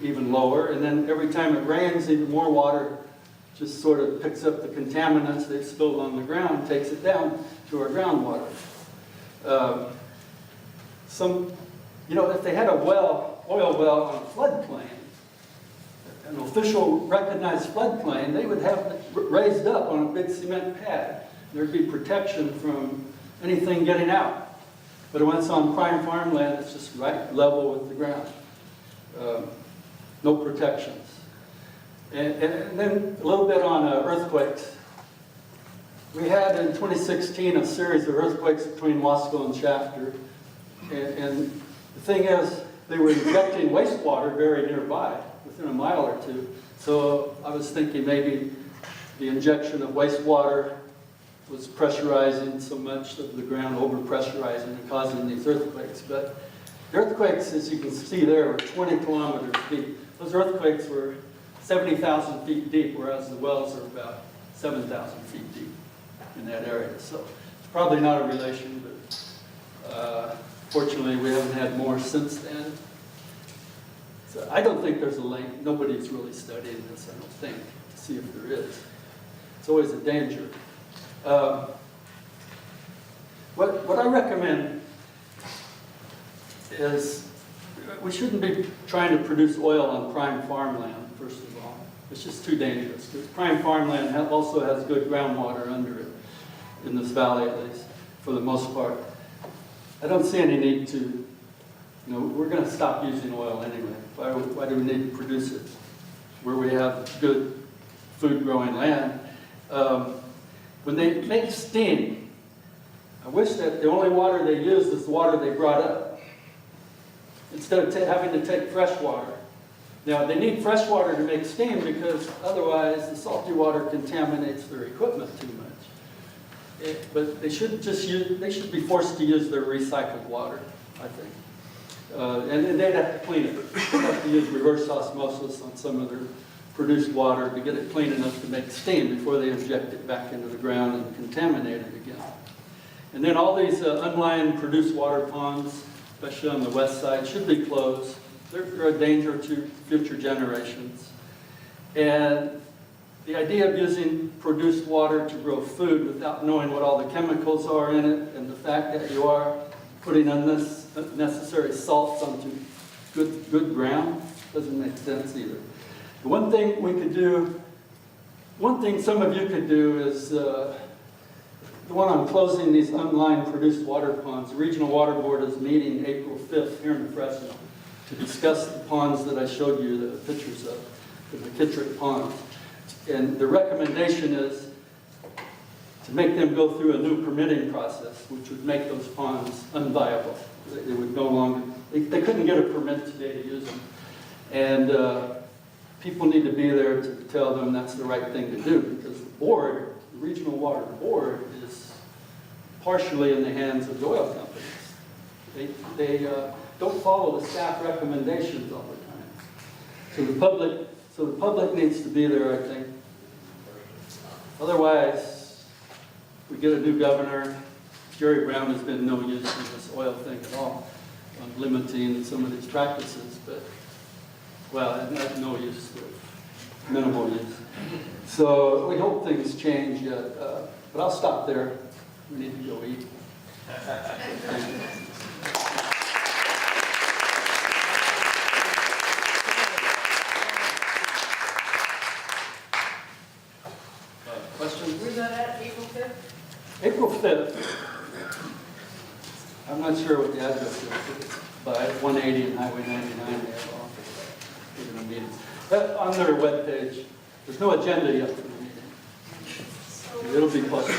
P: even lower. And then every time it rains, even more water just sort of picks up the contaminants they've spilled on the ground, takes it down to our groundwater. If they had a well oil well on a floodplain, an official recognized floodplain, they would have it raised up on a big cement pad. There'd be protection from anything getting out. But when it's on prime farmland, it's just right level with the ground. No protections. And then a little bit on earthquakes. We had in 2016 a series of earthquakes between Wasco and Chapter. And the thing is, they were injecting wastewater very nearby, within a mile or two. So I was thinking maybe the injection of wastewater was pressurizing so much of the ground, over-pressurizing and causing these earthquakes. But the earthquakes, as you can see there, were 20 kilometers deep. Those earthquakes were 70,000 feet deep, whereas the wells are about 7,000 feet deep in that area. So it's probably not a relation, but fortunately we haven't had more since then. So I don't think there's a link. Nobody's really studying this, I don't think, to see if there is. It's always a danger. What I recommend is we shouldn't be trying to produce oil on prime farmland, first of all. It's just too dangerous. Because prime farmland also has good groundwater under it, in this valley at least, for the most part. I don't see any need to, we're going to stop using oil anyway. Why do we need to produce it where we have good food-growing land? When they make steam, I wish that the only water they used is the water they brought up, instead of having to take fresh water. Now, they need fresh water to make steam because otherwise the salty water contaminates their equipment too much. But they should be forced to use their recycled water, I think. And they'd have to clean it. They'd have to use reverse osmosis on some of their produced water to get it clean enough to make steam before they inject it back into the ground and contaminate it again. And then all these unlined produced water ponds, especially on the west side, should be closed. They're a danger to future generations. And the idea of using produced water to grow food without knowing what all the chemicals are in it, and the fact that you are putting unnecessary salts onto good ground, doesn't make sense either. The one thing we could do, one thing some of you could do is the one on closing these unlined produced water ponds. The Regional Water Board is meeting April 5th here in Fresno to discuss the ponds that I showed you the pictures of, the McKittrick ponds. And the recommendation is to make them go through a new permitting process, which would make those ponds unviable. They would no longer, they couldn't get a permit today to use them. And people need to be there to tell them that's the right thing to do, because the board, the Regional Water Board, is partially in the hands of the oil companies. They don't follow the staff recommendations all the time. So the public needs to be there, I think. Otherwise, we get a new governor. Jerry Brown has been no use in this oil thing at all, on limiting some of these practices, but, well, not no use, but minimal use. So we hope things change yet, but I'll stop there. We need to go eat. Questions?
L: Where's that at, April 5th?
P: April 5th. I'm not sure what the address is, but it's by 180 and Highway 99 they have office. We're going to meet. On their webpage, there's no agenda yet for the meeting. It'll be posted.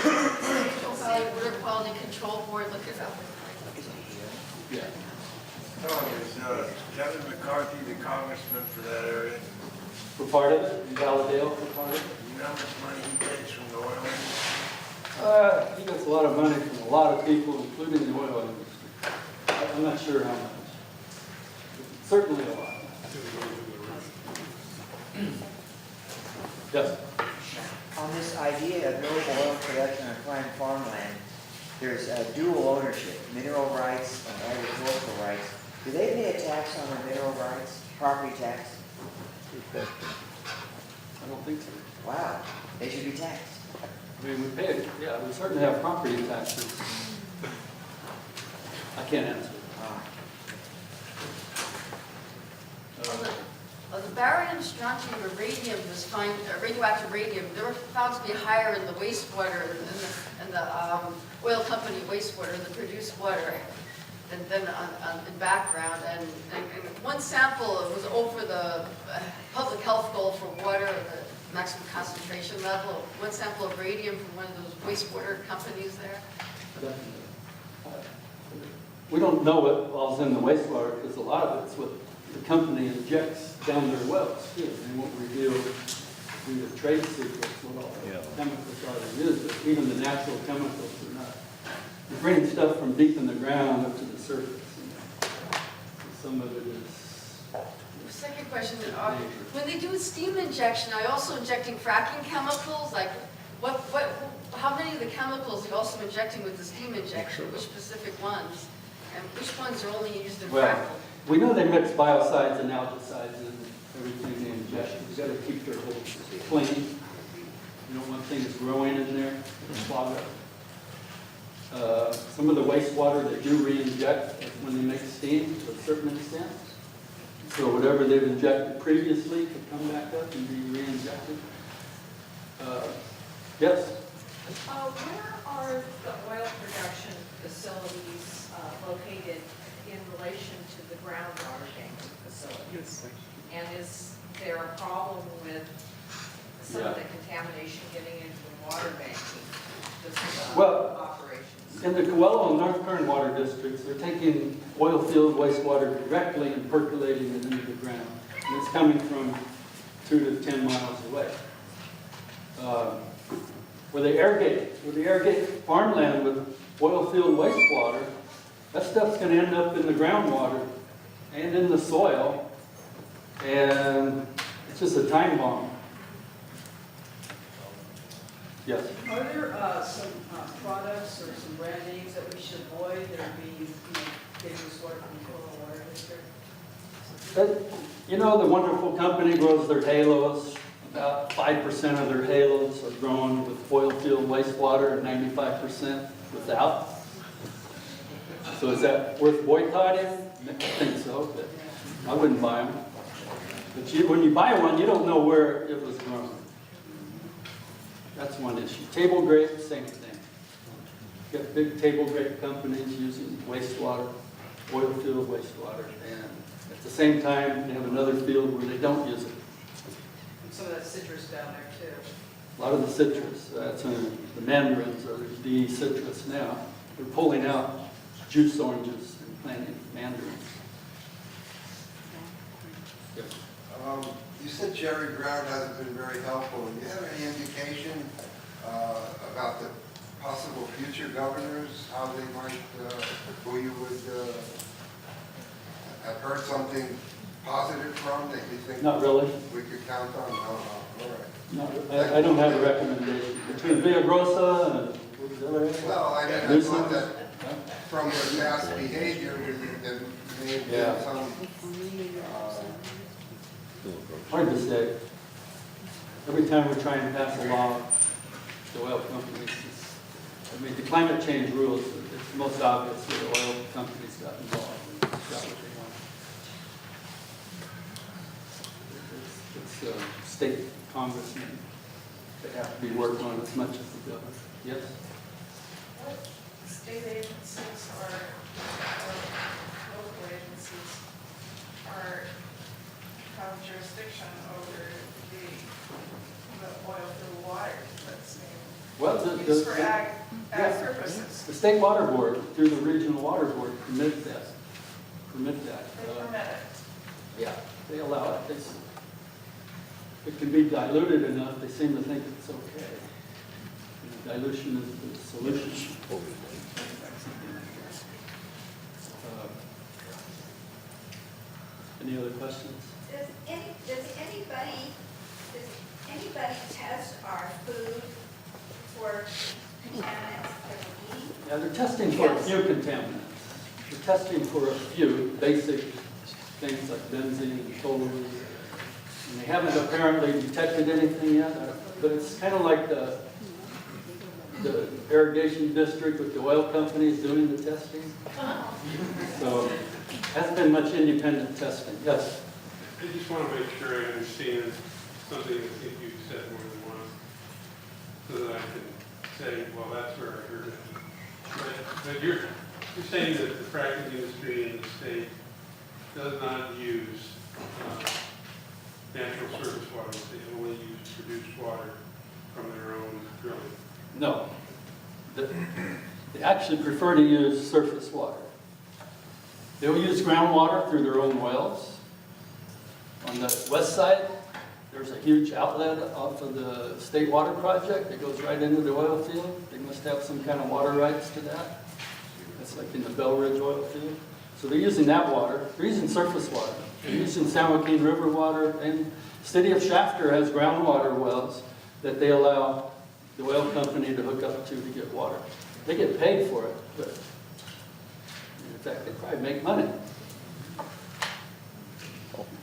A: Water Quality Control Board, look it up.
P: Yeah.
Q: Is Kevin McCarthy the congressman for that area?
P: For part of it, in Valadale for part of it.
Q: You know how much money he takes from the oil industry?
P: He gets a lot of money from a lot of people, including the oil industry. I'm not sure how much. But certainly a lot. Yes?
R: On this idea of no oil production on prime farmland, there's dual ownership, mineral rights and agricultural rights. Do they pay a tax on their mineral rights, property tax?
P: I don't think so.
R: Wow, they should be taxed.
P: I mean, we pay it, yeah, we certainly have property taxes. I can't answer.
L: strontium or radium was found, radioactive radium, they were found to be higher in the wastewater, in the oil company wastewater, in the produced water, than in background. And one sample was over the public health goal for water, the maximum concentration level. One sample of radium from one of those wastewater companies there.
P: We don't know what all's in the wastewater because a lot of it's what the company injects down their wells too. They won't reveal due to trade secrets what all the chemicals are they use, but even the natural chemicals are not. They're bringing stuff from deep in the ground up to the surface. Some of it is.
L: Second question, when they do steam injection, are you also injecting fracking chemicals? Like, how many of the chemicals are you also injecting with the steam injection? Which specific ones? And which ones are only used in fracking?
P: We know they mix biocides and algicides in everything they inject. You've got to keep their holes clean. You don't want things growing in there and clog up. Some of the wastewater they do re-inject when they make steam to a certain extent. So whatever they've injected previously could come back up and be re-injected. Yes?
L: Where are the oil production facilities located in relation to the groundwater banking facilities? And is there a problem with some of the contamination getting into the water banking operations?
P: In the Coelho and North Kern water districts, they're taking oil field wastewater directly and percolating it into the ground. And it's coming from 2 to 10 miles away. Where they irrigate farmland with oil field wastewater, that stuff's going to end up in the groundwater and in the soil, and it's just a time bomb. Yes?
L: Are there some products or some brand names that we should avoid that are being dangerous water from the Coelho water district?
P: You know, the wonderful company grows their halos. About 5% of their halos are grown with oil field wastewater and 95% without. So is that worth boycotting? I think so, but I wouldn't buy them. But when you buy one, you don't know where it was grown. That's one issue. Table grape, same thing. You got big table grape companies using wastewater, oil field wastewater, and at the same time, they have another field where they don't use it.
L: Some of that citrus down there too.
P: A lot of the citrus, that's the mandarins are the citrus now. They're pulling out juice oranges and planting mandarins. Yes.
Q: You said Jerry Brown hasn't been very helpful. Do you have any indication about the possible future governors, how they might, who you would have heard something positive from that you think
P: Not really.
Q: we could count on? No, all right.
P: No, I don't have a recommendation. Between Villagrosa and...
Q: Well, I thought that from their past behavior, there may have been some...
P: Hard to say. Every time we're trying to pass a law, the oil companies, the climate change rules, it's most obvious where the oil companies got involved and got what they want. It's state congressmen that have to be worked on as much as the government. Yes?
L: What state agencies or local agencies have jurisdiction over the oil field water that's being used for ag purposes?
P: The state water board, through the regional water board, permit that.
L: They permit it.
P: Yeah, they allow it. It can be diluted enough, they seem to think it's okay. Dilution is the solution. Any other questions?
H: Does anybody test our food for contaminants that we're eating?
P: Yeah, they're testing for a few contaminants. They're testing for a few basic things like benzene and toluene. And they haven't apparently detected anything yet, but it's kind of like the irrigation district with the oil companies doing the testing. So, hasn't been much independent testing. Yes?
C: I just want to make sure I understand something I think you've said more than once, so that I can say, well, that's where I heard it. But you're saying that the fracking industry in the state does not use natural surface water, they only use produced water from their own drilling.
P: No. They actually prefer to use surface water. They'll use groundwater through their own wells. On the west side, there's a huge outlet off of the State Water Project that goes right into the oil field. They must have some kind of water rights to that. That's like in the Bell Ridge oil field. So they're using that water. They're using surface water. They're using San Joaquin River water. And the city of Shafter has groundwater wells that they allow the oil company to hook up to get water. They get paid for it, but in fact, they probably make money.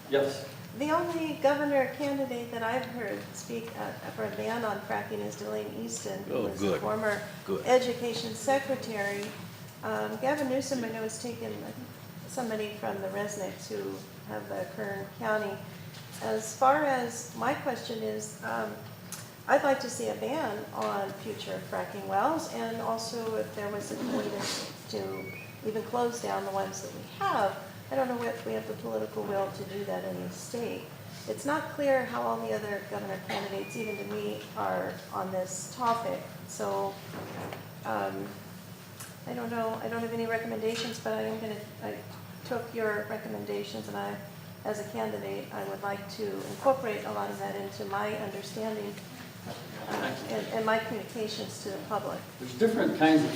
P: Yes?
S: The only governor candidate that I've heard speak for a ban on fracking is Delane Easton, who was the former education secretary. Gavin Newsom, I know, has taken somebody from the Resnicks who have the Kern County. As far as my question is, I'd like to see a ban on future fracking wells, and also if there was a way to even close down the ones that we have. I don't know if we have the political will to do that in the state. It's not clear how all the other governor candidates, even to me, are on this topic. So I don't know. I don't have any recommendations, but I took your recommendations, and as a candidate, I would like to incorporate a lot of that into my understanding and my communications to the public.
P: There's different kinds of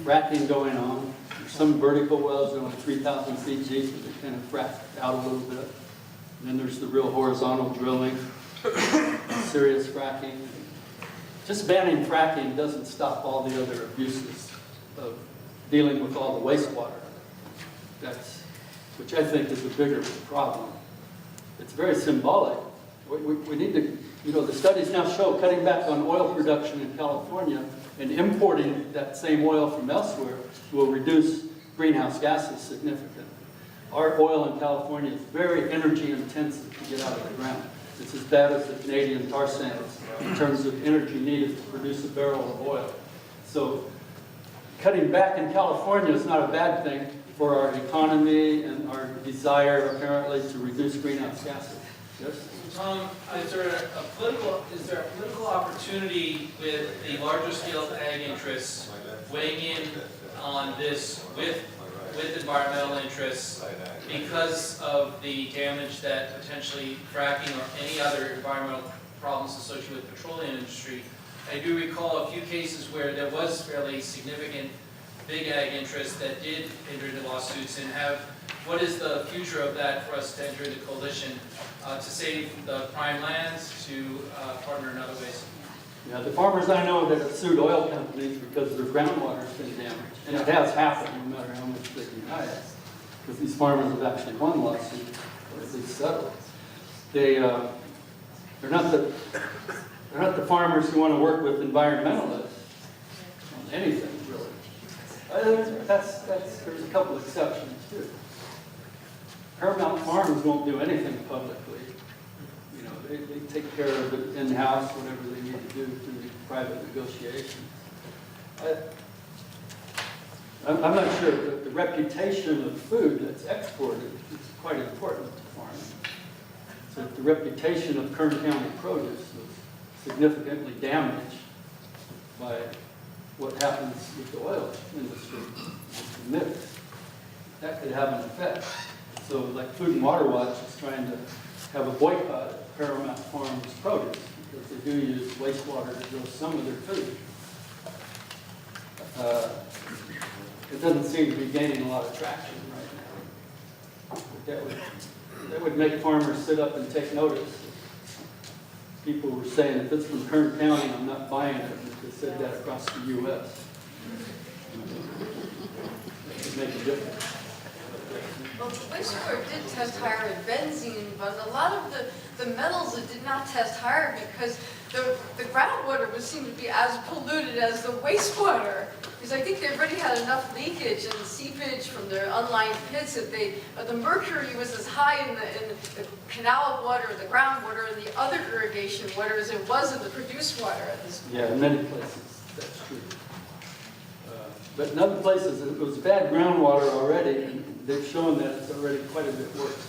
P: fracking going on. There's some vertical wells that are only 3,000 feet deep, but they kind of frack out a little bit. And then there's the real horizontal drilling, serious fracking. Just banning fracking doesn't stop all the other abuses of dealing with all the wastewater. Which I think is a bigger problem. It's very symbolic. We need to, the studies now show cutting back on oil production in California and importing that same oil from elsewhere will reduce greenhouse gases significantly. Our oil in California is very energy intensive to get out of the ground. It's as bad as the Canadian tar sands in terms of energy needed to produce a barrel of oil. So cutting back in California is not a bad thing for our economy and our desire, apparently, to reduce greenhouse gases. Yes?
T: Tom, is there a political opportunity with the larger scale ag interests weighing in on this with environmental interests because of the damage that potentially fracking or any other environmental problems associated with the petroleum industry? I do recall a few cases where there was fairly significant big ag interests that did enter into lawsuits, and what is the future of that for us to enter into coalition to save the prime lands, to partner in other ways?
P: Yeah, the farmers I know that have sued oil companies because their groundwater has been damaged, and it has happened no matter how much they deny it, because these farmers have actually won lawsuits, or at least settled. They're not the farmers who want to work with environmentalists on anything, really. There's a couple exceptions too. Paramount Farms won't do anything publicly. They take care of it in-house, whatever they need to do through the private negotiations. I'm not sure, but the reputation of food that's exported is quite important to farming. So the reputation of Kern County produce was significantly damaged by what happens with the oil industry, with the mix. That could have an effect. So like Food and Water Watch is trying to have a boycott of Paramount Farms produce because they do use wastewater to grow some of their food. It doesn't seem to be gaining a lot of traction right now. But that would make farmers sit up and take notice. People were saying, if it's from Kern County, I'm not buying it. If they said that across the U.S. It would make a difference.
U: Well, the wastewater did test higher in benzene, but a lot of the metals it did not test higher because the groundwater would seem to be as polluted as the wastewater. because I think they already had enough leakage and seepage from their unlined pits that the mercury was as high in the canal water, the groundwater, and the other irrigation water as it was in the produced water at this point.
P: Yeah, in many places, that's true. But in other places, it was bad groundwater already, and they've shown that it's already quite a bit worse.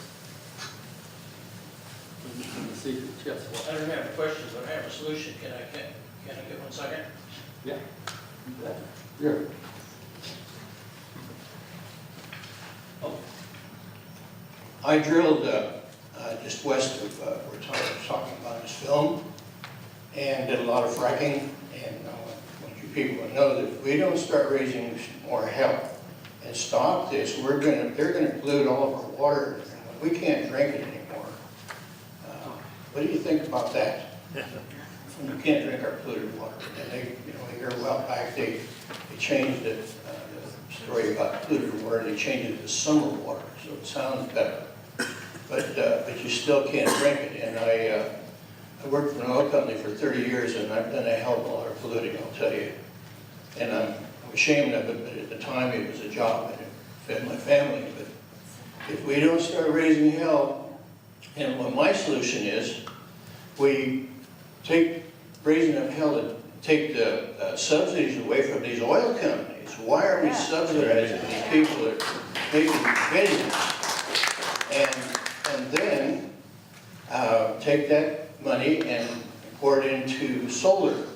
P: In the secret chest wall.
B: I don't have a question, but I have a solution. Can I get 1 second?
P: Yeah. Here.
V: I drilled just west of where Tyler was talking about his film, and did a lot of fracking. And I want you people to know that if we don't start raising more help and stop this, they're going to pollute all of our water, and we can't drink it anymore. What do you think about that? You can't drink our polluted water. And they, a year a while back, they changed it, the story about polluted water, they changed it to summer water, so it sounds better. But you still can't drink it. And I worked for an oil company for 30 years, and I've done a hell of a lot of polluting, I'll tell you. And I'm ashamed of it, but at the time it was a job, and it fed my family. But if we don't start raising hell, and what my solution is, we raising up hell to take the subsidies away from these oil companies. Why are we subsidizing these people that are making business? And then take that money and pour it into solar.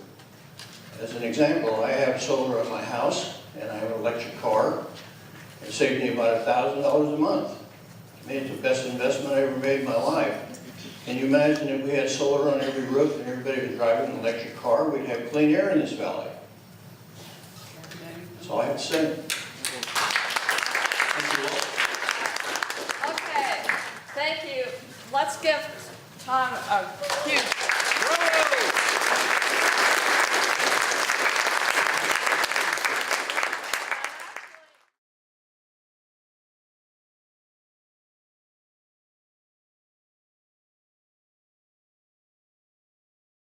V: As an example, I have solar on my house, and I have an electric car. It saved me about $1,000 a month. To me, it's the best investment I ever made in my life. Can you imagine if we had solar on every roof and everybody was driving an electric car? We'd have clean air in this valley. That's all I have to say.
A: Okay, thank you. Let's give Tom a huge